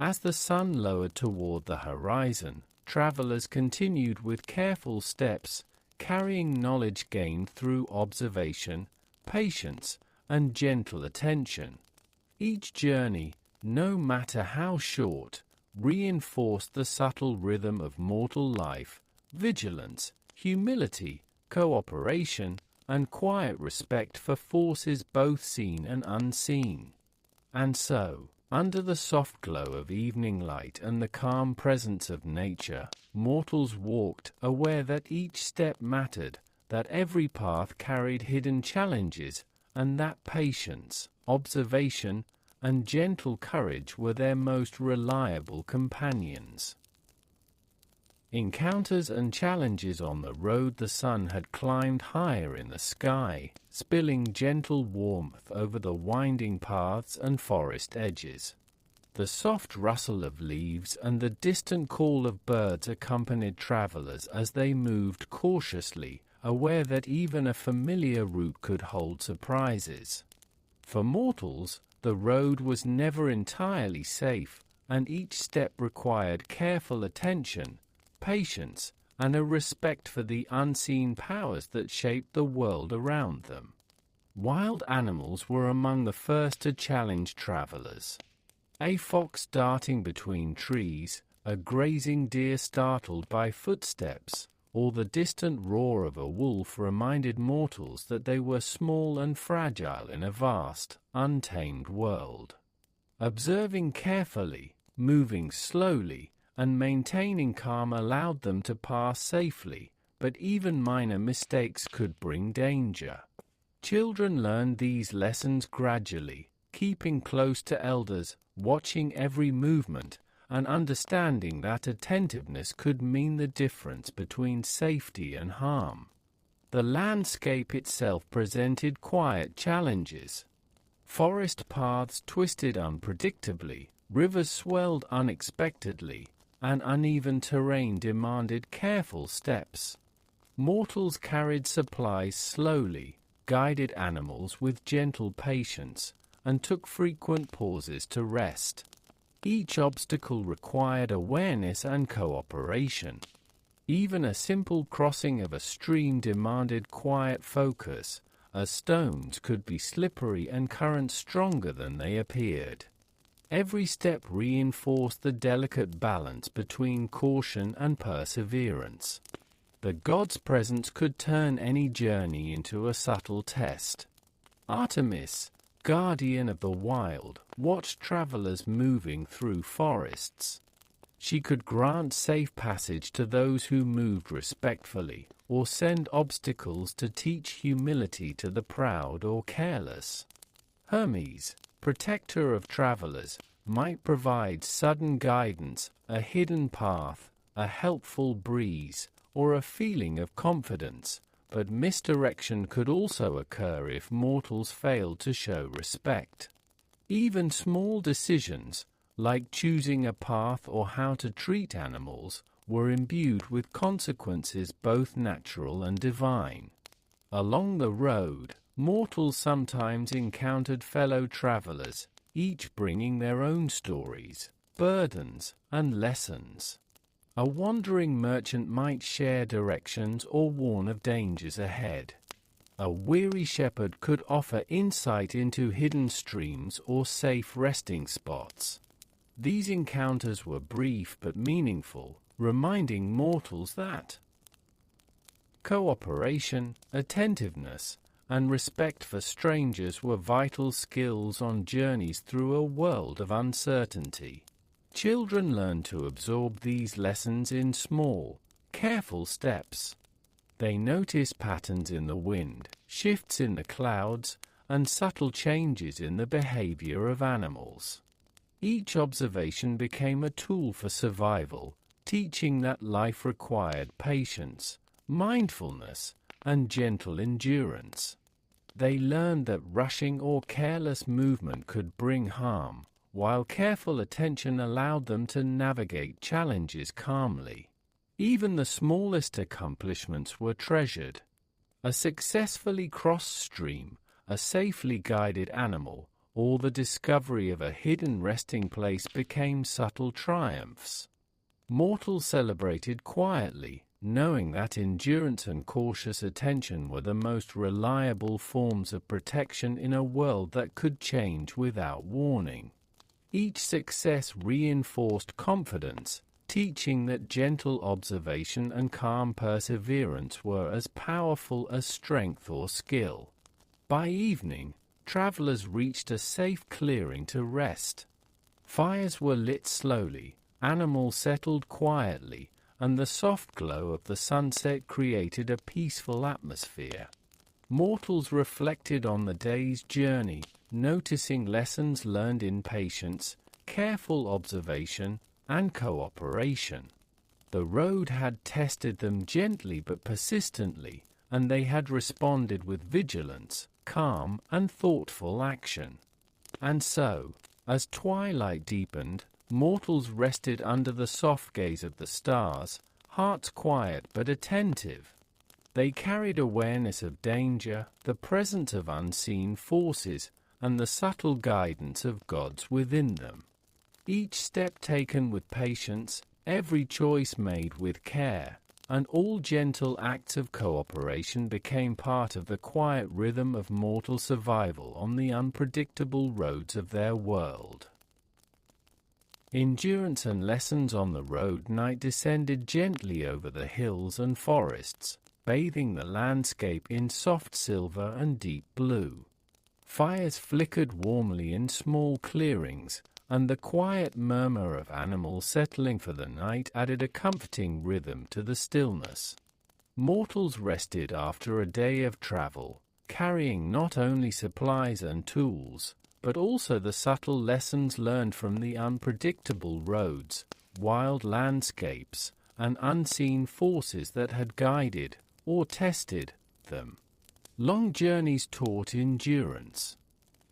As the sun lowered toward the horizon, travelers continued with careful steps, carrying knowledge gained through observation, patience, and gentle attention. Each journey, no matter how short, reinforced the subtle rhythm of mortal life, vigilance, humility, cooperation, and quiet respect for forces both seen and unseen. And so, under the soft glow of evening light and the calm presence of nature, mortals walked, aware that each step mattered, that every path carried hidden challenges, and that patience, observation, and gentle courage were their most reliable companions. Encounters and challenges on the road. The sun had climbed higher in the sky, spilling gentle warmth over the winding paths and forest edges. The soft rustle of leaves and the distant call of birds accompanied travelers as they moved cautiously, aware that even a familiar route could hold surprises. For mortals, the road was never entirely safe, and each step required careful attention, patience, and a respect for the unseen powers that shaped the world around them. Wild animals were among the first to challenge travelers. A fox darting between trees, a grazing deer startled by footsteps, or the distant roar of a wolf reminded mortals that they were small and fragile in a vast, untamed world. Observing carefully, moving slowly, and maintaining calm allowed them to pass safely, but even minor mistakes could bring danger. Children learned these lessons gradually, keeping close to elders, watching every movement, and understanding that attentiveness could mean the difference between safety and harm. The landscape itself presented quiet challenges. Forest paths twisted unpredictably, rivers swelled unexpectedly, and uneven terrain demanded careful steps. Mortals carried supplies slowly, guided animals with gentle patience, and took frequent pauses to rest. Each obstacle required awareness and cooperation. Even a simple crossing of a stream demanded quiet focus, as stones could be slippery and currents stronger than they appeared. Every step reinforced the delicate balance between caution and perseverance. The god's presence could turn any journey into a subtle test. Artemis, guardian of the wild, watched travelers moving through forests. She could grant safe passage to those who moved respectfully, or send obstacles to teach humility to the proud or careless. Hermes, protector of travelers, might provide sudden guidance, a hidden path, a helpful breeze, or a feeling of confidence, but misdirection could also occur if mortals failed to show respect. Even small decisions, like choosing a path or how to treat animals, were imbued with consequences both natural and divine. Along the road, mortals sometimes encountered fellow travelers, each bringing their own stories, burdens, and lessons. A wandering merchant might share directions or warn of dangers ahead. A weary shepherd could offer insight into hidden streams or safe resting spots. These encounters were brief but meaningful, reminding mortals that cooperation, attentiveness, and respect for strangers were vital skills on journeys through a world of uncertainty. Children learn to absorb these lessons in small, careful steps. They notice patterns in the wind, shifts in the clouds, and subtle changes in the behavior of animals. Each observation became a tool for survival, teaching that life required patience, mindfulness, and gentle endurance. They learned that rushing or careless movement could bring harm, while careful attention allowed them to navigate challenges calmly. Even the smallest accomplishments were treasured. A successfully crossed stream, a safely guided animal, or the discovery of a hidden resting place became subtle triumphs. Mortals celebrated quietly, knowing that endurance and cautious attention were the most reliable forms of protection in a world that could change without warning. Each success reinforced confidence, teaching that gentle observation and calm perseverance were as powerful as strength or skill. By evening, travelers reached a safe clearing to rest. Fires were lit slowly, animals settled quietly, and the soft glow of the sunset created a peaceful atmosphere. Mortals reflected on the day's journey, noticing lessons learned in patience, careful observation, and cooperation. The road had tested them gently but persistently, and they had responded with vigilance, calm, and thoughtful action. And so, as twilight deepened, mortals rested under the soft gaze of the stars, hearts quiet but attentive. They carried awareness of danger, the presence of unseen forces, and the subtle guidance of gods within them. Each step taken with patience, every choice made with care, and all gentle acts of cooperation became part of the quiet rhythm of mortal survival on the unpredictable roads of their world. Endurance and lessons on the road. Night descended gently over the hills and forests, bathing the landscape in soft silver and deep blue. Fires flickered warmly in small clearings, and the quiet murmur of animals settling for the night added a comforting rhythm to the stillness. Mortals rested after a day of travel, carrying not only supplies and tools, but also the subtle lessons learned from the unpredictable roads, wild landscapes, and unseen forces that had guided, or tested, them. Long journeys taught endurance.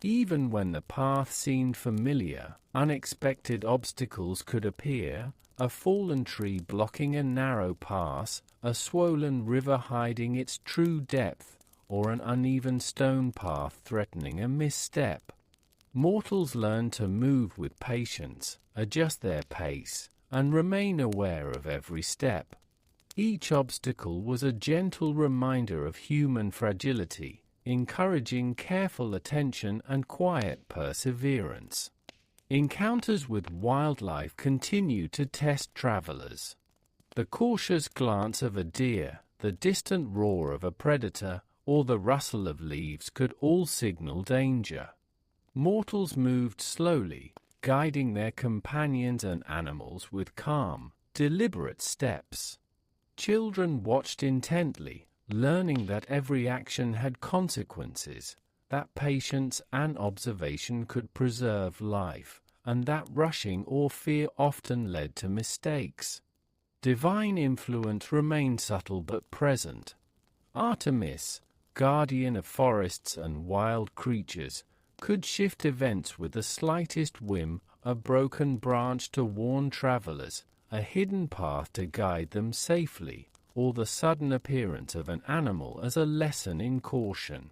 Even when the path seemed familiar, unexpected obstacles could appear, a fallen tree blocking a narrow pass, a swollen river hiding its true depth, or an uneven stone path threatening a misstep. Mortals learn to move with patience, adjust their pace, and remain aware of every step. Each obstacle was a gentle reminder of human fragility, encouraging careful attention and quiet perseverance. Encounters with wildlife continue to test travelers. The cautious glance of a deer, the distant roar of a predator, or the rustle of leaves could all signal danger. Mortals moved slowly, guiding their companions and animals with calm, deliberate steps. Children watched intently, learning that every action had consequences, that patience and observation could preserve life, and that rushing or fear often led to mistakes. Divine influence remained subtle but present. Artemis, guardian of forests and wild creatures, could shift events with the slightest whim, a broken branch to warn travelers, a hidden path to guide them safely, or the sudden appearance of an animal as a lesson in caution.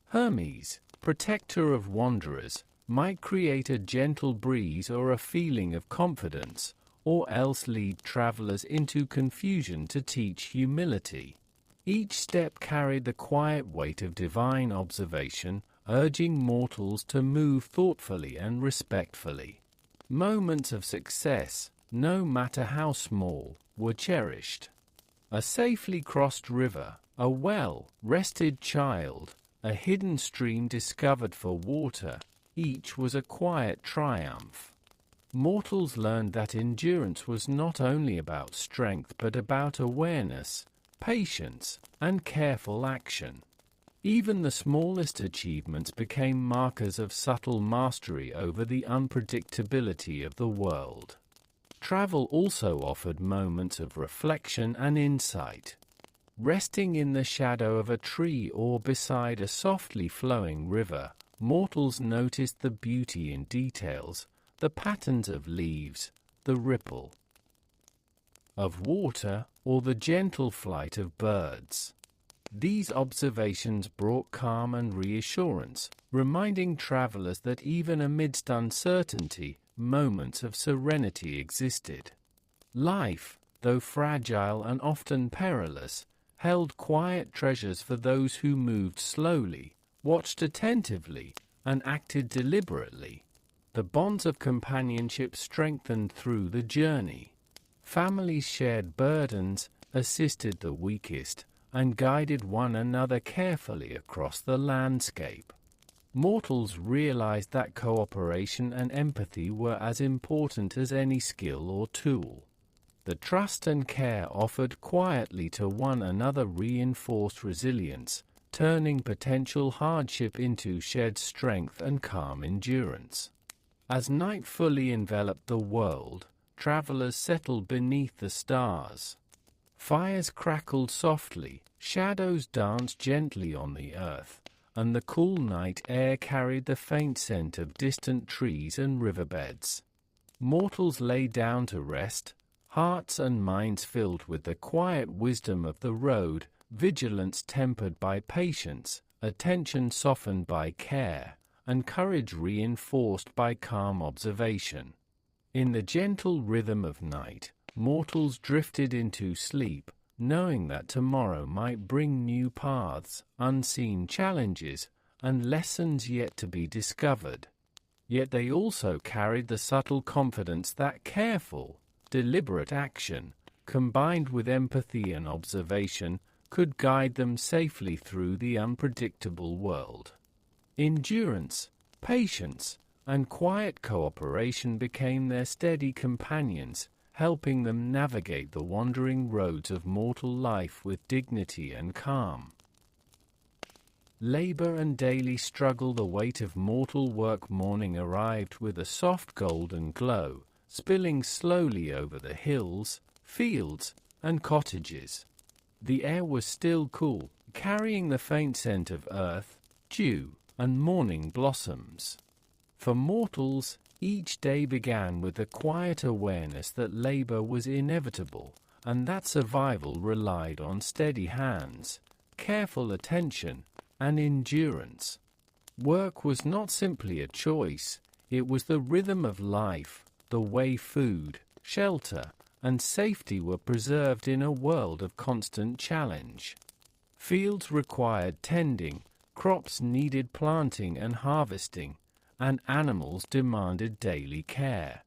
Hermes, protector of wanderers, might create a gentle breeze or a feeling of confidence, or else lead travelers into confusion to teach humility. Each step carried the quiet weight of divine observation, urging mortals to move thoughtfully and respectfully. Moments of success, no matter how small, were cherished. A safely crossed river, a well-rested child, a hidden stream discovered for water, each was a quiet triumph. Mortals learned that endurance was not only about strength but about awareness, patience, and careful action. Even the smallest achievements became markers of subtle mastery over the unpredictability of the world. Travel also offered moments of reflection and insight. Resting in the shadow of a tree or beside a softly flowing river, mortals noticed the beauty in details, the patterns of leaves, the ripple of water, or the gentle flight of birds. These observations brought calm and reassurance, reminding travelers that even amidst uncertainty, moments of serenity existed. Life, though fragile and often perilous, held quiet treasures for those who moved slowly, watched attentively, and acted deliberately. The bonds of companionship strengthened through the journey. Families shared burdens, assisted the weakest, and guided one another carefully across the landscape. Mortals realized that cooperation and empathy were as important as any skill or tool. The trust and care offered quietly to one another reinforced resilience, turning potential hardship into shared strength and calm endurance. As night fully enveloped the world, travelers settled beneath the stars. Fires crackled softly, shadows danced gently on the earth, and the cool night air carried the faint scent of distant trees and riverbeds. Mortals lay down to rest, hearts and minds filled with the quiet wisdom of the road, vigilance tempered by patience, attention softened by care, and courage reinforced by calm observation. In the gentle rhythm of night, mortals drifted into sleep, knowing that tomorrow might bring new paths, unseen challenges, and lessons yet to be discovered. Yet they also carried the subtle confidence that careful, deliberate action, combined with empathy and observation, could guide them safely through the unpredictable world. Endurance, patience, and quiet cooperation became their steady companions, helping them navigate the wandering roads of mortal life with dignity and calm. Labor and daily struggle, the weight of mortal work. Morning arrived with a soft golden glow, spilling slowly over the hills, fields, and cottages. The air was still cool, carrying the faint scent of earth, dew, and morning blossoms. For mortals, each day began with the quiet awareness that labor was inevitable, and that survival relied on steady hands, careful attention, and endurance. Work was not simply a choice, it was the rhythm of life, the way food, shelter, and safety were preserved in a world of constant challenge. Fields required tending, crops needed planting and harvesting, and animals demanded daily care.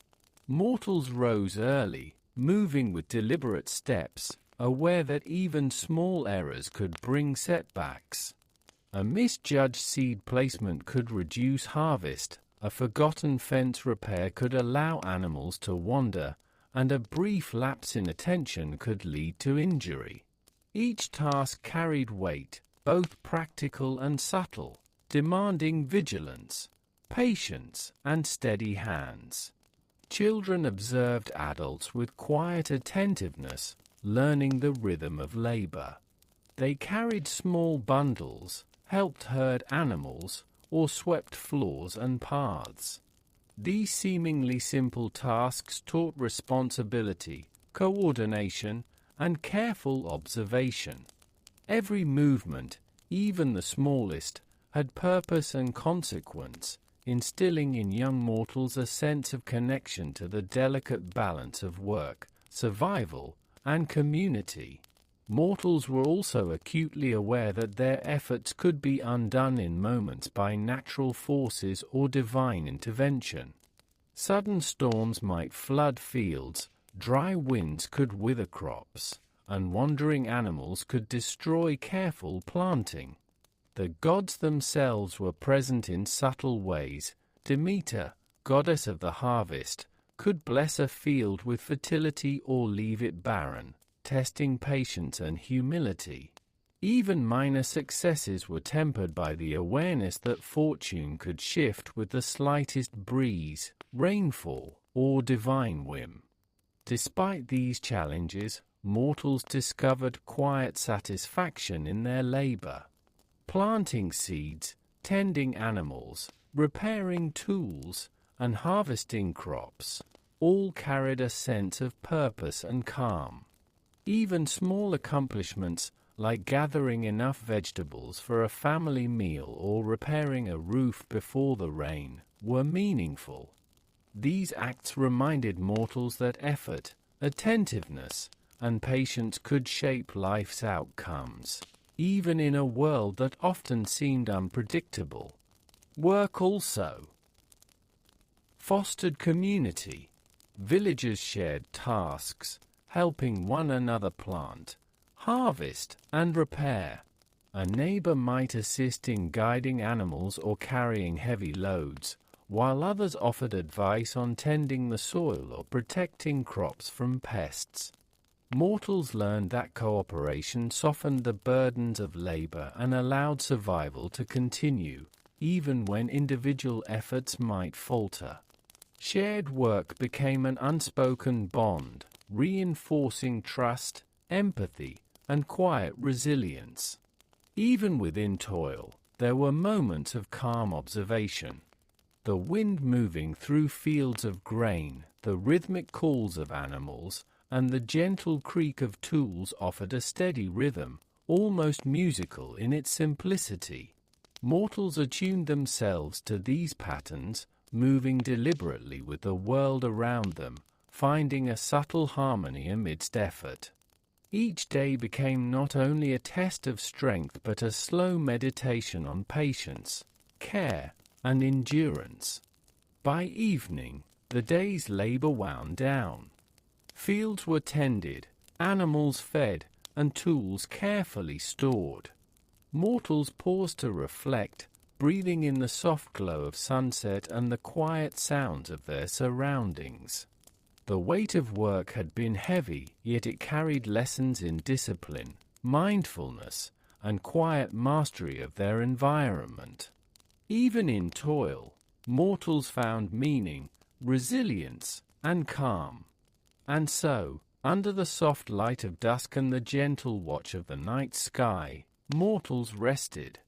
Mortals rose early, moving with deliberate steps, aware that even small errors could bring setbacks. A misjudged seed placement could reduce harvest, a forgotten fence repair could allow animals to wander, and a brief lapse in attention could lead to injury. Each task carried weight, both practical and subtle, demanding vigilance. patience, and steady hands. Children observed adults with quiet attentiveness, learning the rhythm of labor. They carried small bundles, helped herd animals, or swept floors and paths. These seemingly simple tasks taught responsibility, coordination, and careful observation. Every movement, even the smallest, had purpose and consequence, instilling in young mortals a sense of connection to the delicate balance of work, survival, and community. Mortals were also acutely aware that their efforts could be undone in moments by natural forces or divine intervention. Sudden storms might flood fields, dry winds could wither crops, and wandering animals could destroy careful planting. The gods themselves were present in subtle ways. Demeter, goddess of the harvest, could bless a field with fertility or leave it barren, testing patience and humility. Even minor successes were tempered by the awareness that fortune could shift with the slightest breeze, rainfall, or divine whim. Despite these challenges, mortals discovered quiet satisfaction in their labor. Planting seeds, tending animals, repairing tools, and harvesting crops all carried a sense of purpose and calm. Even small accomplishments, like gathering enough vegetables for a family meal or repairing a roof before the rain, were meaningful. These acts reminded mortals that effort, attentiveness, and patience could shape life's outcomes, even in a world that often seemed unpredictable. Work also fostered community. Villagers shared tasks, helping one another plant, harvest, and repair. A neighbor might assist in guiding animals or carrying heavy loads, while others offered advice on tending the soil or protecting crops from pests. Mortals learned that cooperation softened the burdens of labor and allowed survival to continue, even when individual efforts might falter. Shared work became an unspoken bond, reinforcing trust, empathy, and quiet resilience. Even within toil, there were moments of calm observation. The wind moving through fields of grain, the rhythmic calls of animals, and the gentle creak of tools offered a steady rhythm, almost musical in its simplicity. Mortals attuned themselves to these patterns, moving deliberately with the world around them, finding a subtle harmony amidst effort. Each day became not only a test of strength but a slow meditation on patience, care, and endurance. By evening, the day's labor wound down. Fields were tended, animals fed, and tools carefully stored. Mortals paused to reflect, breathing in the soft glow of sunset and the quiet sounds of their surroundings. The weight of work had been heavy, yet it carried lessons in discipline, mindfulness, and quiet mastery of their environment. Even in toil, mortals found meaning, resilience, and calm. And so, under the soft light of dusk and the gentle watch of the night sky, mortals rested.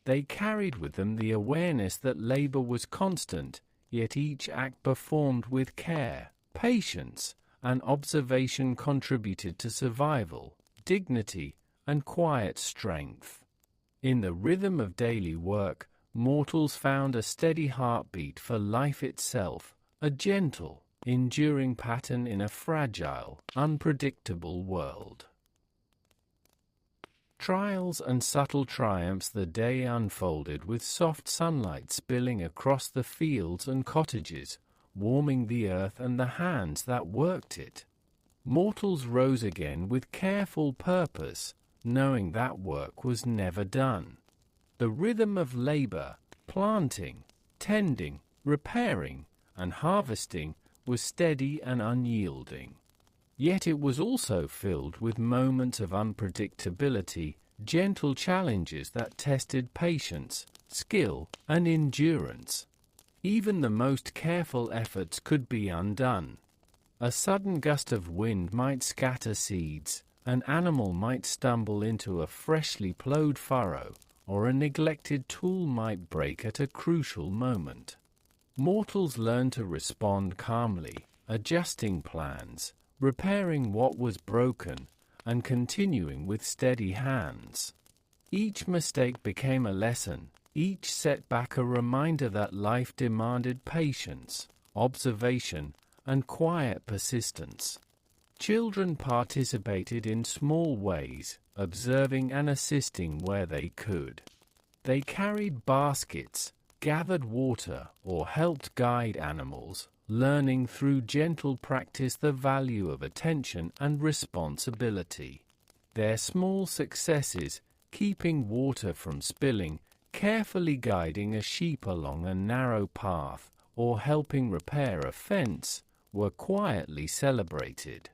They carried with them the awareness that labor was constant, yet each act performed with care, patience, and observation contributed to survival, dignity, and quiet strength. In the rhythm of daily work, mortals found a steady heartbeat for life itself, a gentle, enduring pattern in a fragile, unpredictable world. Trials and subtle triumphs. The day unfolded with soft sunlight spilling across the fields and cottages, warming the earth and the hands that worked it. Mortals rose again with careful purpose, knowing that work was never done. The rhythm of labor, planting, tending, repairing, and harvesting was steady and unyielding. Yet it was also filled with moments of unpredictability, gentle challenges that tested patience, skill, and endurance. Even the most careful efforts could be undone. A sudden gust of wind might scatter seeds, an animal might stumble into a freshly plowed furrow, or a neglected tool might break at a crucial moment. Mortals learned to respond calmly, adjusting plans, repairing what was broken, and continuing with steady hands. Each mistake became a lesson, each setback a reminder that life demanded patience, observation, and quiet persistence. Children participated in small ways, observing and assisting where they could. They carried baskets, gathered water, or helped guide animals, learning through gentle practice the value of attention and responsibility. Their small successes, keeping water from spilling, carefully guiding a sheep along a narrow path, or helping repair a fence, were quietly celebrated.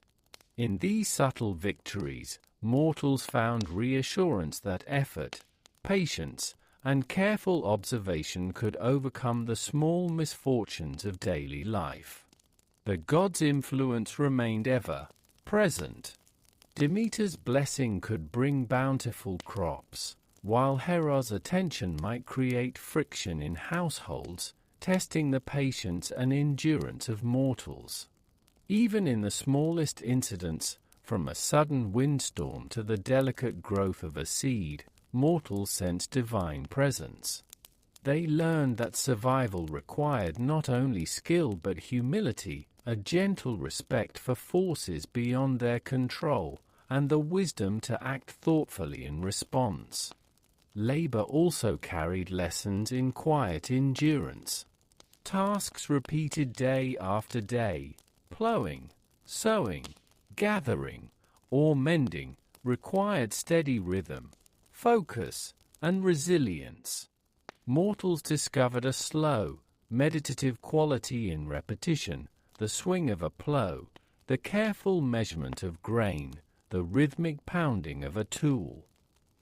In these subtle victories, mortals found reassurance that effort, patience, and careful observation could overcome the small misfortunes of daily life. The gods' influence remained ever present. Demeter's blessing could bring bountiful crops, while Hera's attention might create friction in households, testing the patience and endurance of mortals. Even in the smallest incidents, from a sudden windstorm to the delicate growth of a seed, mortals sensed divine presence. They learned that survival required not only skill but humility, a gentle respect for forces beyond their control, and the wisdom to act thoughtfully in response. Labor also carried lessons in quiet endurance. Tasks repeated day after day, plowing, sowing, gathering, or mending, required steady rhythm, focus, and resilience. Mortals discovered a slow, meditative quality in repetition, the swing of a plow, the careful measurement of grain, the rhythmic pounding of a tool.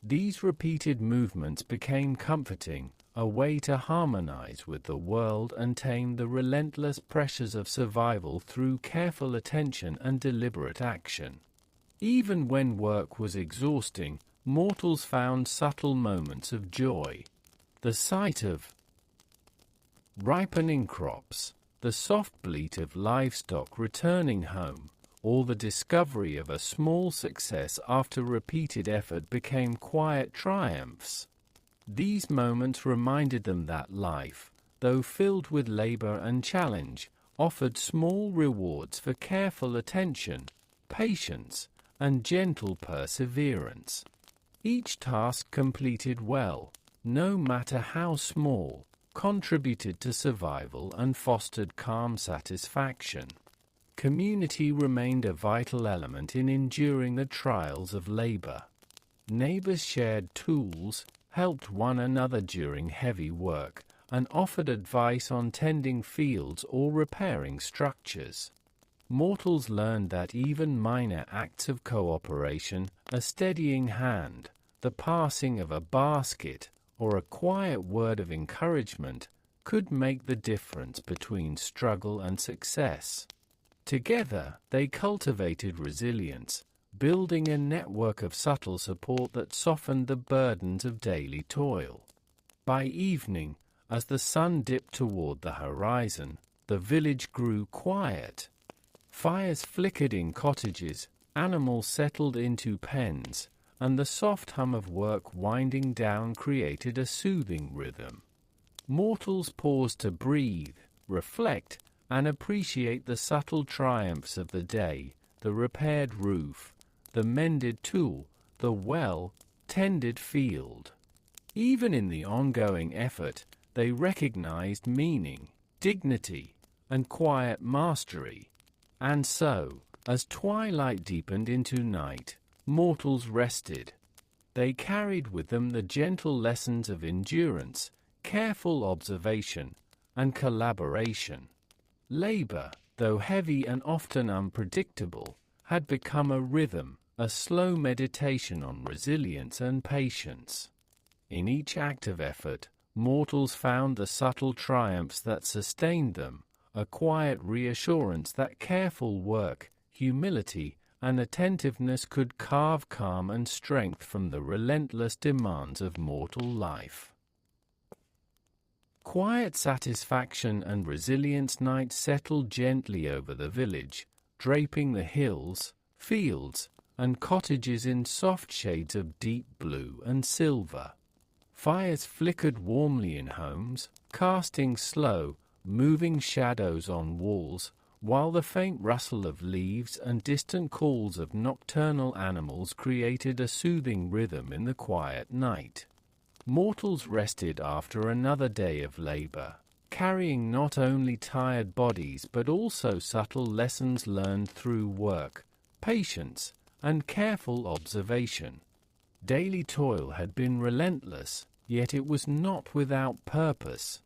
These repeated movements became comforting, a way to harmonize with the world and tame the relentless pressures of survival through careful attention and deliberate action. Even when work was exhausting, mortals found subtle moments of joy. The sight of ripening crops, the soft bleat of livestock returning home, or the discovery of a small success after repeated effort became quiet triumphs. These moments reminded them that life, though filled with labor and challenge, offered small rewards for careful attention, patience, and gentle perseverance. Each task completed well, no matter how small, contributed to survival and fostered calm satisfaction. Community remained a vital element in enduring the trials of labor. Neighbors shared tools, helped one another during heavy work, and offered advice on tending fields or repairing structures. Mortals learned that even minor acts of cooperation, a steadying hand, the passing of a basket, or a quiet word of encouragement, could make the difference between struggle and success. Together, they cultivated resilience, building a network of subtle support that softened the burdens of daily toil. By evening, as the sun dipped toward the horizon, the village grew quiet. Fires flickered in cottages, animals settled into pens, and the soft hum of work winding down created a soothing rhythm. Mortals paused to breathe, reflect, and appreciate the subtle triumphs of the day, the repaired roof, the mended tool, the well-tended field. Even in the ongoing effort, they recognized meaning, dignity, and quiet mastery. And so, as twilight deepened into night, mortals rested. They carried with them the gentle lessons of endurance, careful observation, and collaboration. Labor, though heavy and often unpredictable, had become a rhythm, a slow meditation on resilience and patience. In each act of effort, mortals found the subtle triumphs that sustained them, a quiet reassurance that careful work, humility, and attentiveness could carve calm and strength from the relentless demands of mortal life. Quiet satisfaction and resilience. Night settled gently over the village, draping the hills, fields, and cottages in soft shades of deep blue and silver. Fires flickered warmly in homes, casting slow, moving shadows on walls, while the faint rustle of leaves and distant calls of nocturnal animals created a soothing rhythm in the quiet night. Mortals rested after another day of labor, carrying not only tired bodies but also subtle lessons learned through work, patience, and careful observation. Daily toil had been relentless, yet it was not without purpose.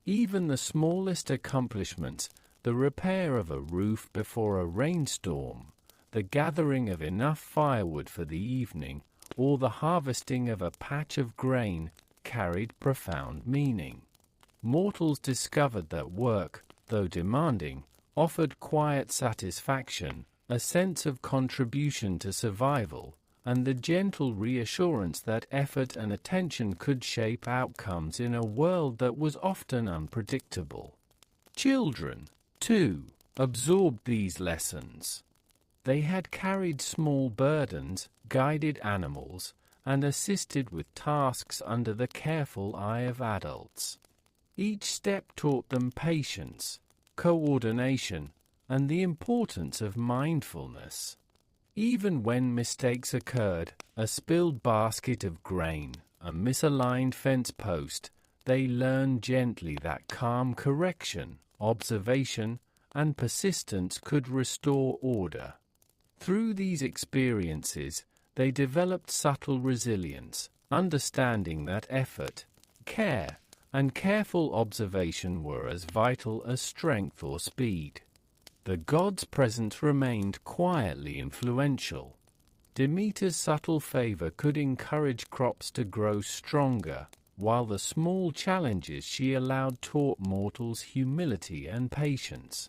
Even the smallest accomplishments, the repair of a roof before a rainstorm, the gathering of enough firewood for the evening, or the harvesting of a patch of grain, carried profound meaning. Mortals discovered that work, though demanding, offered quiet satisfaction, a sense of contribution to survival, and the gentle reassurance that effort and attention could shape outcomes in a world that was often unpredictable. Children, too, absorbed these lessons. They had carried small burdens, guided animals, and assisted with tasks under the careful eye of adults. Each step taught them patience, coordination, and the importance of mindfulness. Even when mistakes occurred, a spilled basket of grain, a misaligned fence post, they learned gently that calm correction, observation, and persistence could restore order. Through these experiences, they developed subtle resilience, understanding that effort, care, and careful observation were as vital as strength or speed. The gods' presence remained quietly influential. Demeter's subtle favor could encourage crops to grow stronger, while the small challenges she allowed taught mortals humility and patience.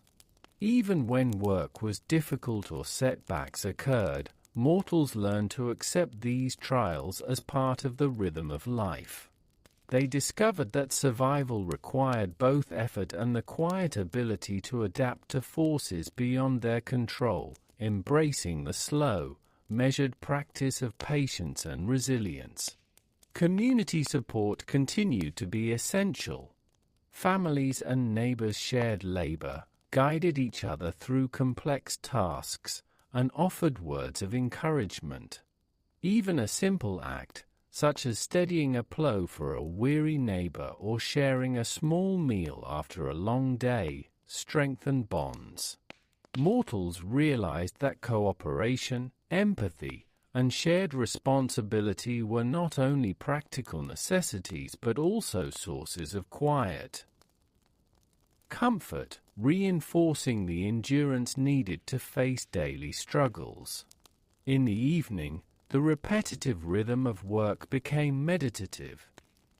Even when work was difficult or setbacks occurred, mortals learned to accept these trials as part of the rhythm of life. They discovered that survival required both effort and the quiet ability to adapt to forces beyond their control, embracing the slow, measured practice of patience and resilience. Community support continued to be essential. Families and neighbors shared labor, guided each other through complex tasks, and offered words of encouragement. Even a simple act, such as steadying a plow for a weary neighbor or sharing a small meal after a long day, strengthened bonds. Mortals realized that cooperation, empathy, and shared responsibility were not only practical necessities but also sources of quiet comfort, reinforcing the endurance needed to face daily struggles. In the evening, the repetitive rhythm of work became meditative.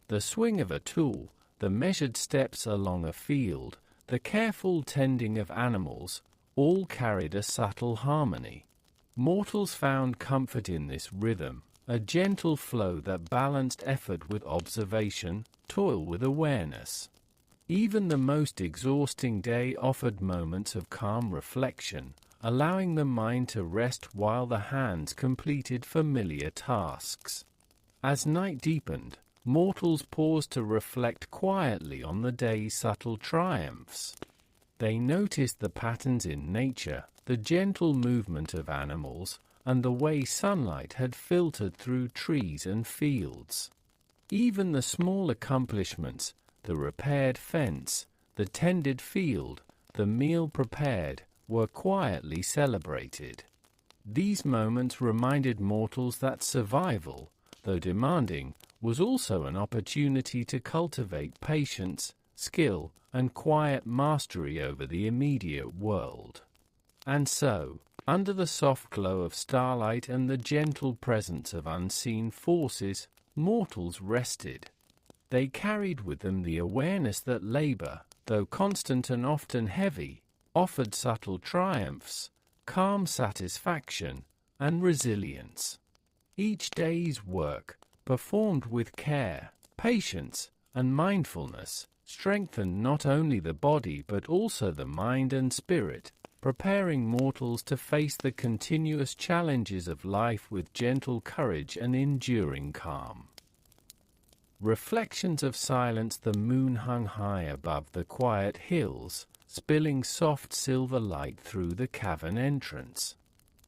The swing of a tool, the measured steps along a field, the careful tending of animals, all carried a subtle harmony. Mortals found comfort in this rhythm, a gentle flow that balanced effort with observation, toil with awareness. Even the most exhausting day offered moments of calm reflection, allowing the mind to rest while the hands completed familiar tasks. As night deepened, mortals paused to reflect quietly on the day's subtle triumphs. They noticed the patterns in nature, the gentle movement of animals, and the way sunlight had filtered through trees and fields. Even the small accomplishments, the repaired fence, the tended field, the meal prepared, were quietly celebrated. These moments reminded mortals that survival, though demanding, was also an opportunity to cultivate patience, skill, and quiet mastery over the immediate world. And so, under the soft glow of starlight and the gentle presence of unseen forces, mortals rested. They carried with them the awareness that labor, though constant and often heavy, offered subtle triumphs, calm satisfaction, and resilience. Each day's work, performed with care, patience, and mindfulness, strengthened not only the body but also the mind and spirit, preparing mortals to face the continuous challenges of life with gentle courage and enduring calm. Reflections of silence. The moon hung high above the quiet hills, spilling soft silver light through the cavern entrance.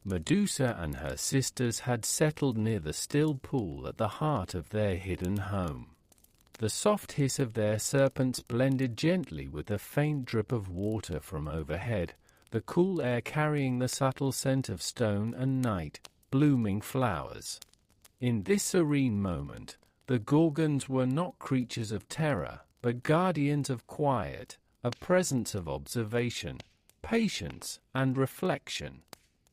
Medusa and her sisters had settled near the still pool at the heart of their hidden home. The soft hiss of their serpents blended gently with the faint drip of water from overhead, the cool air carrying the subtle scent of stone and night, blooming flowers. In this serene moment, the Gorgons were not creatures of terror, but guardians of quiet, a presence of observation, patience, and reflection.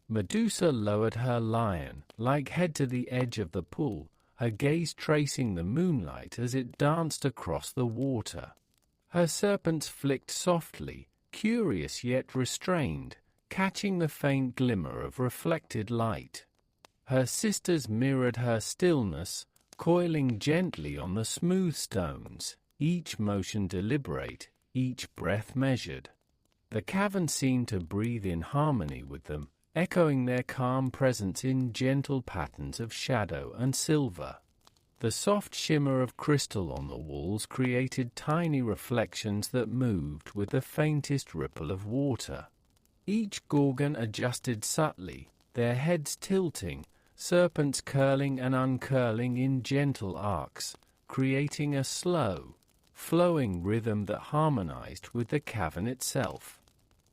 Medusa lowered her lion-like head to the edge of the pool, her gaze tracing the moonlight as it danced across the water. Her serpents flicked softly, curious yet restrained, catching the faint glimmer of reflected light. Her sisters mirrored her stillness, coiling gently on the smooth stones, each motion deliberate, each breath measured. The cavern seemed to breathe in harmony with them, echoing their calm presence in gentle patterns of shadow and silver. The soft shimmer of crystal on the walls created tiny reflections that moved with the faintest ripple of water. Each Gorgon adjusted subtly, their heads tilting, serpents curling and uncurling in gentle arcs, creating a slow, flowing rhythm that harmonized with the cavern itself.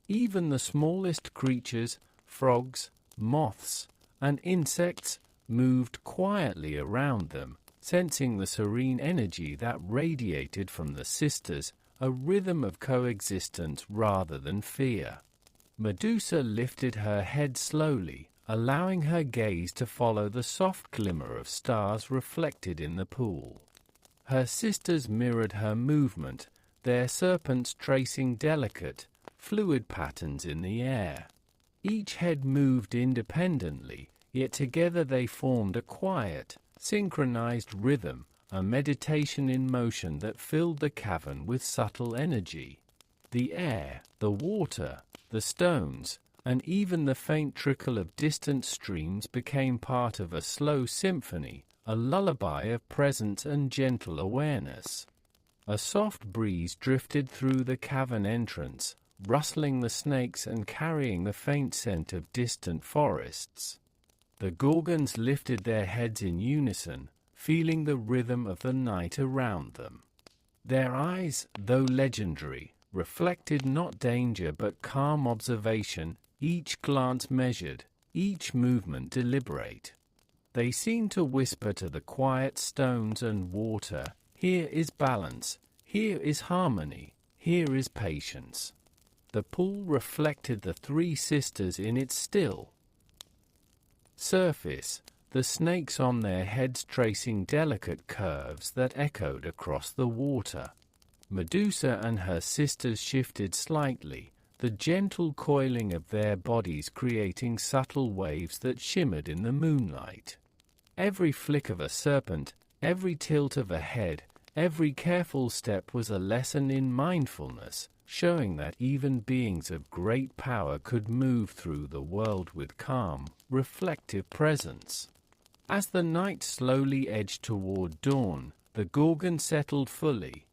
Even the smallest creatures, frogs, moths, and insects, moved quietly around them, sensing the serene energy that radiated from the sisters, a rhythm of coexistence rather than fear. Medusa lifted her head slowly, allowing her gaze to follow the soft glimmer of stars reflected in the pool. Her sisters mirrored her movement, their serpents tracing delicate, fluid patterns in the air. Each head moved independently, yet together they formed a quiet, synchronized rhythm, a meditation in motion that filled the cavern with subtle energy. The air, the water, the stones, and even the faint trickle of distant streams became part of a slow symphony, a lullaby of presence and gentle awareness. A soft breeze drifted through the cavern entrance, rustling the snakes and carrying the faint scent of distant forests. The Gorgons lifted their heads in unison, feeling the rhythm of the night around them. Their eyes, though legendary, reflected not danger but calm observation, each glance measured, each movement deliberate. They seemed to whisper to the quiet stones and water, "Here is balance, here is harmony, here is patience." The pool reflected the three sisters in its still surface, the snakes on their heads tracing delicate curves that echoed across the water. Medusa and her sisters shifted slightly, the gentle coiling of their bodies creating subtle waves that shimmered in the moonlight. Every flick of a serpent, every tilt of a head, every careful step was a lesson in mindfulness, showing that even beings of great power could move through the world with calm, reflective presence. As the night slowly edged toward dawn, the Gorgon settled fully.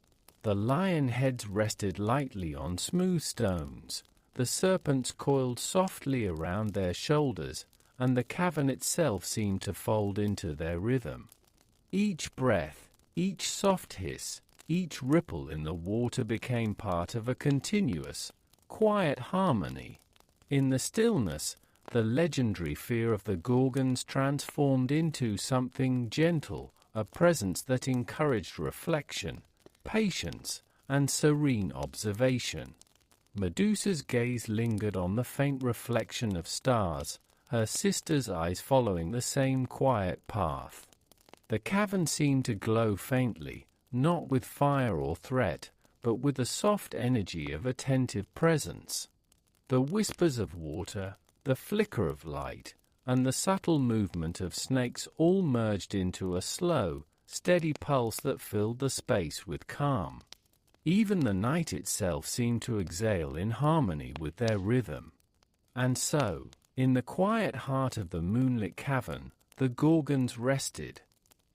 The lion heads rested lightly on smooth stones, the serpents coiled softly around their shoulders, and the cavern itself seemed to fold into their rhythm. Each breath, each soft hiss, each ripple in the water became part of a continuous, quiet harmony. In the stillness, the legendary fear of the Gorgons transformed into something gentle, a presence that encouraged reflection, patience, and serene observation. Medusa's gaze lingered on the faint reflection of stars, her sister's eyes following the same quiet path. The cavern seemed to glow faintly, not with fire or threat, but with the soft energy of attentive presence. The whispers of water, the flicker of light, and the subtle movement of snakes all merged into a slow, steady pulse that filled the space with calm. Even the night itself seemed to exhale in harmony with their rhythm. And so, in the quiet heart of the moonlit cavern, the Gorgons rested.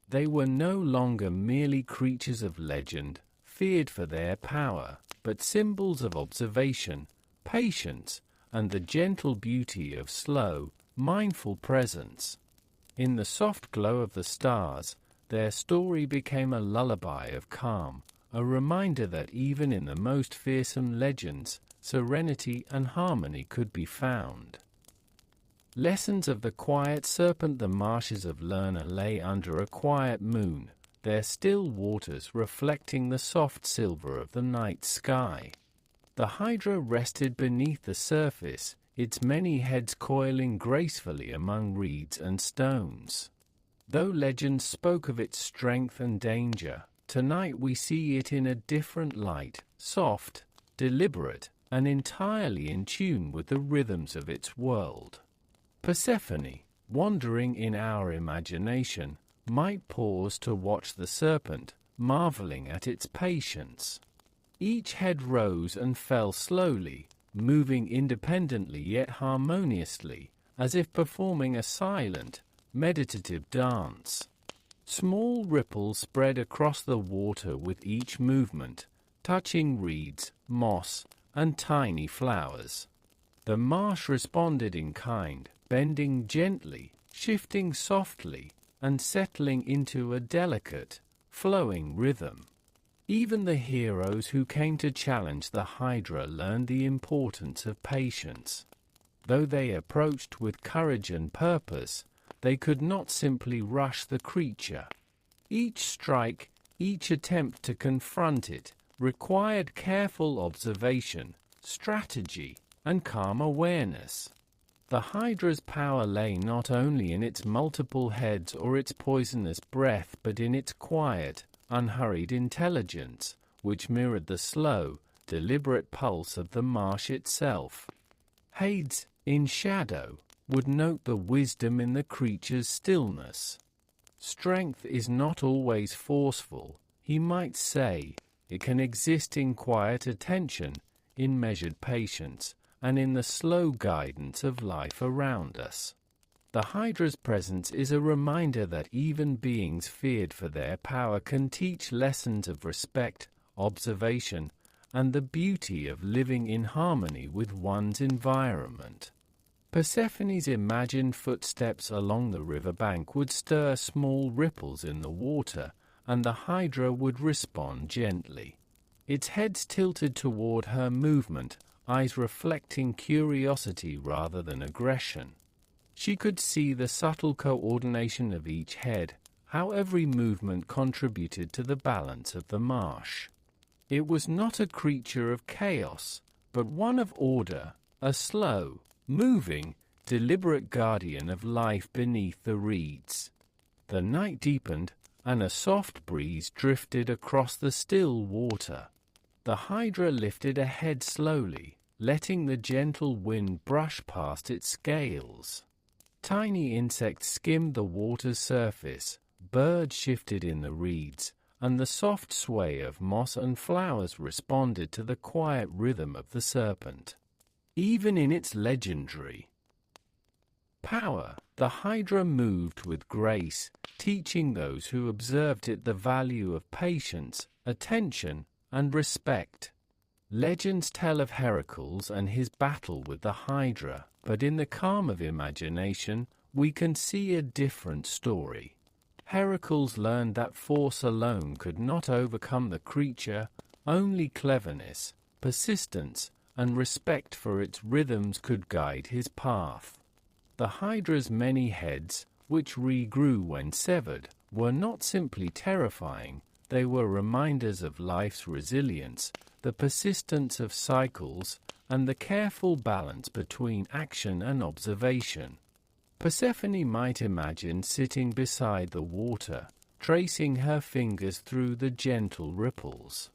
They were no longer merely creatures of legend, feared for their power, but symbols of observation, patience, and the gentle beauty of slow, mindful presence. In the soft glow of the stars, their story became a lullaby of calm, a reminder that even in the most fearsome legends, serenity and harmony could be found. Lessons of the quiet serpent. The marshes of Lerna lay under a quiet moon, their still waters reflecting the soft silver of the night sky. The Hydra rested beneath the surface, its many heads coiling gracefully among reeds and stones. Though legends spoke of its strength and danger, tonight we see it in a different light, soft, deliberate, and entirely in tune with the rhythms of its world. Persephone, wandering in our imagination, might pause to watch the serpent, marveling at its patience. Each head rose and fell slowly, moving independently yet harmoniously, as if performing a silent, meditative dance. Small ripples spread across the water with each movement, touching reeds, moss, and tiny flowers. The marsh responded in kind, bending gently, shifting softly, and settling into a delicate, flowing rhythm. Even the heroes who came to challenge the Hydra learned the importance of patience. Though they approached with courage and purpose, they could not simply rush the creature. Each strike, each attempt to confront it, required careful observation, strategy, and calm awareness. The Hydra's power lay not only in its multiple heads or its poisonous breath, but in its quiet, unhurried intelligence, which mirrored the slow, deliberate pulse of the marsh itself. Hades, in shadow, would note the wisdom in the creature's stillness. Strength is not always forceful, he might say. It can exist in quiet attention, in measured patience, and in the slow guidance of life around us. The Hydra's presence is a reminder that even beings feared for their power can teach lessons of respect, observation, and the beauty of living in harmony with one's environment. Persephone's imagined footsteps along the riverbank would stir small ripples in the water, and the Hydra would respond gently. Its head tilted toward her movement, eyes reflecting curiosity rather than aggression. She could see the subtle coordination of each head, how every movement contributed to the balance of the marsh. It was not a creature of chaos, but one of order, a slow, moving, deliberate guardian of life beneath the reeds. The night deepened, and a soft breeze drifted across the still water. The Hydra lifted a head slowly, letting the gentle wind brush past its scales. Tiny insects skimmed the water's surface, birds shifted in the reeds, and the soft sway of moss and flowers responded to the quiet rhythm of the serpent. Even in its legendary power, the Hydra moved with grace, teaching those who observed it the value of patience, attention, and respect. Legends tell of Heracles and his battle with the Hydra, but in the calm of imagination, we can see a different story. Heracles learned that force alone could not overcome the creature, only cleverness, persistence, and respect for its rhythms could guide his path. The Hydra's many heads, which regrew when severed, were not simply terrifying, they were reminders of life's resilience, the persistence of cycles, and the careful balance between action and observation. Persephone might imagine sitting beside the water, tracing her fingers through the gentle ripples.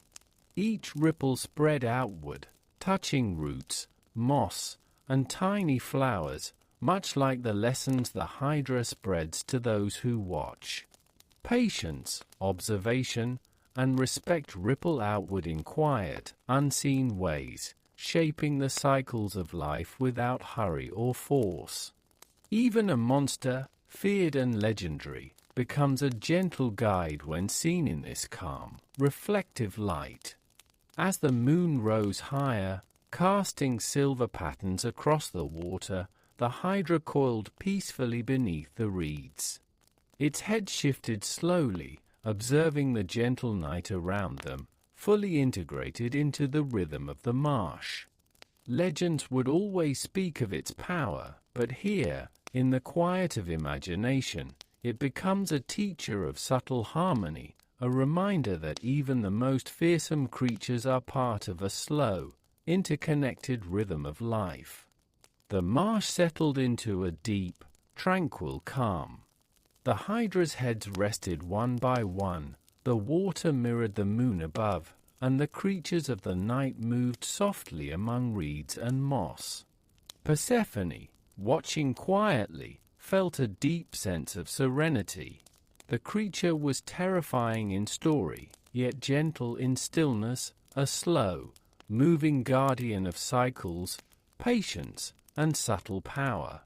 Each ripple spread outward, touching roots, moss, and tiny flowers, much like the lessons the Hydra spreads to those who watch. Patience, observation, and respect ripple outward in quiet, unseen ways, shaping the cycles of life without hurry or force. Even a monster, feared and legendary, becomes a gentle guide when seen in this calm, reflective light. As the moon rose higher, casting silver patterns across the water, the Hydra coiled peacefully beneath the reeds. Its head shifted slowly, observing the gentle night around them, fully integrated into the rhythm of the marsh. Legends would always speak of its power, but here, in the quiet of imagination, it becomes a teacher of subtle harmony, a reminder that even the most fearsome creatures are part of a slow, interconnected rhythm of life. The marsh settled into a deep, tranquil calm. The Hydra's heads rested one by one, the water mirrored the moon above, and the creatures of the night moved softly among reeds and moss. Persephone, watching quietly, felt a deep sense of serenity. The creature was terrifying in story, yet gentle in stillness, a slow, moving guardian of cycles, patience, and subtle power.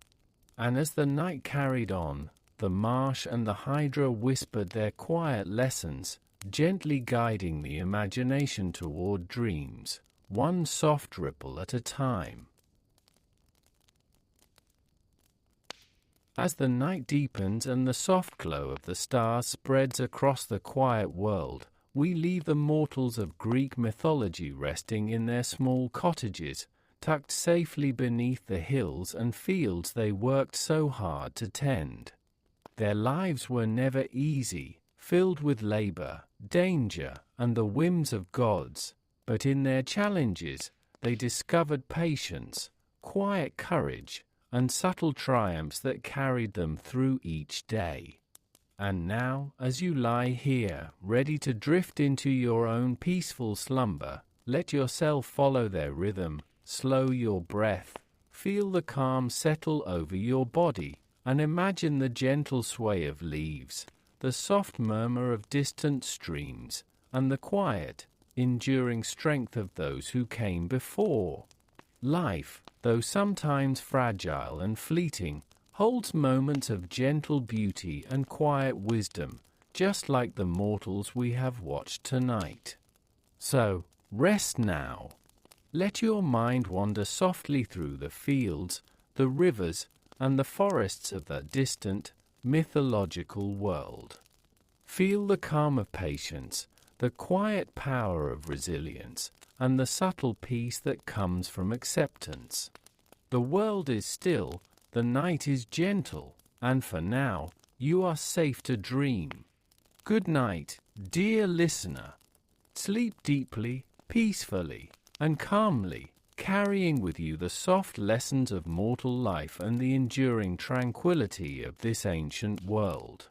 And as the night carried on, the marsh and the Hydra whispered their quiet lessons, gently guiding the imagination toward dreams, one soft ripple at a time. As the night deepens and the soft glow of the stars spreads across the quiet world, we leave the mortals of Greek mythology resting in their small cottages, tucked safely beneath the hills and fields they worked so hard to tend. Their lives were never easy, filled with labor, danger, and the whims of gods, but in their challenges they discovered patience, quiet courage, and subtle triumphs that carried them through each day. And now, as you lie here, ready to drift into your own peaceful slumber, let yourself follow their rhythm, slow your breath, feel the calm settle over your body, and imagine the gentle sway of leaves, the soft murmur of distant streams, and the quiet, enduring strength of those who came before. Life, though sometimes fragile and fleeting, holds moments of gentle beauty and quiet wisdom, just like the mortals we have watched tonight. So, rest now. Let your mind wander softly through the fields, the rivers, and the forests of that distant, mythological world. Feel the calm of patience, the quiet power of resilience, and the subtle peace that comes from acceptance. The world is still, the night is gentle, and for now, you are safe to dream. Good night, dear listener. Sleep deeply, peacefully, and calmly, carrying with you the soft lessons of mortal life and the enduring tranquility of this ancient world.